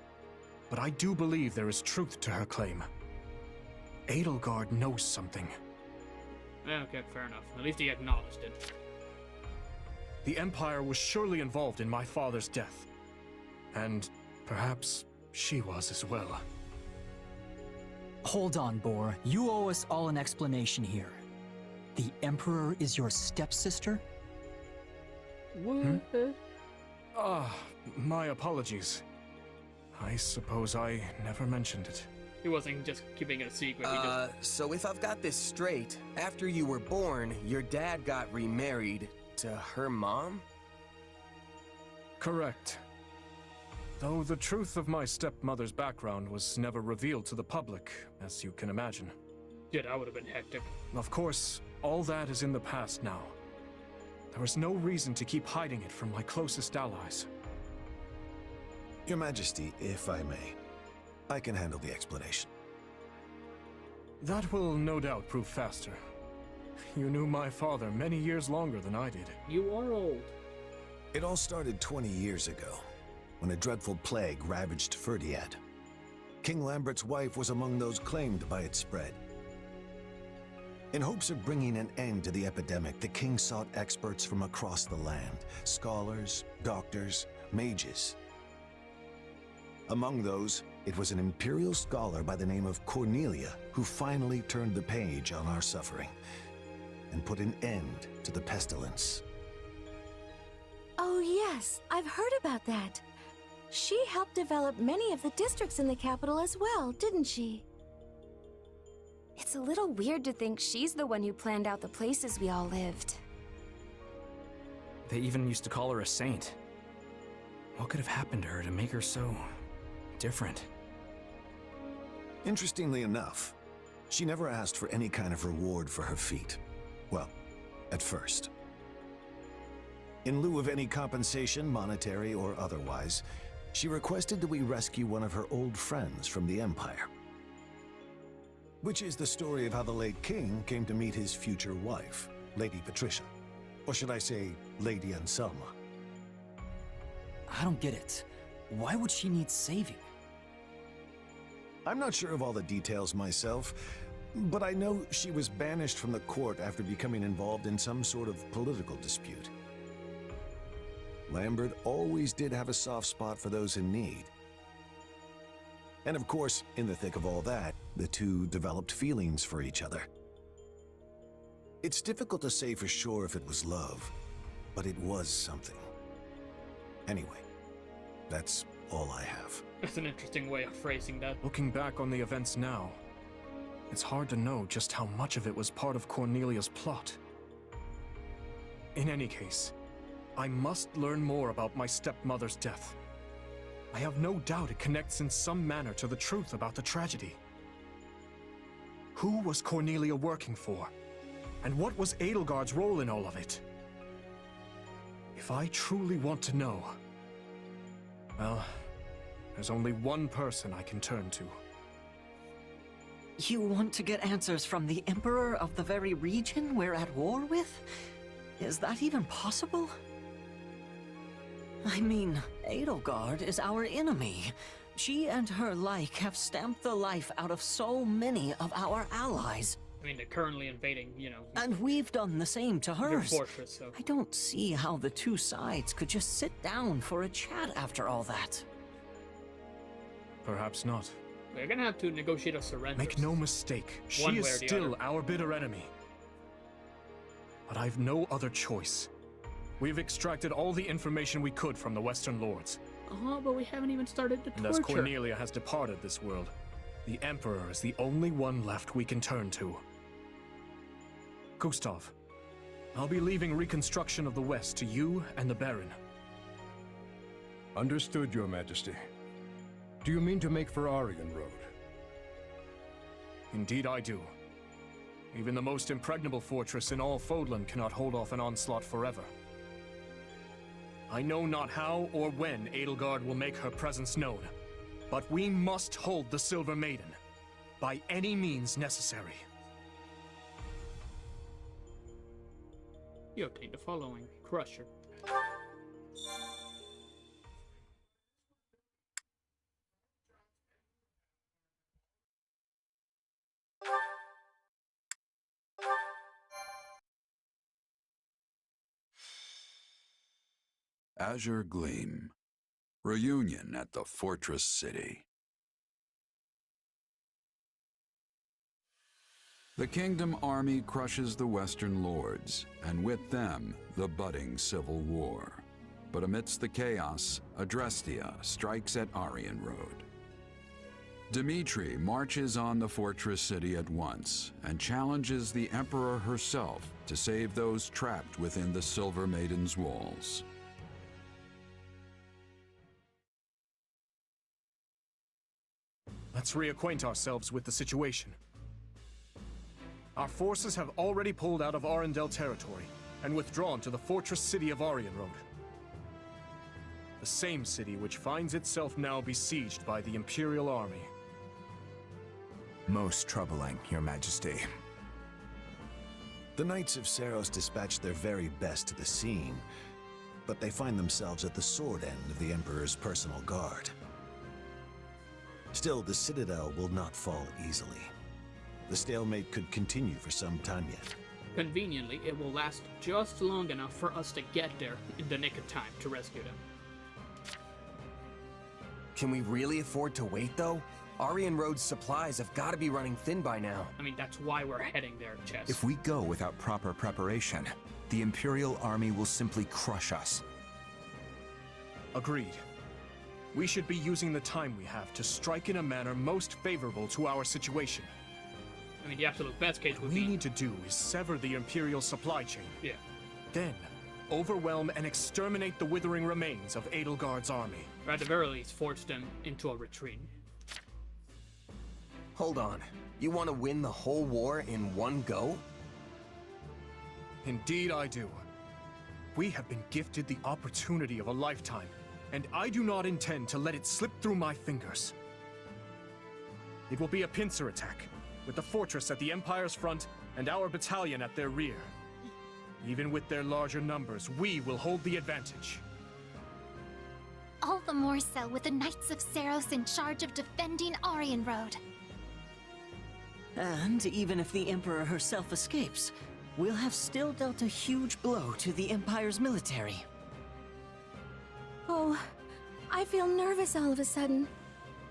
But I do believe there is truth to her claim. Edelgard knows something. Yeah, okay, fair enough. At least he acknowledged it. The Empire was surely involved in my father's death. And perhaps she was as well. Hold on, Boar. You owe us all an explanation here. The Emperor is your stepsister? What? My apologies. I suppose I never mentioned it. He wasn't just keeping it a secret. He just... So if I've got this straight, after you were born, your dad got remarried to her mom? Correct. Though the truth of my stepmother's background was never revealed to the public, as you can imagine. Yeah, that would have been hectic. Of course, all that is in the past now. There is no reason to keep hiding it from my closest allies. Your Majesty, if I may, I can handle the explanation. That will no doubt prove faster. You knew my father many years longer than I did. You are old. It all started 20 years ago, when a dreadful plague ravaged Ferdiad. King Lambert's wife was among those claimed by its spread. In hopes of bringing an end to the epidemic, the king sought experts from across the land, scholars, doctors, mages. Among those, it was an imperial scholar by the name of Cornelia who finally turned the page on our suffering and put an end to the pestilence. Oh yes, I've heard about that. She helped develop many of the districts in the capital as well, didn't she? It's a little weird to think she's the one who planned out the places we all lived. They even used to call her a saint. What could have happened to her to make her so different? Interestingly enough, she never asked for any kind of reward for her feat. Well, at first. In lieu of any compensation, monetary or otherwise, she requested that we rescue one of her old friends from the Empire. Which is the story of how the late king came to meet his future wife, Lady Patricia. Or should I say, Lady Anselma. I don't get it. Why would she need saving? I'm not sure of all the details myself, but I know she was banished from the court after becoming involved in some sort of political dispute. Lambert always did have a soft spot for those in need. And of course, in the thick of all that, the two developed feelings for each other. It's difficult to say for sure if it was love, but it was something. Anyway, that's all I have. That's an interesting way of phrasing that. Looking back on the events now, it's hard to know just how much of it was part of Cornelia's plot. In any case, I must learn more about my stepmother's death. I have no doubt it connects in some manner to the truth about the tragedy. Who was Cornelia working for? And what was Edelgard's role in all of it? If I truly want to know, well, there's only one person I can turn to. You want to get answers from the Emperor of the very region we're at war with? Is that even possible? I mean, Edelgard is our enemy. She and her like have stamped the life out of so many of our allies. I mean, they're currently invading, you know... And we've done the same to your hers. fortress, so... I don't see how the two sides could just sit down for a chat after all that. Perhaps not. We're gonna have to negotiate a surrender. Make no mistake, she One is way or the still other. our bitter enemy. But I've no other choice. We've extracted all the information we could from the Western Lords. But we haven't even started the And torture. as Cornelia has departed this world, the Emperor is the only one left we can turn to. Gustav, I'll be leaving reconstruction of the West to you and the Baron. Understood, Your Majesty. Do you mean to make for Aryan Road? Indeed I do. Even the most impregnable fortress in all Fodlan cannot hold off an onslaught forever. I know not how or when Edelgard will make her presence known, but we must hold the Silver Maiden, by any means necessary. You obtain the following. Crusher. Azure Gleam. Reunion at the Fortress City. The Kingdom Army crushes the Western Lords, and with them, the budding civil war. But amidst the chaos, Adrestia strikes at Aryan Road. Dimitri marches on the Fortress City at once, and challenges the Emperor herself to save those trapped within the Silver Maiden's walls. Let's reacquaint ourselves with the situation. Our forces have already pulled out of Arundel territory and withdrawn to the fortress city of Aryan Road. The same city which finds itself now besieged by the Imperial Army. Most troubling, Your Majesty. The Knights of Seiros dispatched their very best to the scene, but they find themselves at the sword end of the Emperor's personal guard. Still, the Citadel will not fall easily. The stalemate could continue for some time yet. Conveniently, it will last just long enough for us to get there in the nick of time to rescue them. Can we really afford to wait, though? Aryan Road's supplies have got to be running thin by now. I mean, that's why we're heading there, Chess. If we go without proper preparation, the Imperial Army will simply crush us. Agreed. We should be using the time we have to strike in a manner most favorable to our situation. I mean, the absolute best case would be... What we need to do is sever the Imperial supply chain. Yeah. Then, overwhelm and exterminate the withering remains of Edelgard's army. Or at the very least, force them into a retreat. Hold on. You want to win the whole war in one go? Indeed I do. We have been gifted the opportunity of a lifetime, and I do not intend to let it slip through my fingers. It will be a pincer attack, with the fortress at the Empire's front and our battalion at their rear. Even with their larger numbers, we will hold the advantage. All the more so with the Knights of Seiros in charge of defending Aryan Road. And even if the Emperor herself escapes, we'll have still dealt a huge blow to the Empire's military. Oh, I feel nervous all of a sudden.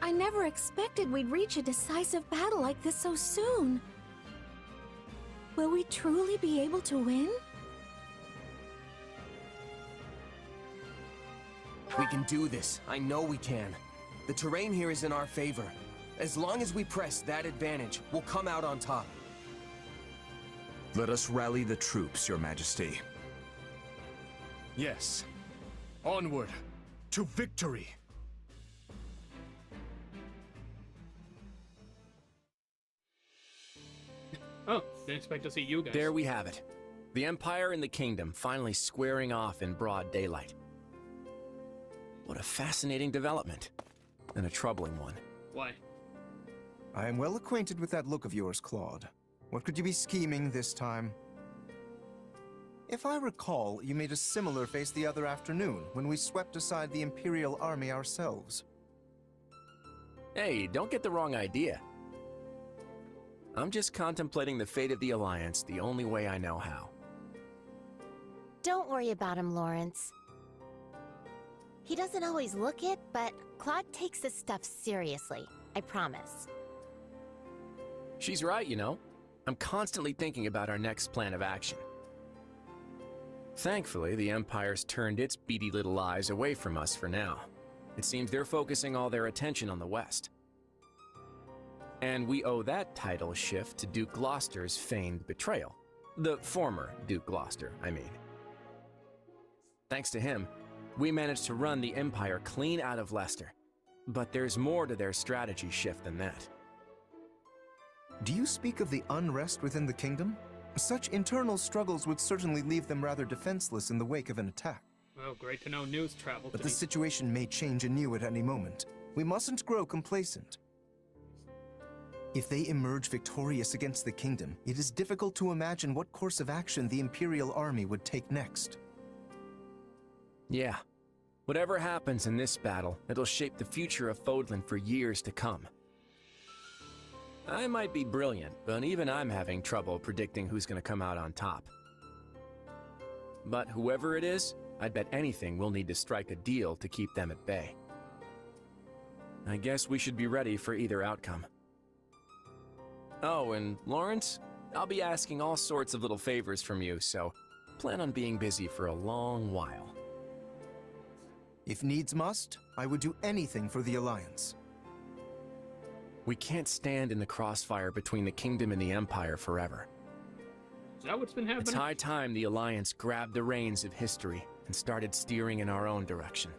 I never expected we'd reach a decisive battle like this so soon. Will we truly be able to win? We can do this. I know we can. The terrain here is in our favor. As long as we press that advantage, we'll come out on top. Let us rally the troops, Your Majesty. Yes. Onward. To victory. Oh, didn't expect to see you guys. There we have it. The Empire and the Kingdom finally squaring off in broad daylight. What a fascinating development. And a troubling one. Why? I am well acquainted with that look of yours, Claude. What could you be scheming this time? If I recall, you made a similar face the other afternoon when we swept aside the Imperial Army ourselves. Hey, don't get the wrong idea. I'm just contemplating the fate of the Alliance the only way I know how. Don't worry about him, Lawrence. He doesn't always look it, but Claude takes this stuff seriously. I promise. She's right, you know. I'm constantly thinking about our next plan of action. Thankfully, the Empire's turned its beady little eyes away from us for now. It seems they're focusing all their attention on the West. And we owe that title shift to Duke Gloucester's feigned betrayal. The former Duke Gloucester, I mean. Thanks to him, we managed to run the Empire clean out of Leicester. But there's more to their strategy shift than that. Do you speak of the unrest within the kingdom? Such internal struggles would certainly leave them rather defenseless in the wake of an attack. Well, great to know news travel. But the situation may change anew at any moment. We mustn't grow complacent. If they emerge victorious against the kingdom, it is difficult to imagine what course of action the Imperial Army would take next. Yeah. Whatever happens in this battle, it'll shape the future of Fodlan for years to come. I might be brilliant, but even I'm having trouble predicting who's gonna come out on top. But whoever it is, I'd bet anything we'll need to strike a deal to keep them at bay. I guess we should be ready for either outcome. Oh, and Lawrence, I'll be asking all sorts of little favors from you, so plan on being busy for a long while. If needs must, I would do anything for the Alliance. We can't stand in the crossfire between the Kingdom and the Empire forever. Is that what's been happening? It's high time the Alliance grabbed the reins of history and started steering in our own direction.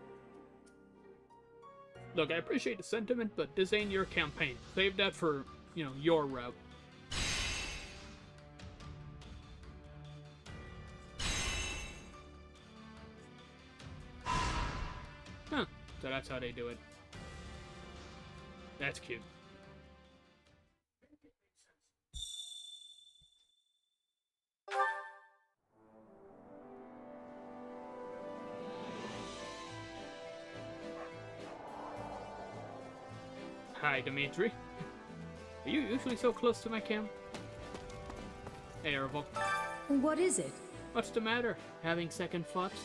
Look, I appreciate the sentiment, but this ain't your campaign. Save that for, you know, your route. Huh. So that's how they do it. That's cute. Hi, Dimitri. Are you usually so close to my camp? Hey, Ervil. What is it? What's the matter? Having second thoughts?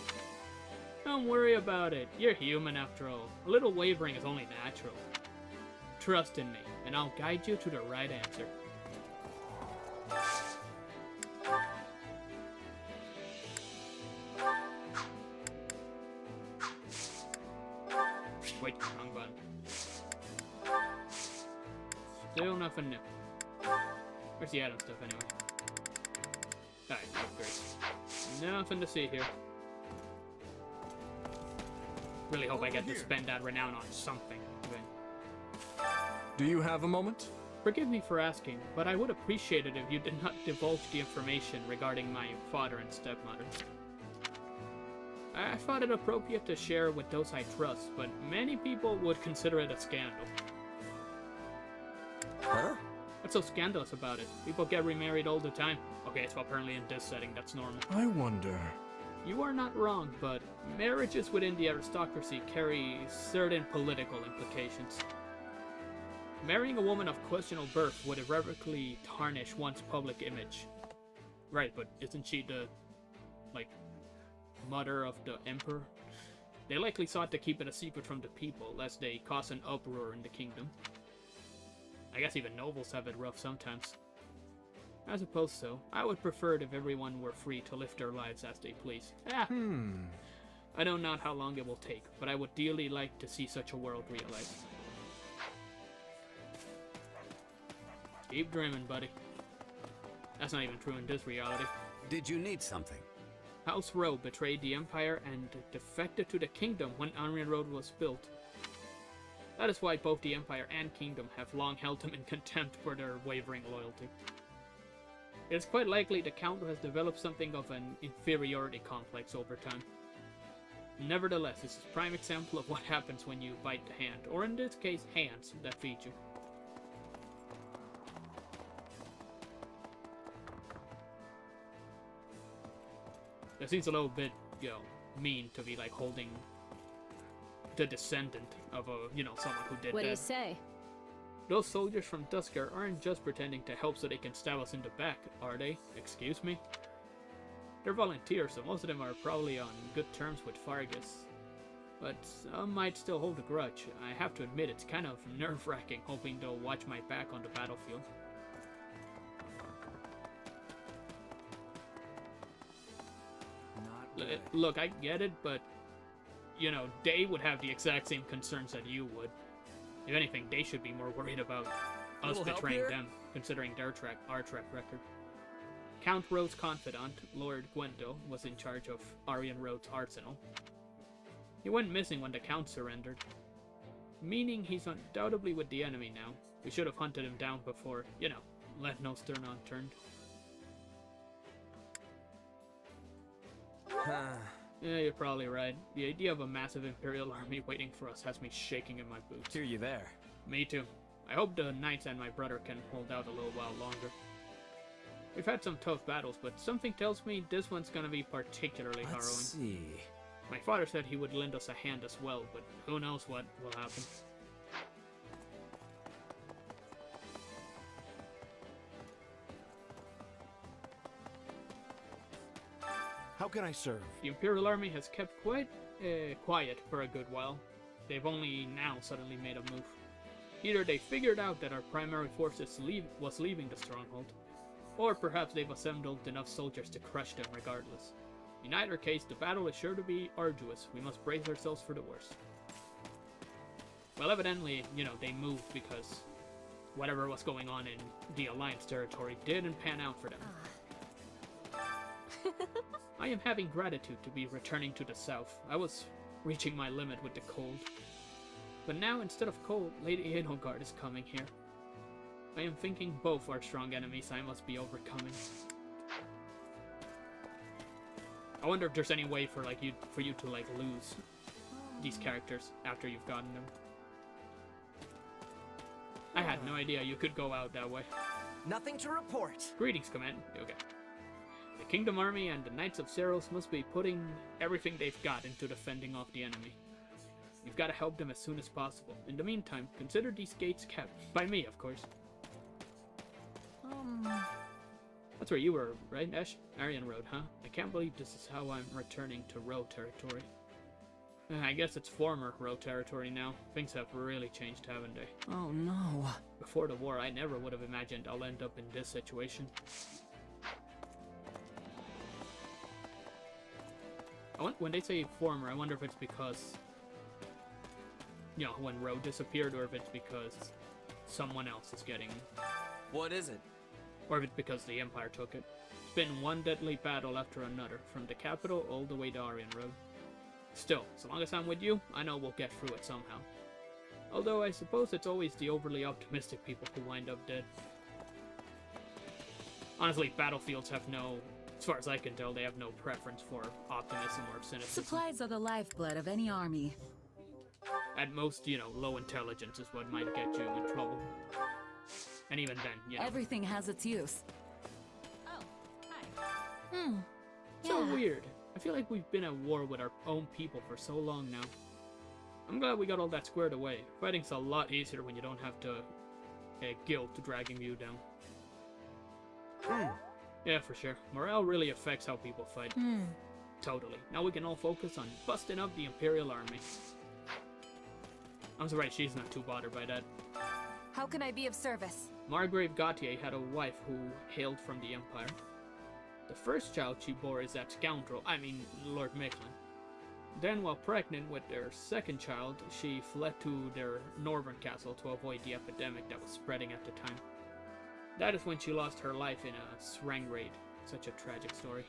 Don't worry about it. You're human after all. A little wavering is only natural. Trust in me, and I'll guide you to the right answer. Wait, wrong button. Still nothing new. Where's the Adam stuff anyway? Alright, great. Nothing to see here. Really hope I get to spend that renown on something. Do you have a moment? Forgive me for asking, but I would appreciate it if you did not divulge the information regarding my father and stepmother. I thought it appropriate to share with those I trust, but many people would consider it a scandal. Huh? What's so scandalous about it? People get remarried all the time. Okay, so apparently in this setting, that's normal. I wonder... You are not wrong, but marriages within the aristocracy carry certain political implications. Marrying a woman of questionable birth would irrevocably tarnish one's public image. Right, but isn't she the, like, mother of the emperor? They likely sought to keep it a secret from the people, lest they cause an uproar in the kingdom. I guess even nobles have it rough sometimes. I suppose so. I would prefer it if everyone were free to live their lives as they please. I know not how long it will take, but I would dearly like to see such a world realized. Keep dreaming, buddy. That's not even true in this reality. Did you need something? House Rowe betrayed the Empire and defected to the Kingdom when Iron Road was built. That is why both the Empire and Kingdom have long held them in contempt for their wavering loyalty. It is quite likely the Count has developed something of an inferiority complex over time. Nevertheless, this is a prime example of what happens when you bite the hand, or in this case, hands that feed you. That seems a little bit, you know, mean to be like holding the descendant of a, you know, someone who did that. What do you say? Those soldiers from Dusker aren't just pretending to help so they can stab us in the back, are they? Excuse me? They're volunteers, so most of them are probably on good terms with Fargus. But some might still hold a grudge. I have to admit, it's kind of nerve-wracking hoping they'll watch my back on the battlefield. Look, I get it, but, you know, they would have the exact same concerns that you would. If anything, they should be more worried about us betraying them, considering our track record. Count Rowe's confidant, Lord Gwendol, was in charge of Aryan Road's arsenal. He went missing when the Count surrendered, meaning he's undoubtedly with the enemy now. We should have hunted him down before, you know, let no stone unturned. Yeah, you're probably right. The idea of a massive Imperial army waiting for us has me shaking in my boots. Hear you there. Me too. I hope the knights and my brother can hold out a little while longer. We've had some tough battles, but something tells me this one's gonna be particularly harrowing. Let's see. My father said he would lend us a hand as well, but who knows what will happen. How can I serve? The Imperial Army has kept quite quiet for a good while. They've only now suddenly made a move. Either they figured out that our primary forces was leaving the stronghold, or perhaps they've assembled enough soldiers to crush them regardless. In either case, the battle is sure to be arduous. We must brace ourselves for the worst. Well, evidently, you know, they moved because whatever was going on in the Alliance territory didn't pan out for them. I am having gratitude to be returning to the south. I was reaching my limit with the cold. But now, instead of cold, Lady Edelgard is coming here. I am thinking both are strong enemies I must be overcoming. I wonder if there's any way for you to lose these characters after you've gotten them. I had no idea you could go out that way. Nothing to report. Greetings, Command. Okay. The Kingdom Army and the Knights of Seros must be putting everything they've got into defending off the enemy. You've got to help them as soon as possible. In the meantime, consider these gates kept. By me, of course. That's where you were, right, Ash? Aryan Road, huh? I can't believe this is how I'm returning to Road territory. I guess it's former Road territory now. Things have really changed, haven't they? Oh no. Before the war, I never would have imagined I'll end up in this situation. When they say former, I wonder if it's because, you know, when Road disappeared, or if it's because someone else is getting... What is it? Or if it's because the Empire took it. It's been one deadly battle after another, from the capital all the way to Aryan Road. Still, as long as I'm with you, I know we'll get through it somehow. Although I suppose it's always the overly optimistic people who wind up dead. Honestly, battlefields have no... As far as I can tell, they have no preference for optimism or cynicism. Supplies are the lifeblood of any army. At most, you know, low intelligence is what might get you in trouble. And even then, you know. Everything has its use. Oh, hi. So weird. I feel like we've been at war with our own people for so long now. I'm glad we got all that squared away. Fighting's a lot easier when you don't have to guilt dragging you down. Yeah, for sure. Morale really affects how people fight. Totally. Now we can all focus on busting up the Imperial Army. I'm surprised she's not too bothered by that. How can I be of service? Margrave Gautier had a wife who hailed from the Empire. The first child she bore is that scoundrel, Lord Micklin. Then, while pregnant with their second child, she fled to their northern castle to avoid the epidemic that was spreading at the time. That is when she lost her life in a Srang raid. Such a tragic story.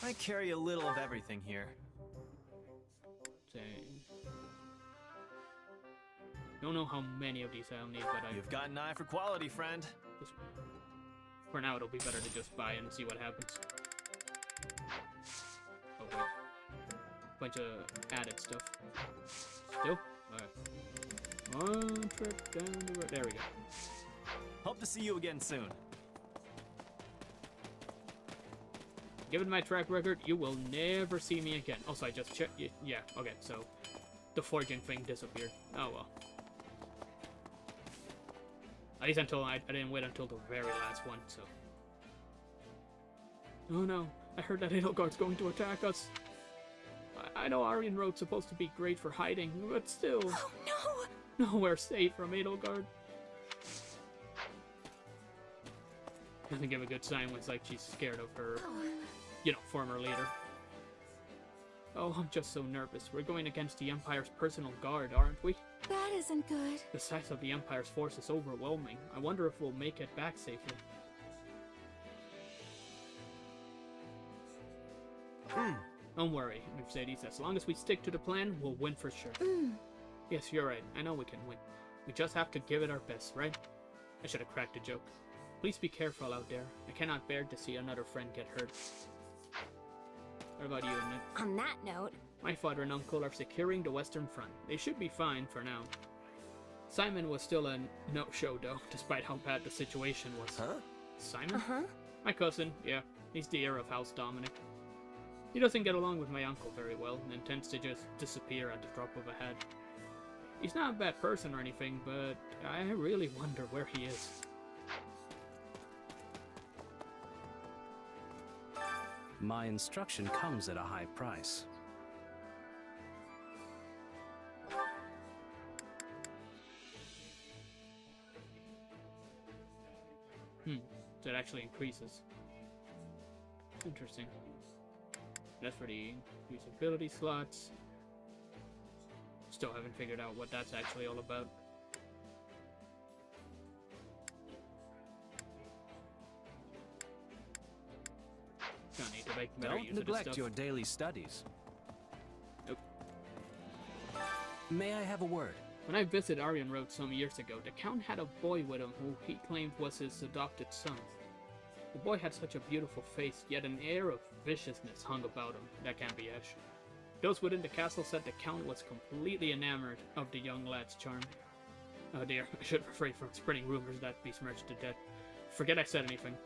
I carry a little of everything here. Dang. Don't know how many of these I'll need, but You've got an eye for quality, friend. For now, it'll be better to just buy and see what happens. Oh wait. Bunch of added stuff. Still? Alright. One trip down the road. There we go. Hope to see you again soon. Given my track record, you will never see me again. Also, I just checked. Yeah, okay, so the forging thing disappeared. Oh well. At least until I didn't wait until the very last one, so. Oh no, I heard that Edelgard's going to attack us. I know Aryan Road's supposed to be great for hiding, but still. Oh no! Nowhere safe from Edelgard. Doesn't give a good sign when it's like she's scared of her, you know, former leader. Oh, I'm just so nervous. We're going against the Empire's personal guard, aren't we? That isn't good. The size of the Empire's force is overwhelming. I wonder if we'll make it back safely. Don't worry, Mercedes. As long as we stick to the plan, we'll win for sure. Yes, you're right. I know we can win. We just have to give it our best, right? I should have cracked a joke. Please be careful out there. I cannot bear to see another friend get hurt. What about you, Annette? On that note... My father and uncle are securing the Western Front. They should be fine for now. Simon was still a no-show, though, despite how bad the situation was. Huh? Simon? Uh-huh. My cousin, yeah. He's the heir of House Dominic. He doesn't get along with my uncle very well, and tends to just disappear at the drop of a hat. He's not a bad person or anything, but I really wonder where he is. My instruction comes at a high price. So it actually increases. Interesting. That's for the usability slots. Still haven't figured out what that's actually all about. Gonna need to make better use Don't of this neglect stuff. your daily studies. Nope. May I have a word? When I visited Aryan Road some years ago, the Count had a boy with him who he claimed was his adopted son. The boy had such a beautiful face, yet an air of viciousness hung about him. That can't be Ash. Those within the castle said the Count was completely enamored of the young lad's charm. Oh dear, I should refrain from spreading rumors that besmirched the dead. Forget I said anything.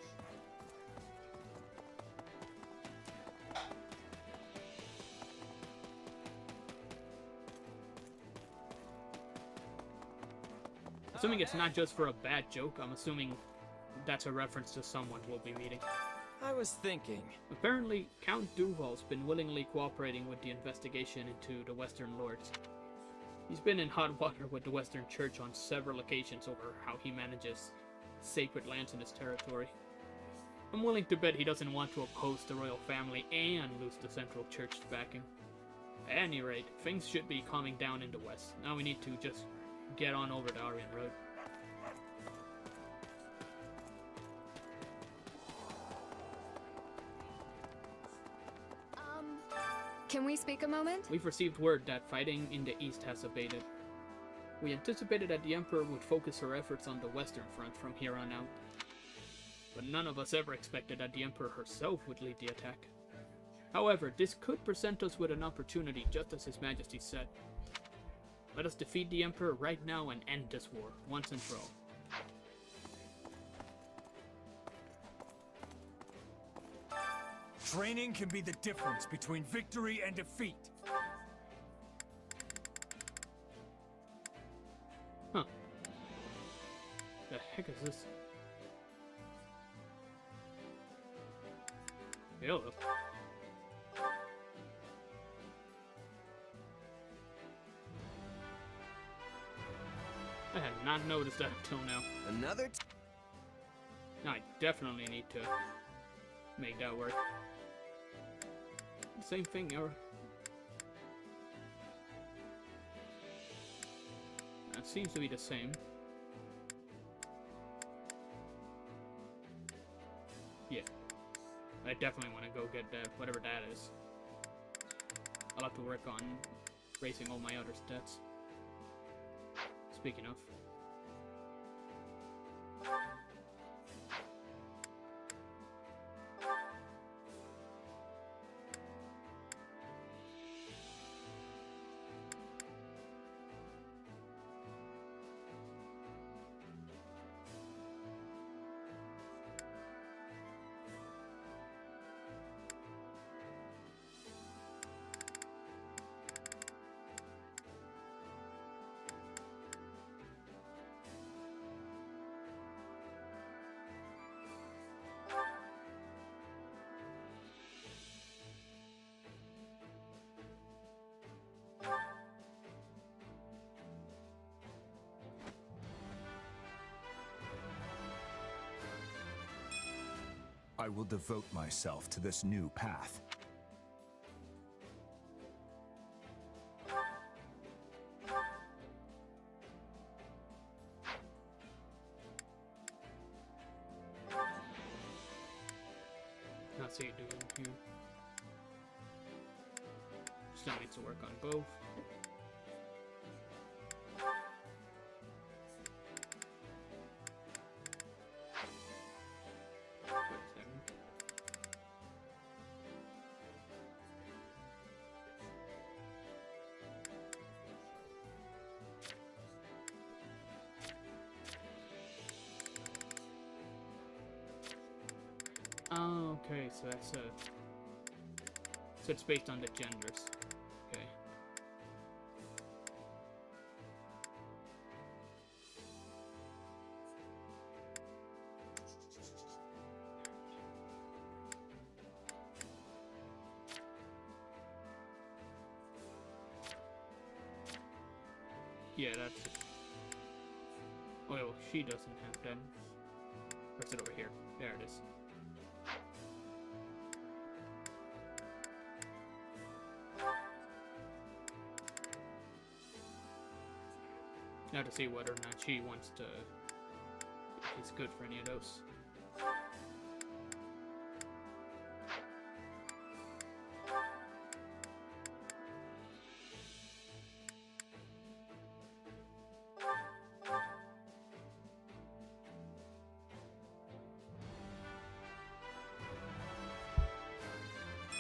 Assuming it's not just for a bad joke, I'm assuming that's a reference to someone we'll be meeting. I was thinking. Apparently, Count Duval's been willingly cooperating with the investigation into the Western Lords. He's been in hot water with the Western Church on several occasions over how he manages sacred lands in his territory. I'm willing to bet he doesn't want to oppose the royal family and lose the Central Church's backing. At any rate, things should be calming down in the West. Now we need to just get on over the Aryan Road. Can we speak a moment? We've received word that fighting in the east has abated. We anticipated that the Emperor would focus her efforts on the Western Front from here on out. But none of us ever expected that the Emperor herself would lead the attack. However, this could present us with an opportunity, just as His Majesty said. Let us defeat the Emperor right now and end this war, once and for all. Training can be the difference between victory and defeat. Huh. The heck is this? Hello. I had not noticed that until now. Another I definitely need to make that work. Same thing, or that seems to be the same. Yeah, I definitely want to go get that, whatever that is. I'll have to work on raising all my other stats. Speaking of. I will devote myself to this new path. Not see it doing here. Still needs to work on both. Oh, okay, so that's a... So it's based on the genders. Okay. Yeah, that's... Oh, well, she doesn't have them. Or is it over here? There it is. Now to see whether or not she wants to... if she's good for any of those.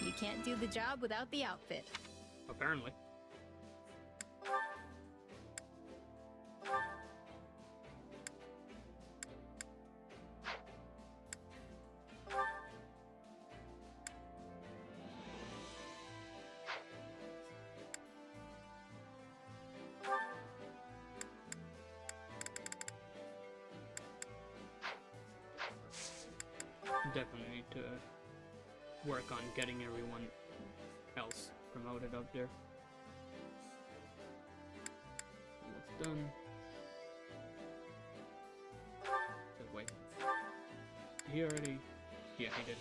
You can't do the job without the outfit. Apparently. Definitely need to work on getting everyone else promoted up there. Almost done. So wait. Did he already? Yeah, he did.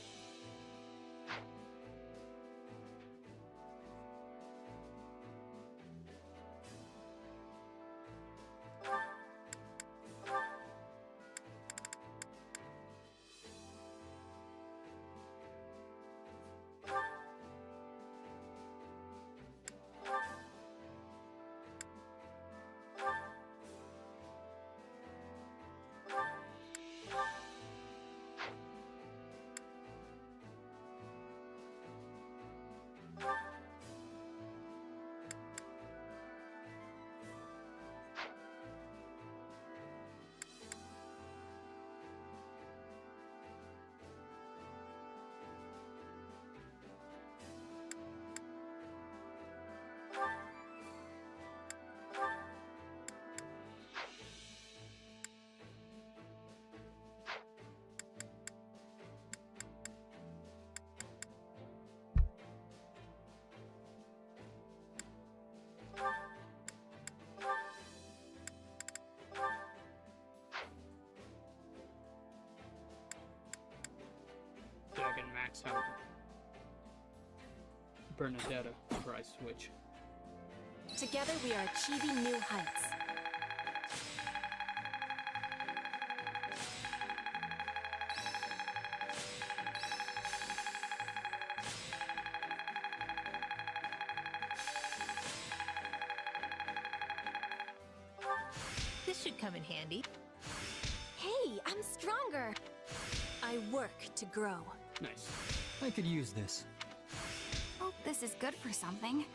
So I can max out Bernadetta before I switch. Together we are achieving new heights. This should come in handy. Hey, I'm stronger. I work to grow. Nice. I could use this. Hope this is good for something.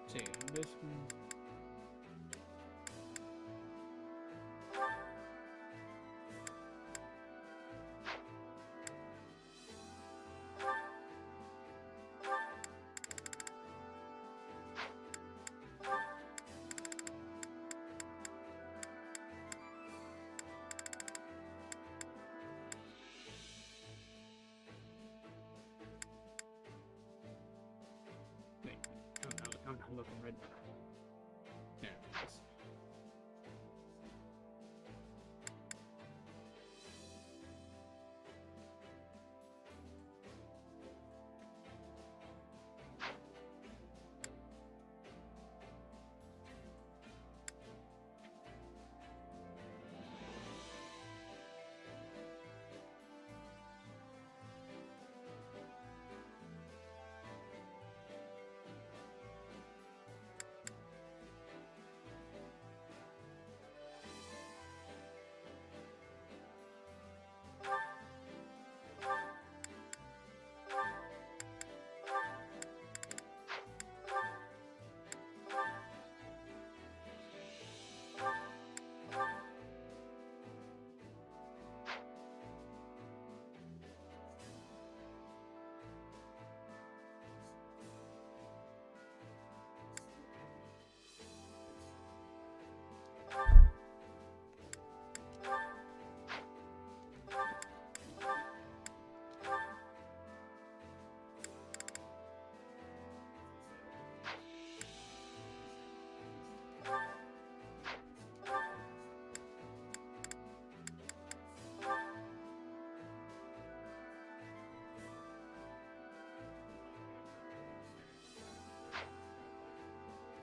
See, this one.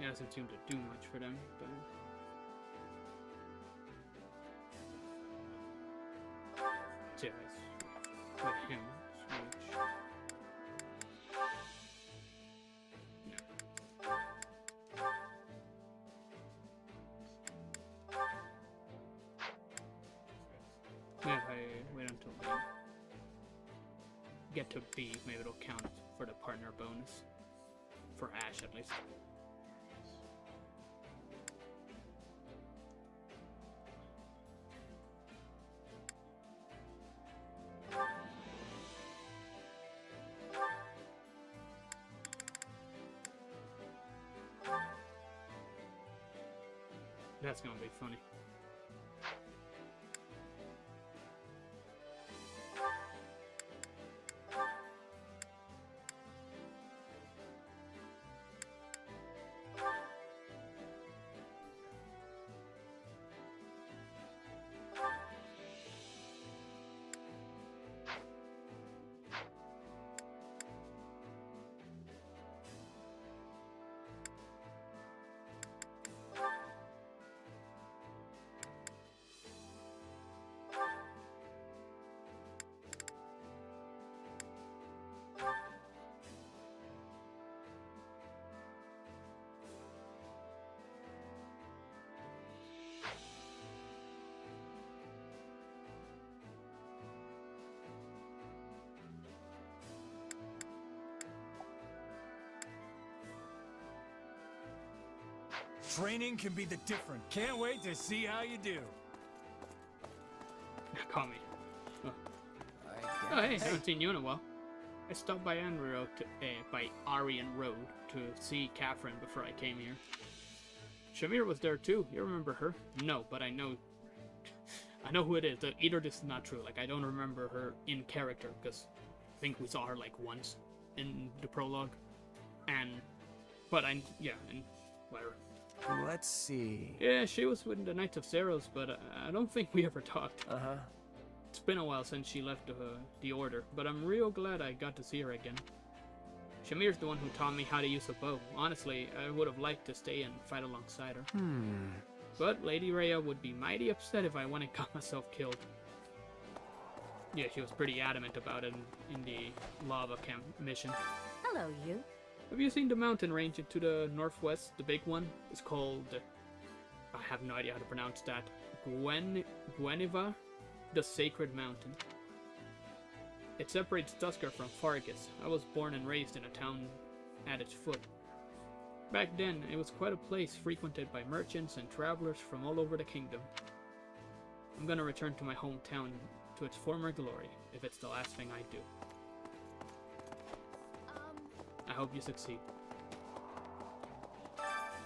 doesn't seem to do much for them, but... Yeah, with him, switch. Yeah, if I wait until we get to B, maybe it'll count for the partner bonus. For Ash, at least. That's gonna be funny. Training can be the difference. Can't wait to see how you do. Call me. Oh, oh hey, haven't seen you in a while. I stopped by Aryan Road to see Catherine before I came here. Shamir was there too. You remember her? No, but I know who it is. Either this is not true. Like, I don't remember her in character because I think we saw her like once in the prologue. And and whatever. Let's see. Yeah, she was with the Knights of Zeros, but I don't think we ever talked. It's been a while since she left the Order, but I'm real glad I got to see her again. Shamir's the one who taught me how to use a bow. Honestly, I would have liked to stay and fight alongside her. But Lady Rhea would be mighty upset if I went and got myself killed. Yeah, she was pretty adamant about it in the lava camp mission. Hello, you. Have you seen the mountain range to the northwest? The big one? It's called... I have no idea how to pronounce that. Gueniva? The Sacred Mountain. It separates Tusker from Fargus. I was born and raised in a town at its foot. Back then, it was quite a place frequented by merchants and travelers from all over the kingdom. I'm gonna return to my hometown to its former glory, if it's the last thing I do. I hope you succeed.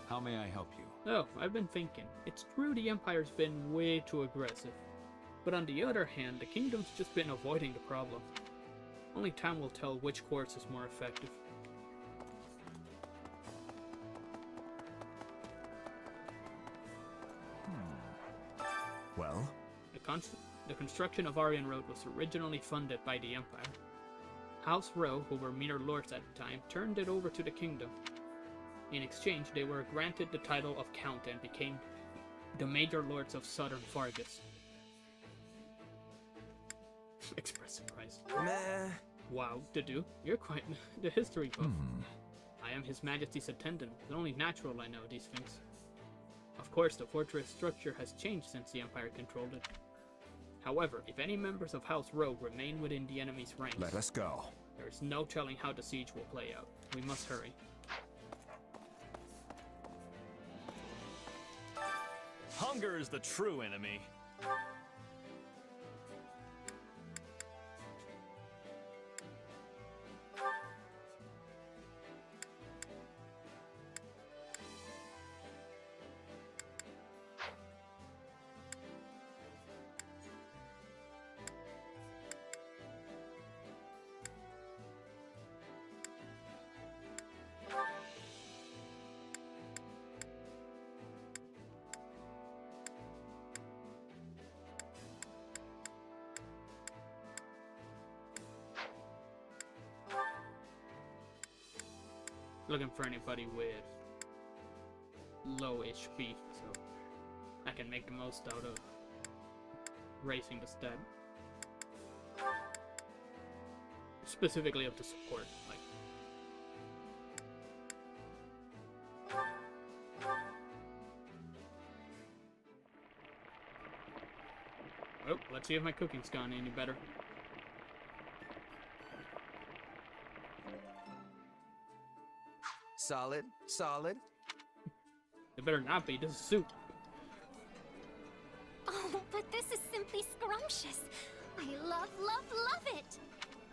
How may I help you? Oh, I've been thinking. It's true the Empire's been way too aggressive. But on the other hand, the Kingdom's just been avoiding the problem. Only time will tell which course is more effective. Well? The construction of Aryan Road was originally funded by the Empire. House Rowe, who were mere lords at the time, turned it over to the kingdom. In exchange, they were granted the title of Count and became the major lords of southern Fargus. Express surprise. Meh. Wow, Dedu, you're quite the history buff. I am His Majesty's attendant. It's only natural I know these things. Of course, the fortress structure has changed since the Empire controlled it. However, if any members of House Rowe remain within the enemy's ranks... Let us go. There is no telling how the siege will play out. We must hurry. Hunger is the true enemy. Looking for anybody with low HP, so I can make the most out of raising the stat. Specifically of the support, like. Oh, let's see if my cooking's gone any better. Solid, solid. It better not be, this is soup. Oh, but this is simply scrumptious. I love, love, love it.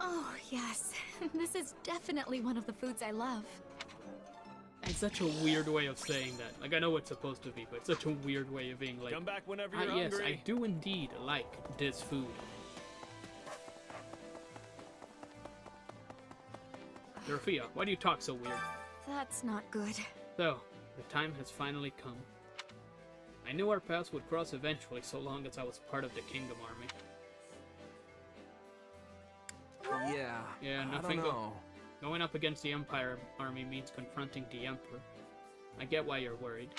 Oh, yes. This is definitely one of the foods I love. It's such a weird way of saying that. Like, I know it's supposed to be, but it's such a weird way of being like... Come back whenever you're yes, hungry. I do indeed like this food. Dorothea, why do you talk so weird? That's not good. So, the time has finally come. I knew our paths would cross eventually, so long as I was part of the Kingdom Army. Yeah, nothing. I don't know. Going up against the Empire army means confronting the Emperor. I get why you're worried.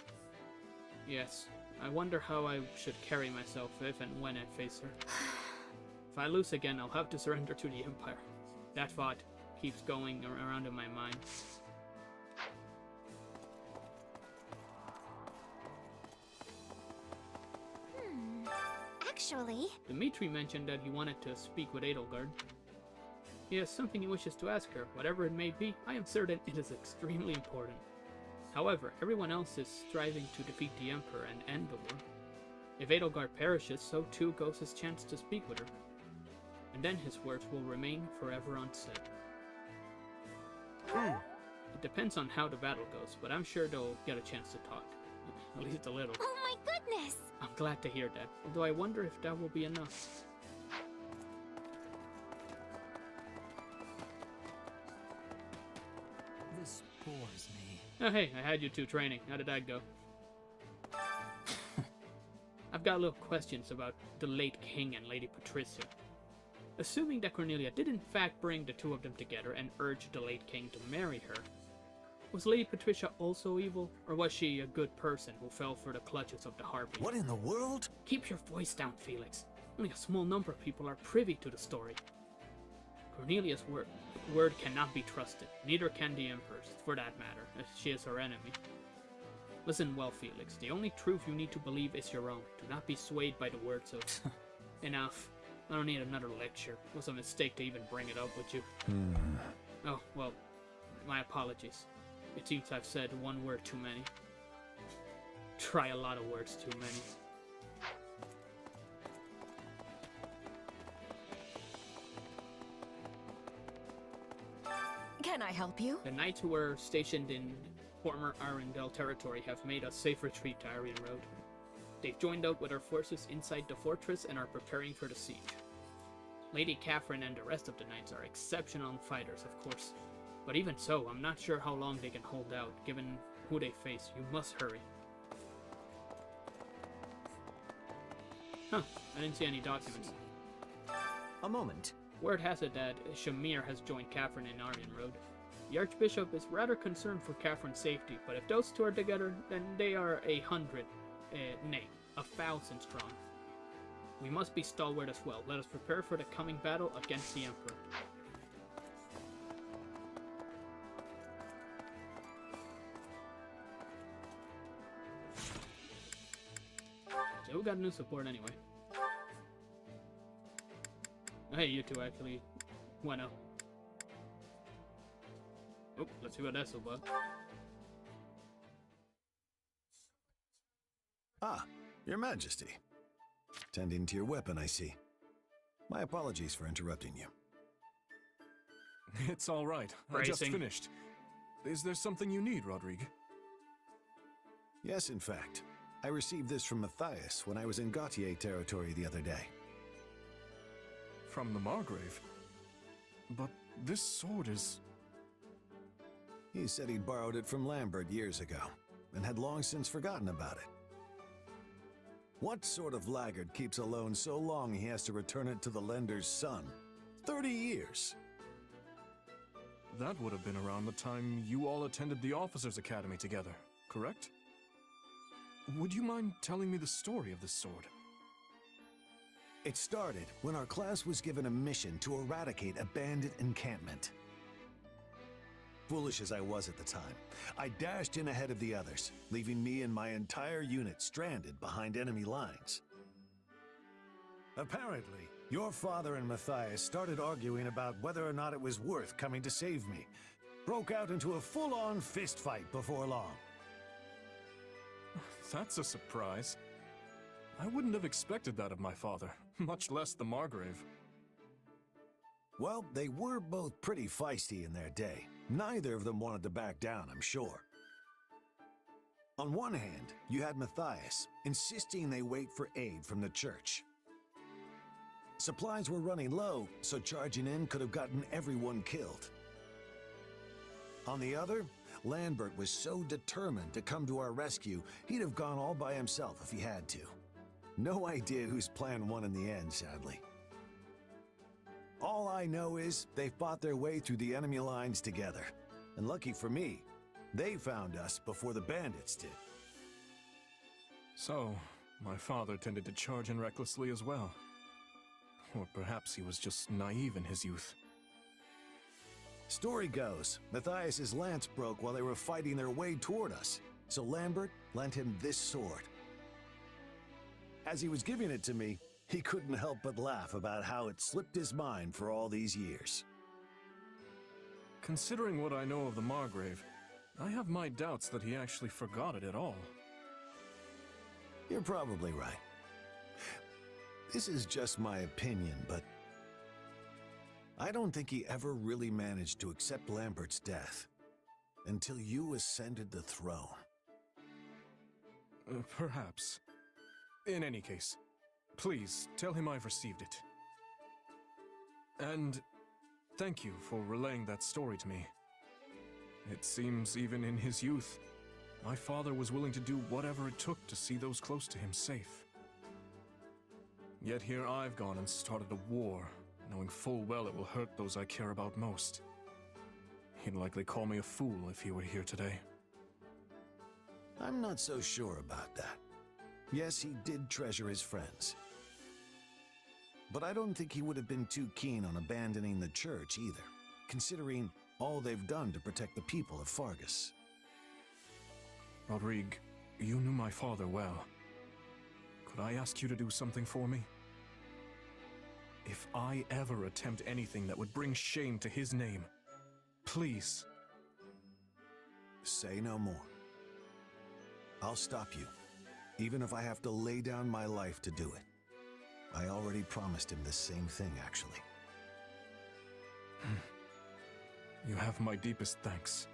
Yes, I wonder how I should carry myself if and when I face her. If I lose again, I'll have to surrender to the Empire. That thought keeps going around in my mind. Actually... Dimitri mentioned that he wanted to speak with Edelgard. He has something he wishes to ask her. Whatever it may be, I am certain it is extremely important. However, everyone else is striving to defeat the Emperor and end the war. If Edelgard perishes, so too goes his chance to speak with her. And then his words will remain forever unsaid. It depends on how the battle goes, but I'm sure they'll get a chance to talk. At least a little. Oh my goodness! I'm glad to hear that, although I wonder if that will be enough. This bores me. Oh hey, I had you two training. How did that go? I've got little questions about the late king and Lady Patricia. Assuming that Cornelia did in fact bring the two of them together and urge the late king to marry her, was Lady Patricia also evil, or was she a good person who fell for the clutches of the Harpy? What in the world? Keep your voice down, Felix. Only a small number of people are privy to the story. Cornelia's word cannot be trusted, neither can the Emperor's, for that matter, as she is her enemy. Listen well, Felix. The only truth you need to believe is your own. Do not be swayed by the words of... Enough. I don't need another lecture. It was a mistake to even bring it up with you. Oh, well, my apologies. It seems I've said one word too many. Try a lot of words too many. Can I help you? The knights who were stationed in former Arundel territory have made a safe retreat to Aryan Road. They've joined up with our forces inside the fortress and are preparing for the siege. Lady Catherine and the rest of the knights are exceptional fighters, of course. But even so, I'm not sure how long they can hold out, given who they face. You must hurry. Huh, I didn't see any documents. A moment. Word has it that Shamir has joined Catherine in Aryan Road. The Archbishop is rather concerned for Catherine's safety, but if those two are together, then they are 100, nay, 1,000 strong. We must be stalwart as well. Let us prepare for the coming battle against the Emperor. So we got new support anyway. Hey, you two actually went up. Oh, let's see what that's about. Ah, Your Majesty. Tending to your weapon, I see. My apologies for interrupting you. It's all right. I just finished. Is there something you need, Rodrigue? Yes, in fact. I received this from Matthias when I was in Gautier territory the other day. From the Margrave? But this sword is... He said he'd borrowed it from Lambert years ago, and had long since forgotten about it. What sort of laggard keeps a loan so long he has to return it to the lender's son? 30 years! That would have been around the time you all attended the Officers' Academy together, correct? Would you mind telling me the story of this sword? It started when our class was given a mission to eradicate a bandit encampment. Foolish as I was at the time, I dashed in ahead of the others, leaving me and my entire unit stranded behind enemy lines. Apparently, your father and Matthias started arguing about whether or not it was worth coming to save me. Broke out into a full-on fist fight before long. That's a surprise. I wouldn't have expected that of my father, much less the Margrave. Well, they were both pretty feisty in their day. Neither of them wanted to back down, I'm sure. On one hand, you had Matthias, insisting they wait for aid from the church. Supplies were running low, so charging in could have gotten everyone killed. On the other, Lambert was so determined to come to our rescue, he'd have gone all by himself if he had to. No idea whose plan won in the end, sadly. All I know is they fought their way through the enemy lines together. And lucky for me, they found us before the bandits did. So, my father tended to charge in recklessly as well. Or perhaps he was just naive in his youth. Story goes, Matthias's lance broke while they were fighting their way toward us, so Lambert lent him this sword. As he was giving it to me, he couldn't help but laugh about how it slipped his mind for all these years. Considering what I know of the Margrave, I have my doubts that he actually forgot it at all. You're probably right. This is just my opinion, but I don't think he ever really managed to accept Lambert's death until you ascended the throne. Perhaps. In any case, please tell him I've received it. And thank you for relaying that story to me. It seems even in his youth, my father was willing to do whatever it took to see those close to him safe. Yet here I've gone and started a war, knowing full well it will hurt those I care about most. He'd likely call me a fool if he were here today. I'm not so sure about that. Yes, he did treasure his friends. But I don't think he would have been too keen on abandoning the church either, considering all they've done to protect the people of Fargus. Rodrigue, you knew my father well. Could I ask you to do something for me? If I ever attempt anything that would bring shame to his name, please. Say no more. I'll stop you, even if I have to lay down my life to do it. I already promised him the same thing, actually. You have my deepest thanks.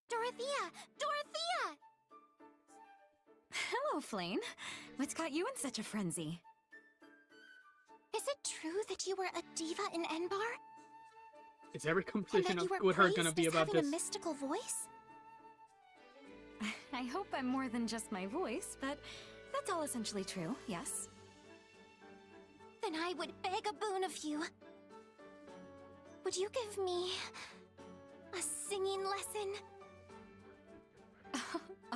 Dorothea! Hello, Flane. What's got you in such a frenzy? Is it true that you were a diva in Enbar? Is every And conversation that you were with her praised gonna be as about having this? a mystical voice? I hope I'm more than just my voice, but that's all essentially true, yes? Then I would beg a boon of you. Would you give me a singing lesson?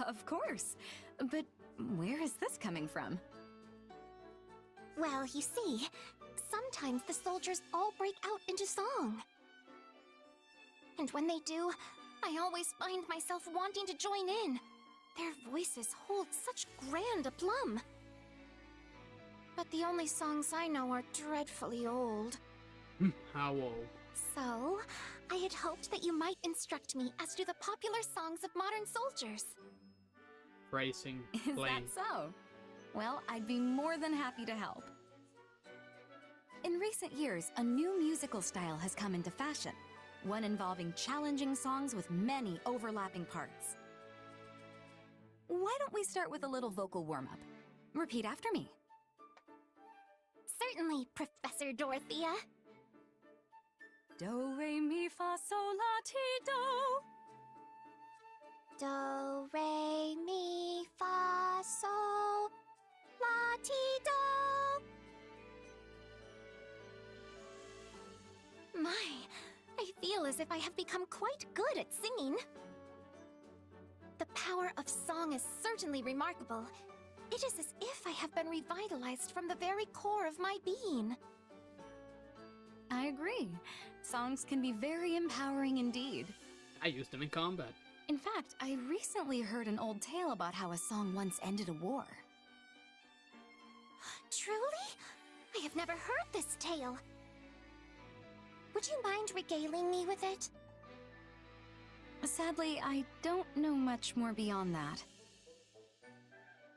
Of course. But where is this coming from? Well, you see, sometimes the soldiers all break out into song. And when they do, I always find myself wanting to join in. Their voices hold such grand aplomb. But the only songs I know are dreadfully old. How old? So, I had hoped that you might instruct me as to the popular songs of modern soldiers. Racing, Is playing. that so? Well, I'd be more than happy to help. In recent years, a new musical style has come into fashion, one involving challenging songs with many overlapping parts. Why don't we start with a little vocal warm-up? Repeat after me. Certainly, Professor Dorothea. Do, re, mi, fa, sol, la, ti, do. Do, re, mi, fa, sol, la, ti, do. My, I feel as if I have become quite good at singing. The power of song is certainly remarkable. It is as if I have been revitalized from the very core of my being. I agree. Songs can be very empowering indeed. I used them in combat. In fact, I recently heard an old tale about how a song once ended a war. Truly? I have never heard this tale. Would you mind regaling me with it? Sadly, I don't know much more beyond that.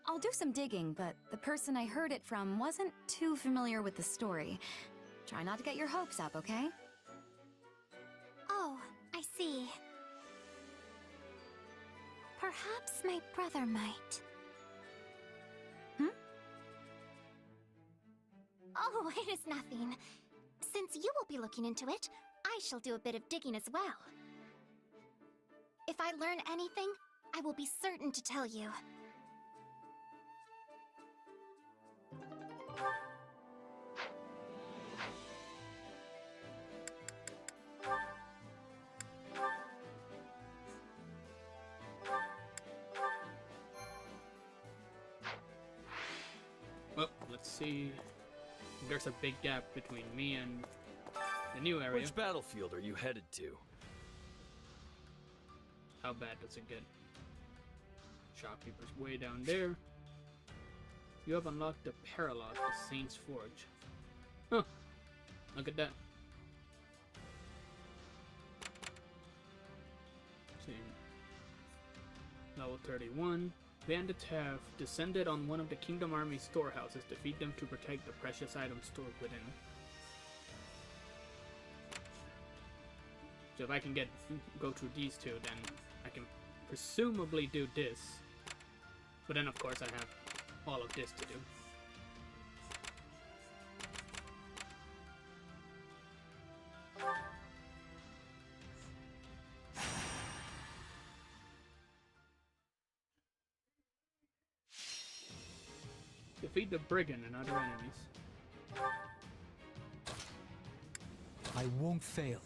I'll do some digging, but the person I heard it from wasn't too familiar with the story. Try not to get your hopes up, okay? Oh, I see. Perhaps my brother might. Oh, it is nothing. Since you will be looking into it, I shall do a bit of digging as well. If I learn anything, I will be certain to tell you. Well, let's see. There's a big gap between me and the new area. Which battlefield are you headed to? How bad does it get? Shopkeeper's way down there. You have unlocked the Paralog, the Saint's Forge. Huh. Look at that. See. Level 31. Bandits have descended on one of the Kingdom Army's storehouses. Defeat them to protect the precious items stored within. So if I can go through these two, then I can presumably do this. But then of course I have all of this to do. Defeat the brigand and other enemies. I won't fail.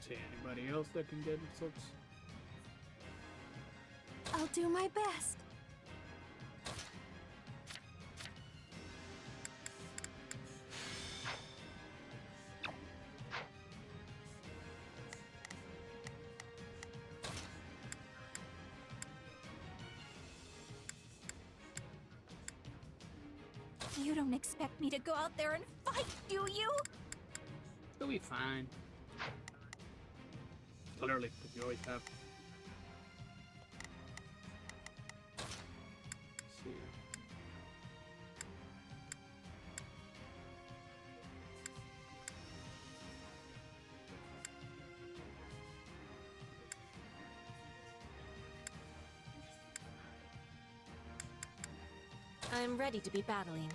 See anybody else that can get sorts? I'll do my best. You don't expect me to go out there and fight, do you? It'll be fine. Literally, because you always have. Let's see. I'm ready to be battling.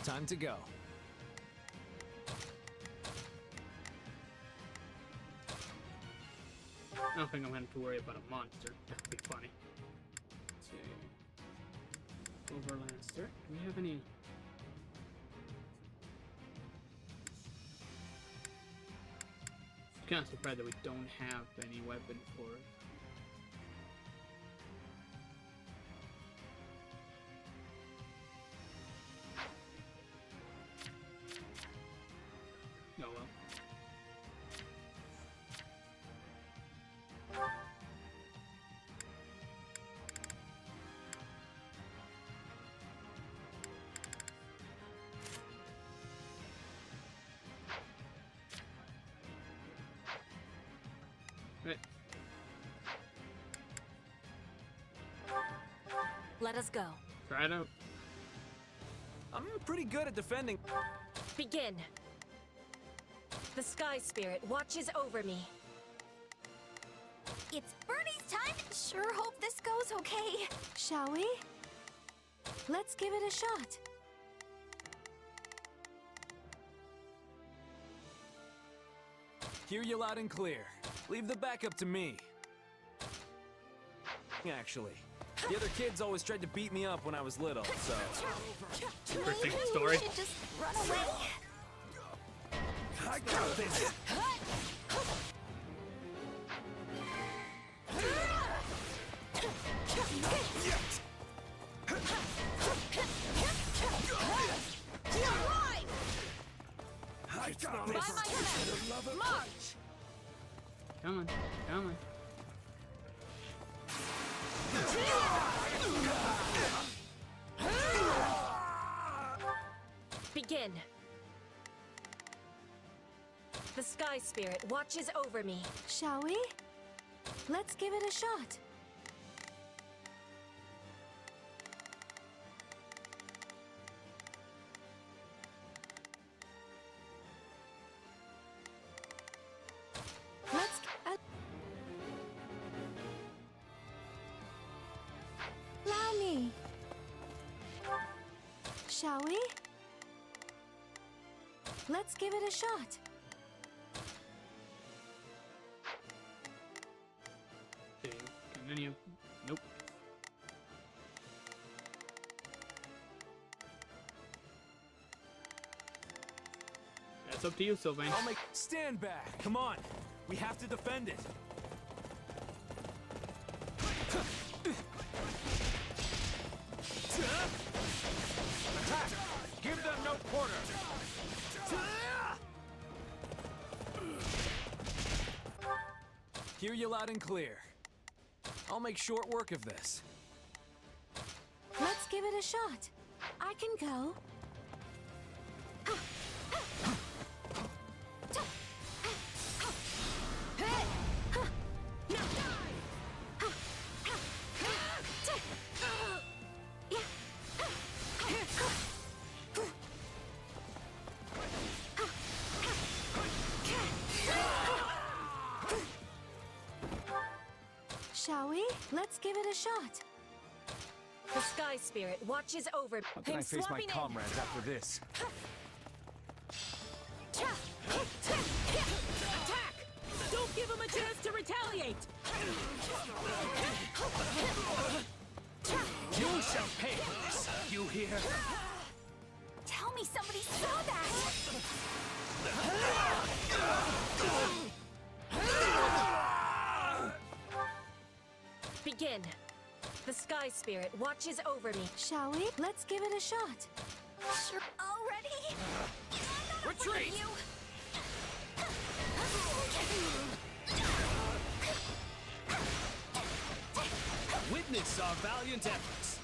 Time to go. I don't think I'm going to worry about a monster. That would be funny. Let's see. Overlanster. Do we have any? Kind of surprised that we don't have any weapon for it. Oh well. Right. Let us go. Try it out. I'm pretty good at defending. Begin. The Sky Spirit watches over me. It's Birdie's time! Sure hope this goes okay. Shall we? Let's give it a shot. Hear you loud and clear. Leave the backup to me. Actually, the other kids always tried to beat me up when I was little, so... Interesting story. We should just run away. I got this! I got this! March! Come on, come on. Begin. The Sky Spirit watches over me. Shall we? Let's give it a shot. Let's... Allow me. Shall we? Let's give it a shot. Okay, continue. Nope. That's up to you, Sylvain. I'll make... Stand back! Come on! We have to defend it! Attack! Give them no quarter! Hear you loud and clear. I'll make short work of this. Let's give it a shot. I can go. Shall we? Let's give it a shot. The Sky Spirit watches over me. How can I face my comrades after this? Attack! Don't give him a chance to retaliate! You shall pay for this! You hear? Tell me somebody saw that! Begin. The Sky Spirit watches over me. Shall we? Let's give it a shot. Sure. Already? Retreat! You. Witness our valiant efforts.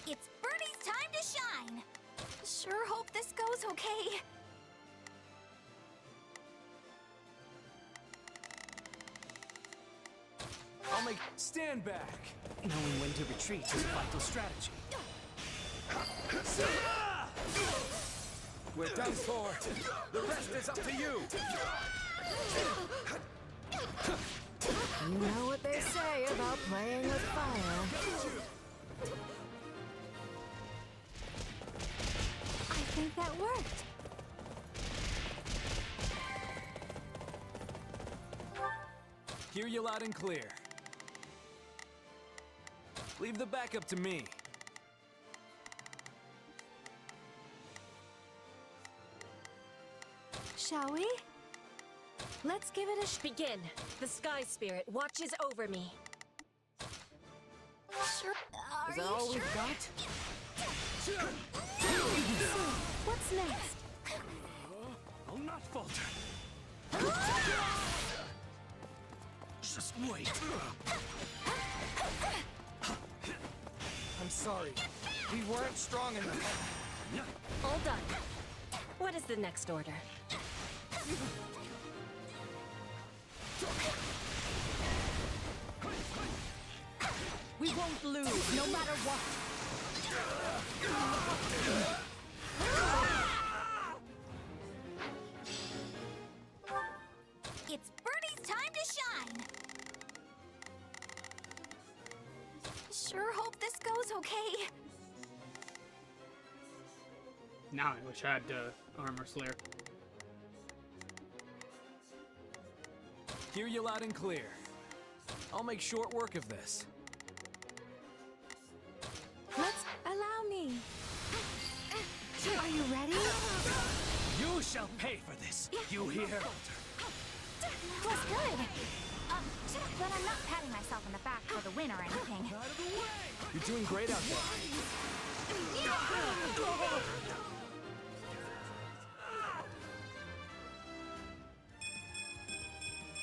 It's Birdie's time to shine. Sure hope this goes okay. I'll make... Stand back! Knowing when to retreat is vital strategy. We're done for. The rest is up to you. You know what they say about playing with fire. I think that worked. Hear you loud and clear. Leave the backup to me. Shall we? Let's give it a Begin. The Sky Spirit watches over me. Sure. Is that all we've got? What's next? I'll not falter. Just wait. I'm sorry. We weren't strong enough. All done. What is the next order? We won't lose, no matter what. It's Birdie's time to shine! Sure hope this goes okay. Now I wish I had Armor Slayer. Hear you loud and clear. I'll make short work of this. Let's allow me. Are you ready? You shall pay for this. You hear? It was good. But I'm not patting myself on the back for the win or anything. You're doing great out there.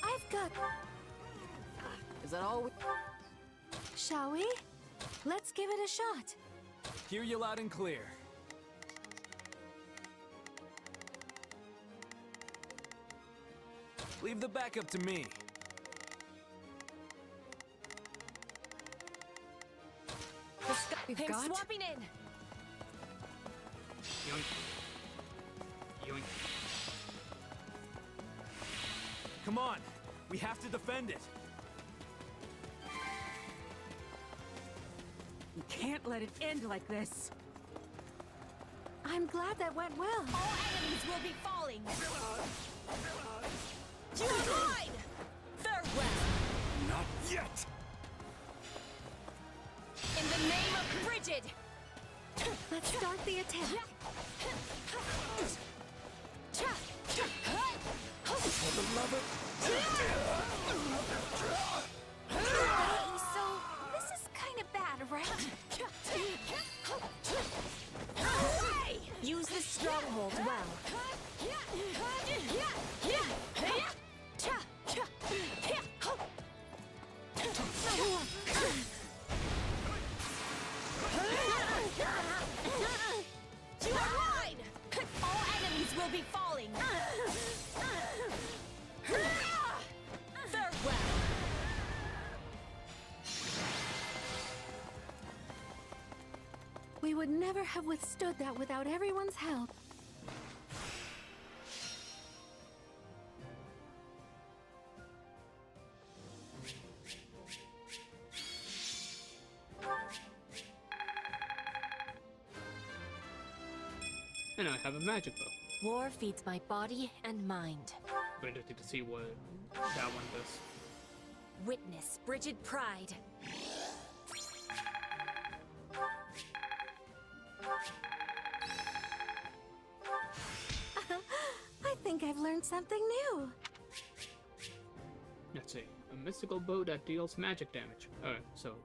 I've got... Is that all? Shall we? Let's give it a shot. Hear you loud and clear. Leave the backup to me. The Sky... We've I'm got... swapping in. Yoink. Yoink. Come on. We have to defend it. You can't let it end like this. I'm glad that went well. All enemies will be falling. You lied! Farewell! Not yet! In the name of Brigid! Let's start the attack. For the love of... Hey, so this is kind of bad, right? Hey! Use the stronghold well. You are mine! All enemies will be falling. Farewell! We would never have withstood that without everyone's help. And I have a magic bow. War feeds my body and mind. We're interested to see what that one does. Witness Brigid pride. I think I've learned something new. Let's see. A mystical bow that deals magic damage. Alright, so.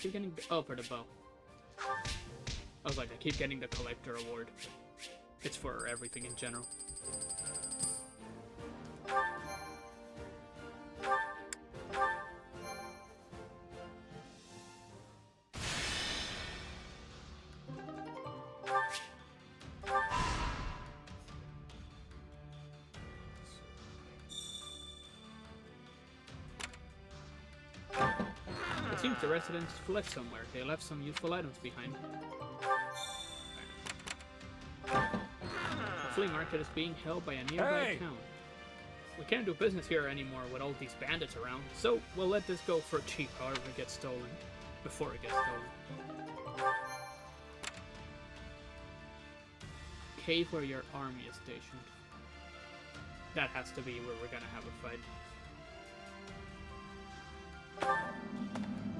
Keep getting. Oh, for the bow. I was like, I keep getting the collector award. It's for everything in general. It seems the residents fled somewhere. They left some useful items behind. The flea market is being held by a nearby town. We can't do business here anymore with all these bandits around, so we'll let this go for cheap, however it gets stolen. Before it gets stolen. Cave where your army is stationed. that has to be where we're gonna have a fight.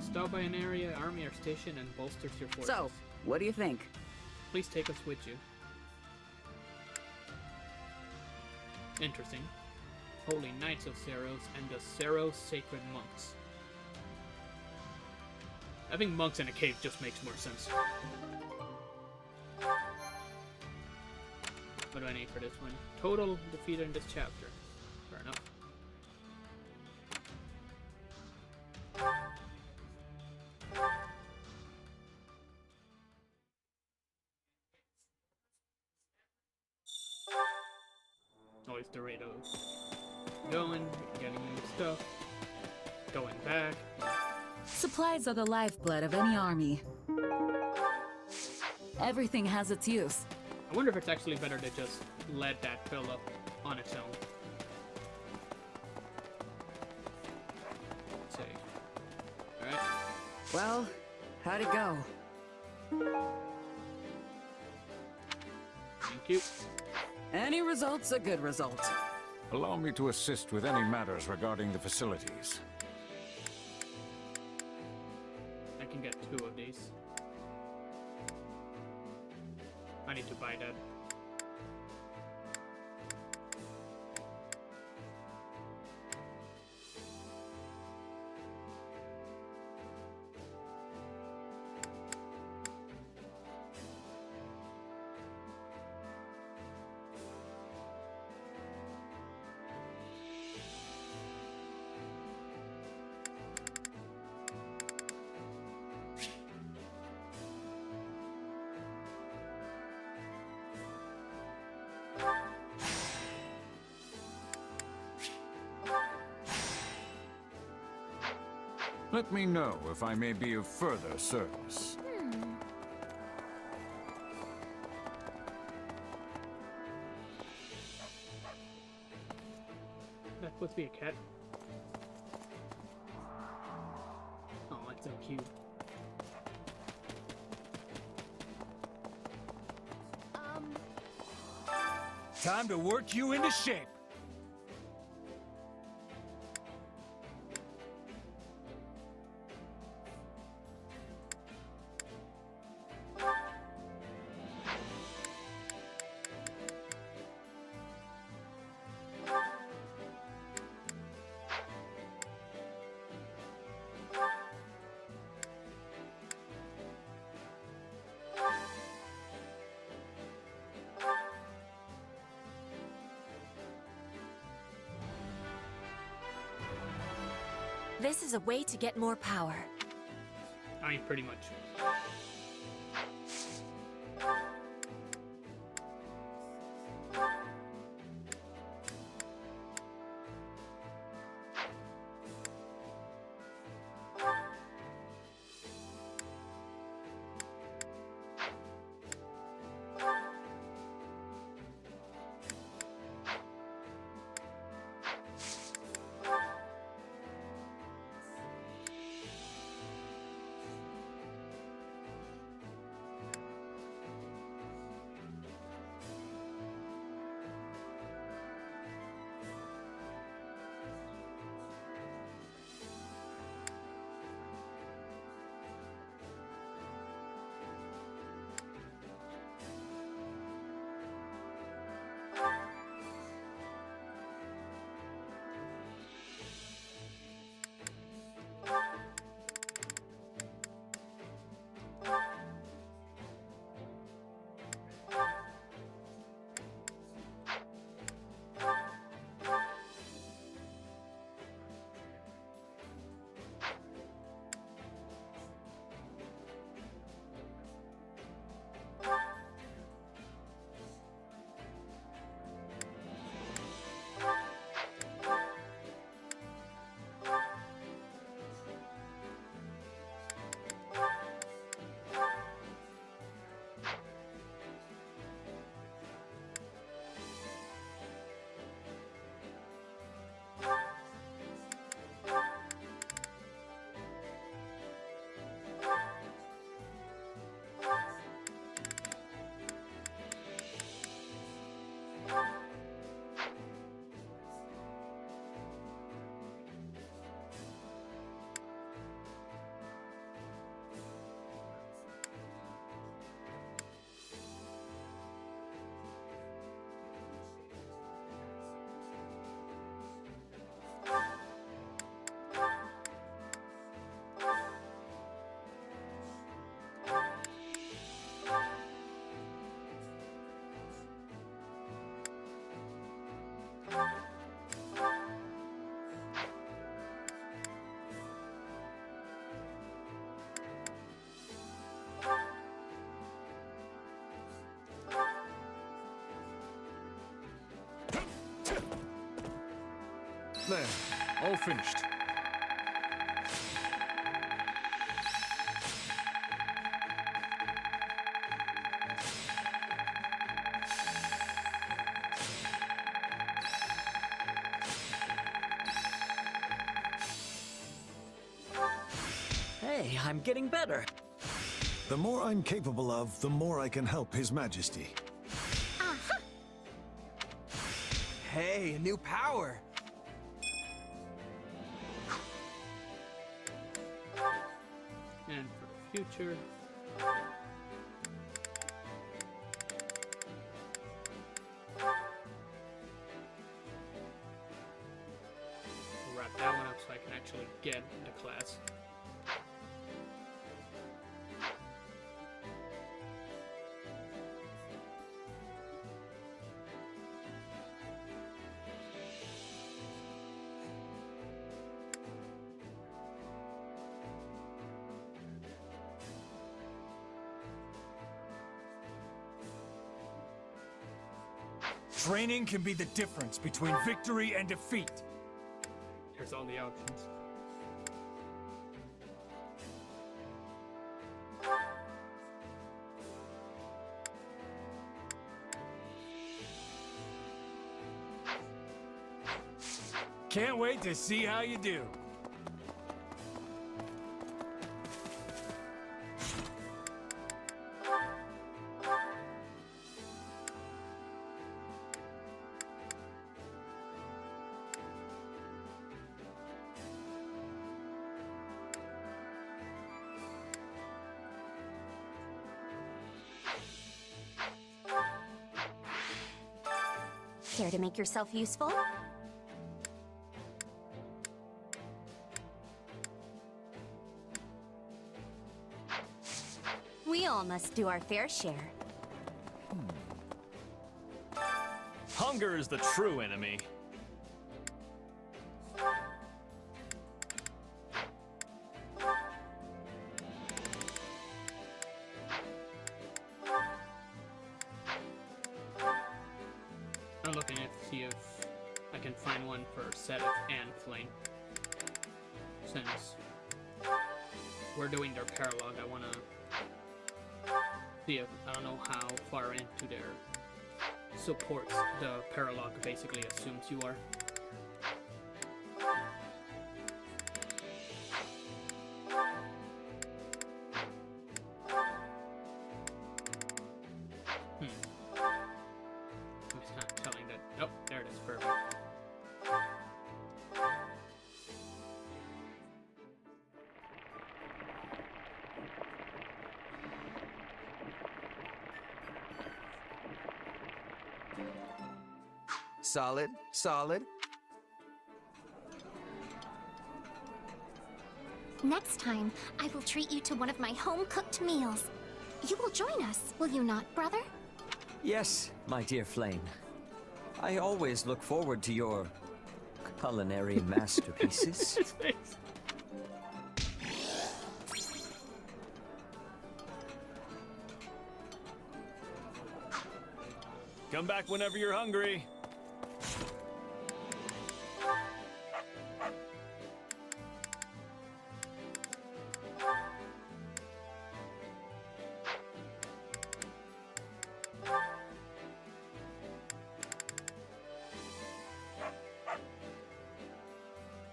Stop by an area, army, or station, and bolsters your forces. So, what do you think? Please take us with you. Interesting. Holy Knights of Ceros and the Ceros Sacred Monks. Having monks in a cave just makes more sense. What do I need for this one? Total defeat in this chapter. Fair enough. Always Doritos. Going, getting new stuff. Going back. Supplies are the lifeblood of any army. Everything has its use. I wonder if it's actually better to just let that fill up on its own. Let's see. Alright. Well, how'd it go? Thank you. Any result's a good result. Allow me to assist with any matters regarding the facilities. I can get 2 of these. I need to buy that. Let me know if I may be of further service. That's supposed to be a cat. Oh, it's so cute. Time to work you into shape. This is a way to get more power. I mean, pretty much. There, all finished. Hey, I'm getting better. The more I'm capable of, the more I can help His Majesty. Aha! Hey, a new power! And for the future. Wrap that one up so I can actually get the class. Training can be the difference between victory and defeat. Here's all the options. Can't wait to see how you do. Care to make yourself useful? We all must do our fair share. Hunger is the true enemy. I'm looking to see if I can find one for Sedith and Flame. Since we're doing their paralog, I wanna see if, I don't know how far into their supports the paralog basically assumes you are. It's not telling that. Oh, there it is. Perfect. Solid, solid. Next time, I will treat you to one of my home-cooked meals. You will join us, will you not, brother? Yes, my dear Flame. I always look forward to your culinary masterpieces. Come back whenever you're hungry.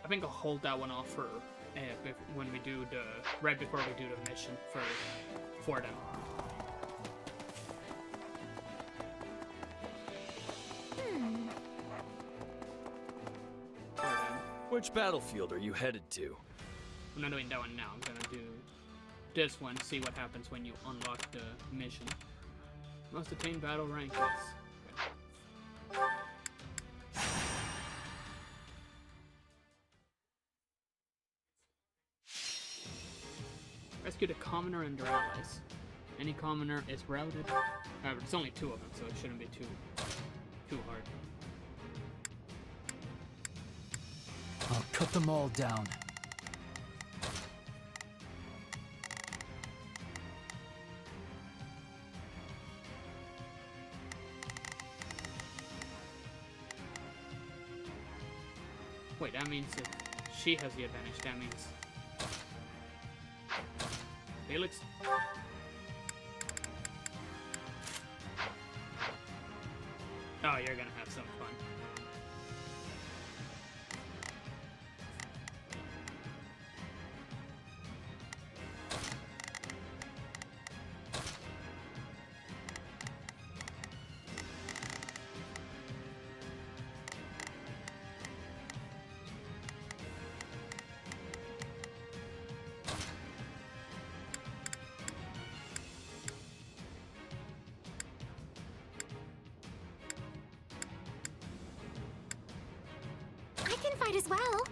I think I'll hold that one off for when we do the right before we do the mission for them. Which battlefield are you headed to? I'm not doing that one now. I'm gonna do this one. See what happens when you unlock the mission. Must attain battle rank. Yes. Rescue the commoner and their allies. Any commoner is routed. However, it's only 2 of them, so it shouldn't be too hard. Cut them all down. Wait, that means if she has the advantage, that means... Felix? Oh, you're gonna have some fun. I can fight as well.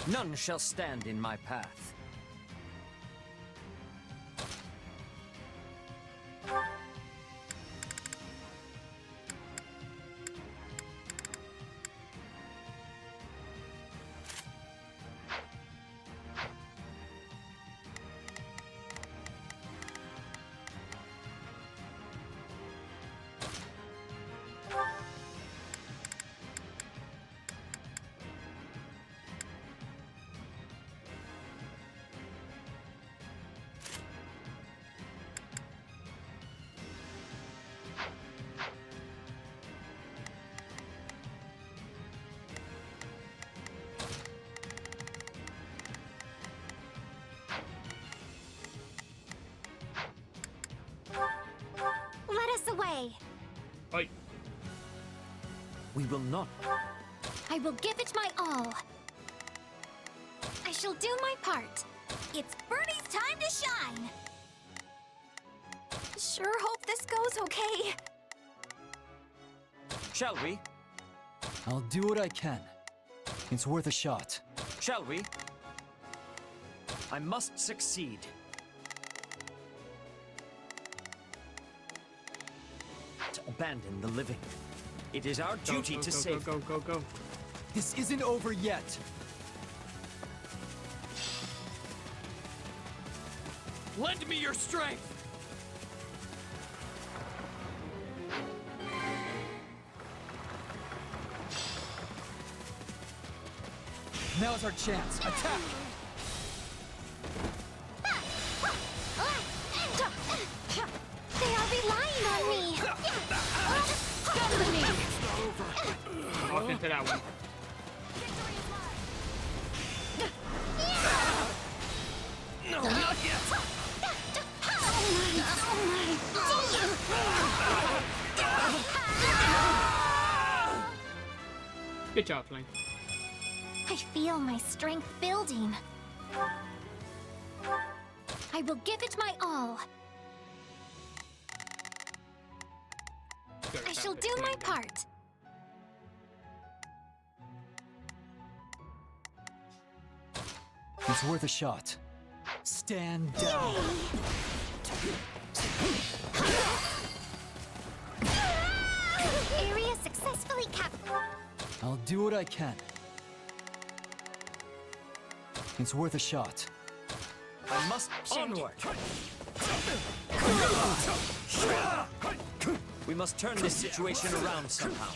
None shall stand in my path. Let us away. Oi. We will not. I will give it my all. I shall do my part. It's Birdie's time to shine. Sure hope this goes okay. Shall we? I'll do what I can. It's worth a shot. Shall we? I must succeed. To abandon the living. It is our duty to save. Go. This isn't over yet. Lend me your strength! Now's our chance. Attack! They are relying on me. Walk into that one. No, not yet! Good job, Flame. I feel my strength building. I will give it my all. I shall do my part. It's worth a shot. Stand down. Area successfully captured. I'll do what I can. It's worth a shot. I must onward. We must turn this situation around somehow.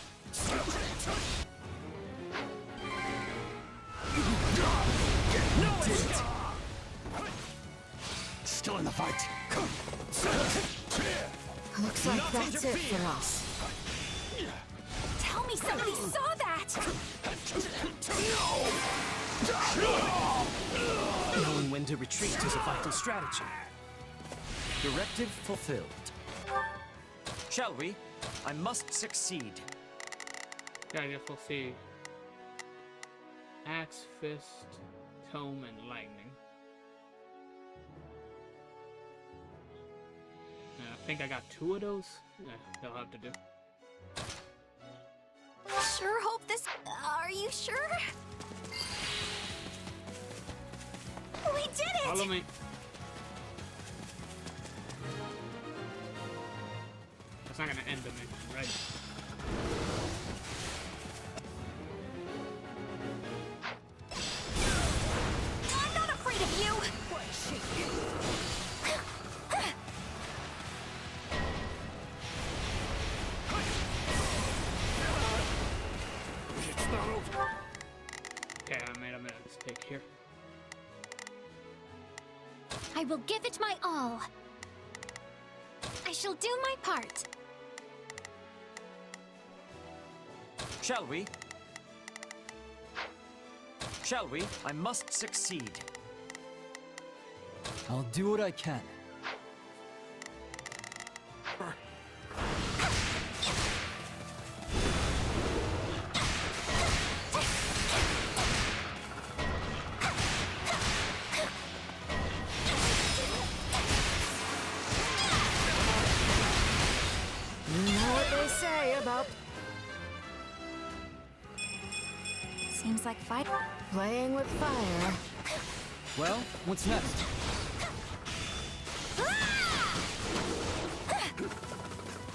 Still in the fight. Looks like that's it for us. Tell me somebody saw that! Knowing when to retreat is a vital strategy. Directive fulfilled. Shall we? I must succeed. Yeah, I guess we'll see. Axe, fist, tome, and lightning. I think I got 2 of those. Yeah, they'll have to do. Sure hope this... Are you sure? We did it! Follow me. That's not gonna end the mission, right? I'm not afraid of you! It's not over. Okay, I made a mistake here. I will give it my all. I shall do my part. Shall we? Shall we? I must succeed. I'll do what I can. You know what they say about Seems like fight. playing with fire. Well, what's next?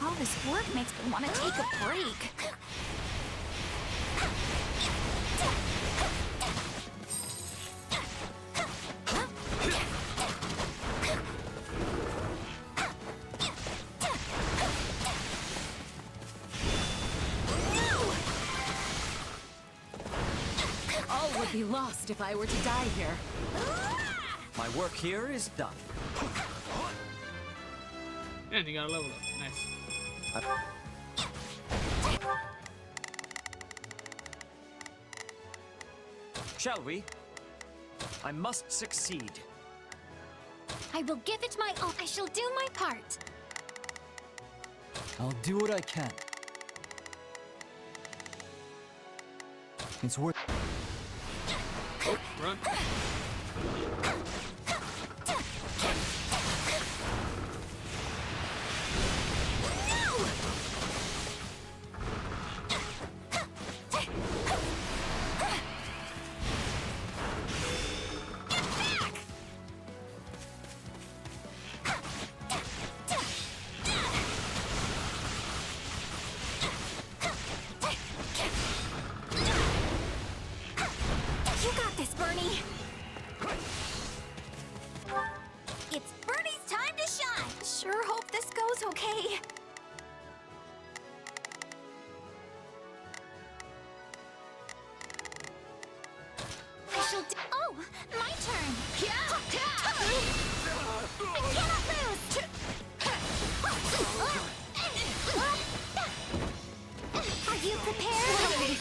All this work makes me want to take a break. All would be lost if I were to die here. My work here is done. And you got a level up. Nice. Shall we? I must succeed. I will give it my all. I shall do my part. I'll do what I can. It's worth. Oh, run. You got this, Bernie. It's Bernie's time to shine. Sure hope this goes okay. I shall do. Oh, my turn. I cannot lose. Are you prepared?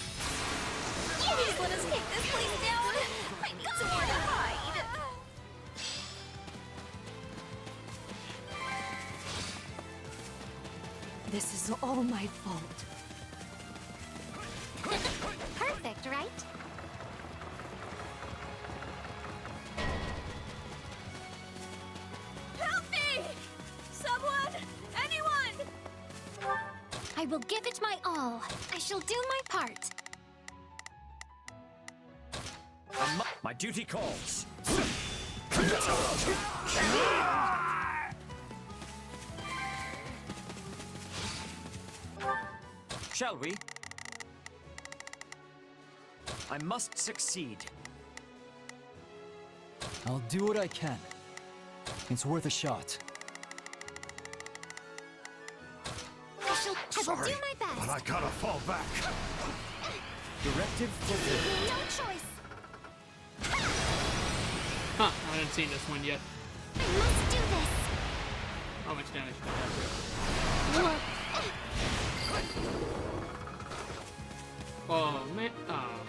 Please let us take this place down. I need somewhere to hide. This is all my fault. Perfect, right? Help me! Someone! Anyone! I will give it my all. I shall do my part. My duty calls. Shall we? I must succeed. I'll do what I can. It's worth a shot. I will do my best. But I gotta fall back. Directive fulfilled. No choice. Huh, I haven't seen this one yet. I must do this. How much damage did I have? Oh, man. Oh,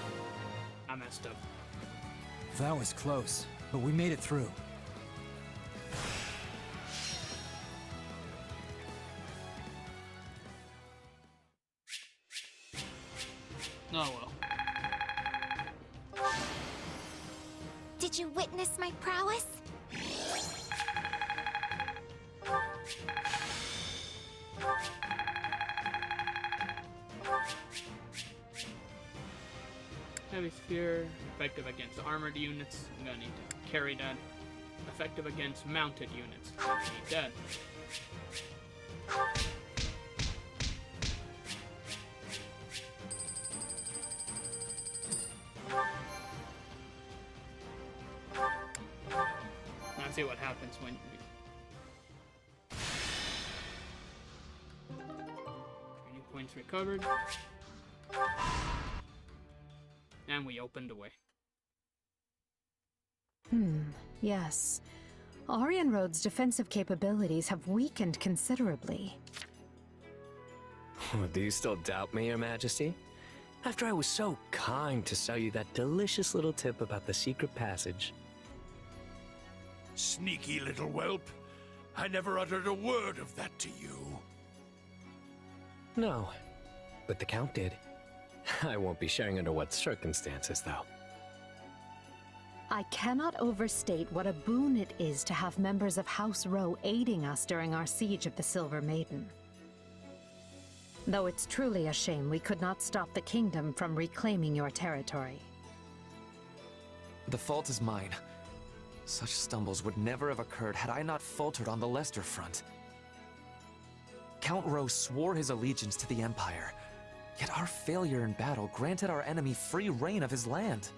I messed up. That was close, but we made it through. Oh well. Did you witness my prowess? Heavy sphere, effective against armored units. I'm gonna need to carry that. Effective against mounted units. I'm gonna need that. see what happens when we... Training points recovered. And we opened the way. Yes. Aryan Road's defensive capabilities have weakened considerably. Do you still doubt me, Your Majesty? After I was so kind to sell you that delicious little tip about the secret passage. Sneaky little whelp. I never uttered a word of that to you. No, but the Count did. I won't be sharing under what circumstances, though. I cannot overstate what a boon it is to have members of House Rowe aiding us during our siege of the Silver Maiden. Though it's truly a shame we could not stop the kingdom from reclaiming your territory. The fault is mine. Such stumbles would never have occurred had I not faltered on the Leicester front. Count Rowe swore his allegiance to the Empire, yet our failure in battle granted our enemy free reign of his land.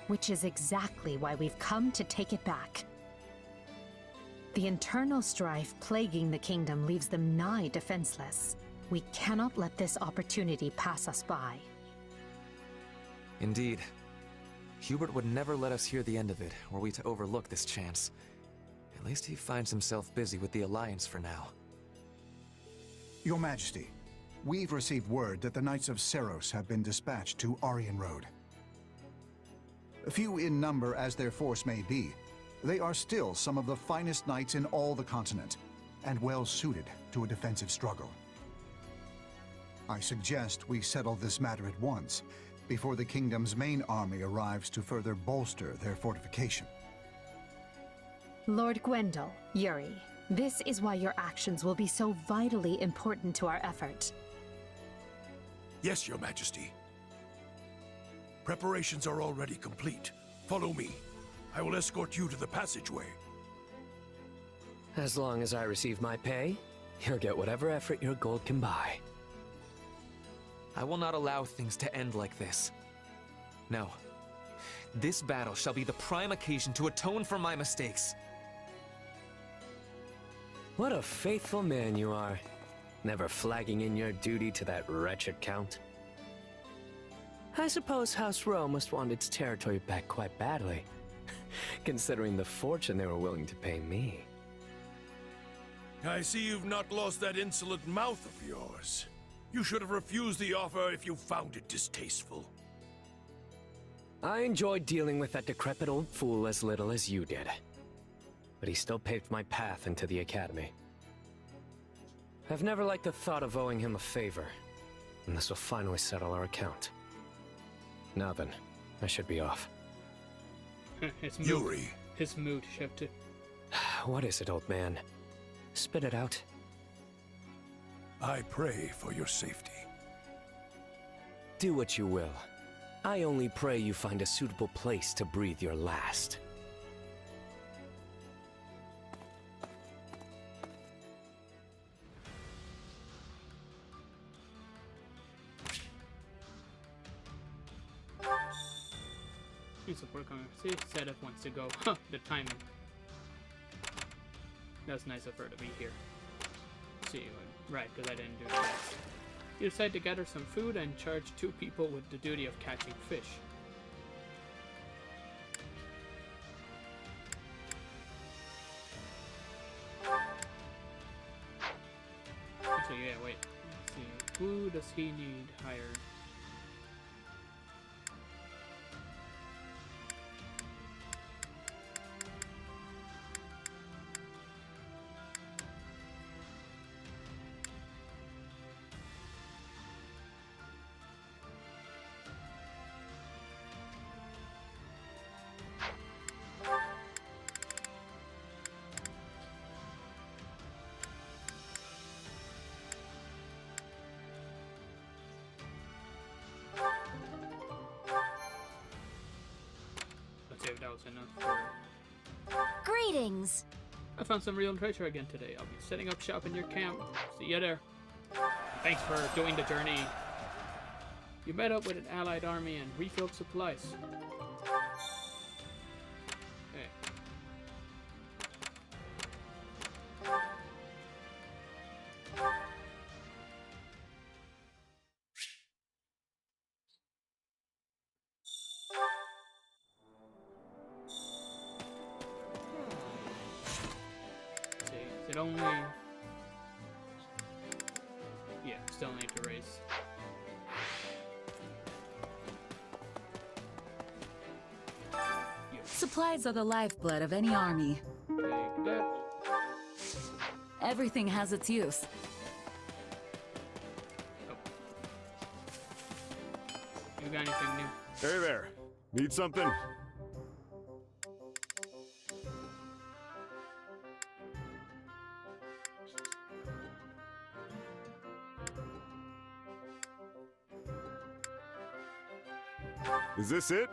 Which is exactly why we've come to take it back. The internal strife plaguing the kingdom leaves them nigh defenseless. We cannot let this opportunity pass us by. Indeed. Hubert would never let us hear the end of it, were we to overlook this chance. At least he finds himself busy with the Alliance for now. Your Majesty, we've received word that the Knights of Seros have been dispatched to Aryan Road. Few in number as their force may be, they are still some of the finest knights in all the continent, and well suited to a defensive struggle. I suggest we settle this matter at once, before the kingdom's main army arrives to further bolster their fortification. Lord Gwendol, Yuri, this is why your actions will be so vitally important to our effort. Yes, Your Majesty. Preparations are already complete. Follow me. I will escort you to the passageway. As long as I receive my pay, you'll get whatever effort your gold can buy. I will not allow things to end like this. No. This battle shall be the prime occasion to atone for my mistakes. What a faithful man you are. Never flagging in your duty to that wretched Count. I suppose House Rowe must want its territory back quite badly, considering the fortune they were willing to pay me. I see you've not lost that insolent mouth of yours. You should have refused the offer if you found it distasteful. I enjoyed dealing with that decrepit old fool as little as you did. But he still paved my path into the Academy. I've never liked the thought of owing him a favor, and this will finally settle our account. Now then, I should be off. His mood shifted. What is it, old man? Spit it out. I pray for your safety. Do what you will. I only pray you find a suitable place to breathe your last. Support coming. See, Sedith wants to go. The timing. That's nice of her to be here. See, right, because I didn't do that. You decide to gather some food and charge 2 people with the duty of catching fish. So yeah, wait. Let's see. Who does he need hired? If that was enough. Greetings! I found some real treasure again today. I'll be setting up shop in your camp. See you there. Thanks for doing the journey. You met up with an allied army and refilled supplies. Okay. it only... Yeah, still need to raise. Supplies are the lifeblood of any army. Take that. Everything has its use. You got anything new? Hey there. Need something? Is this it?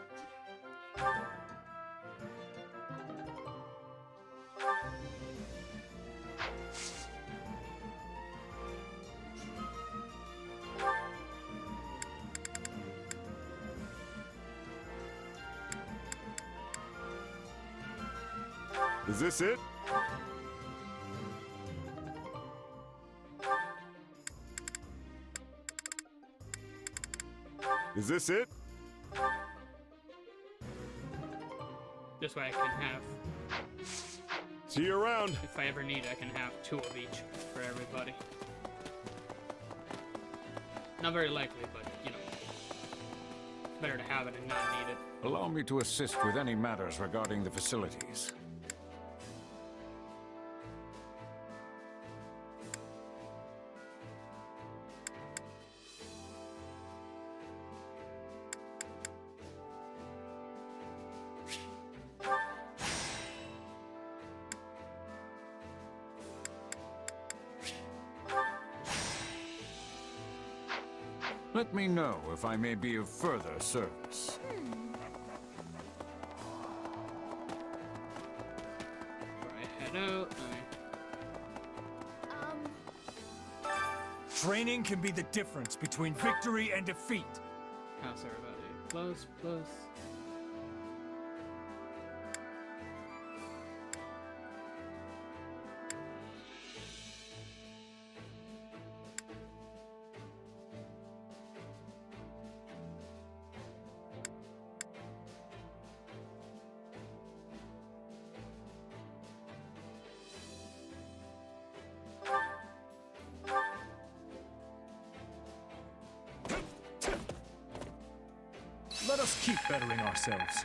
Is this it? Is this it? This way I can have... See you around. If I ever need it, I can have 2 of each for everybody. Not very likely, but, you know. It's better to have it and not need it. Allow me to assist with any matters regarding the facilities. Let me know if I may be of further service. Head out. Training can be the difference between victory and defeat. How's everybody? Plus, plus. Let us keep bettering ourselves.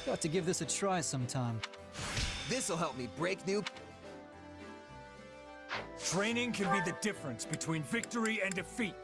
Got to give this a try sometime. This'll help me break new... Training can be the difference between victory and defeat.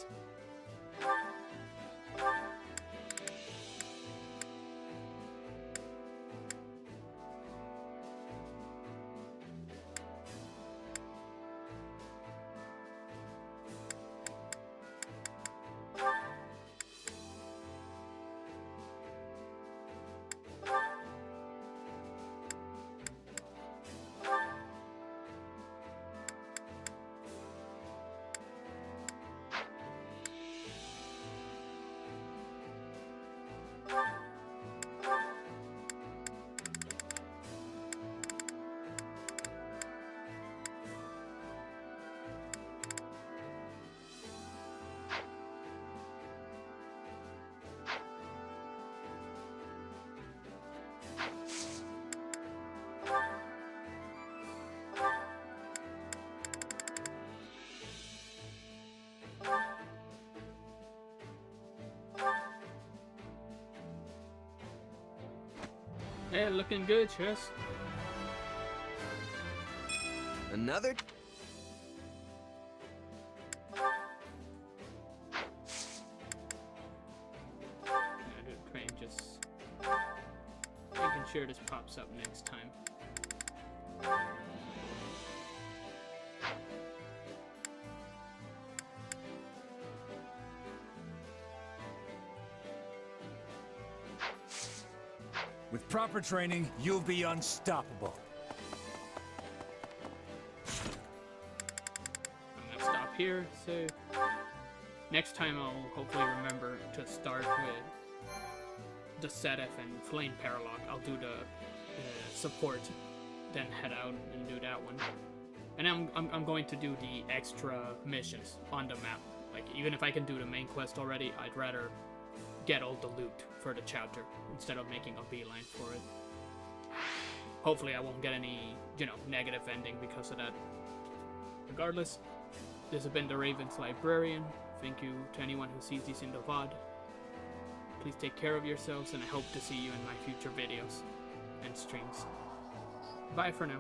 Hey, looking good, Chess. Another? Train just making sure this pops up next time. With proper training, you'll be unstoppable. I'm gonna stop here, so next time I'll hopefully remember to start with the Sedef and Flame Paralock. I'll do the support then head out and do that one. And I'm going to do the extra missions on the map. Like, even if I can do the main quest already, I'd rather get all the loot for the chapter instead of making a beeline for it. Hopefully I won't get any, you know, negative ending because of that. Regardless, this has been the Raven's Librarian. Thank you to anyone who sees these in the VOD. Please take care of yourselves, and I hope to see you in my future videos and streams. Bye for now.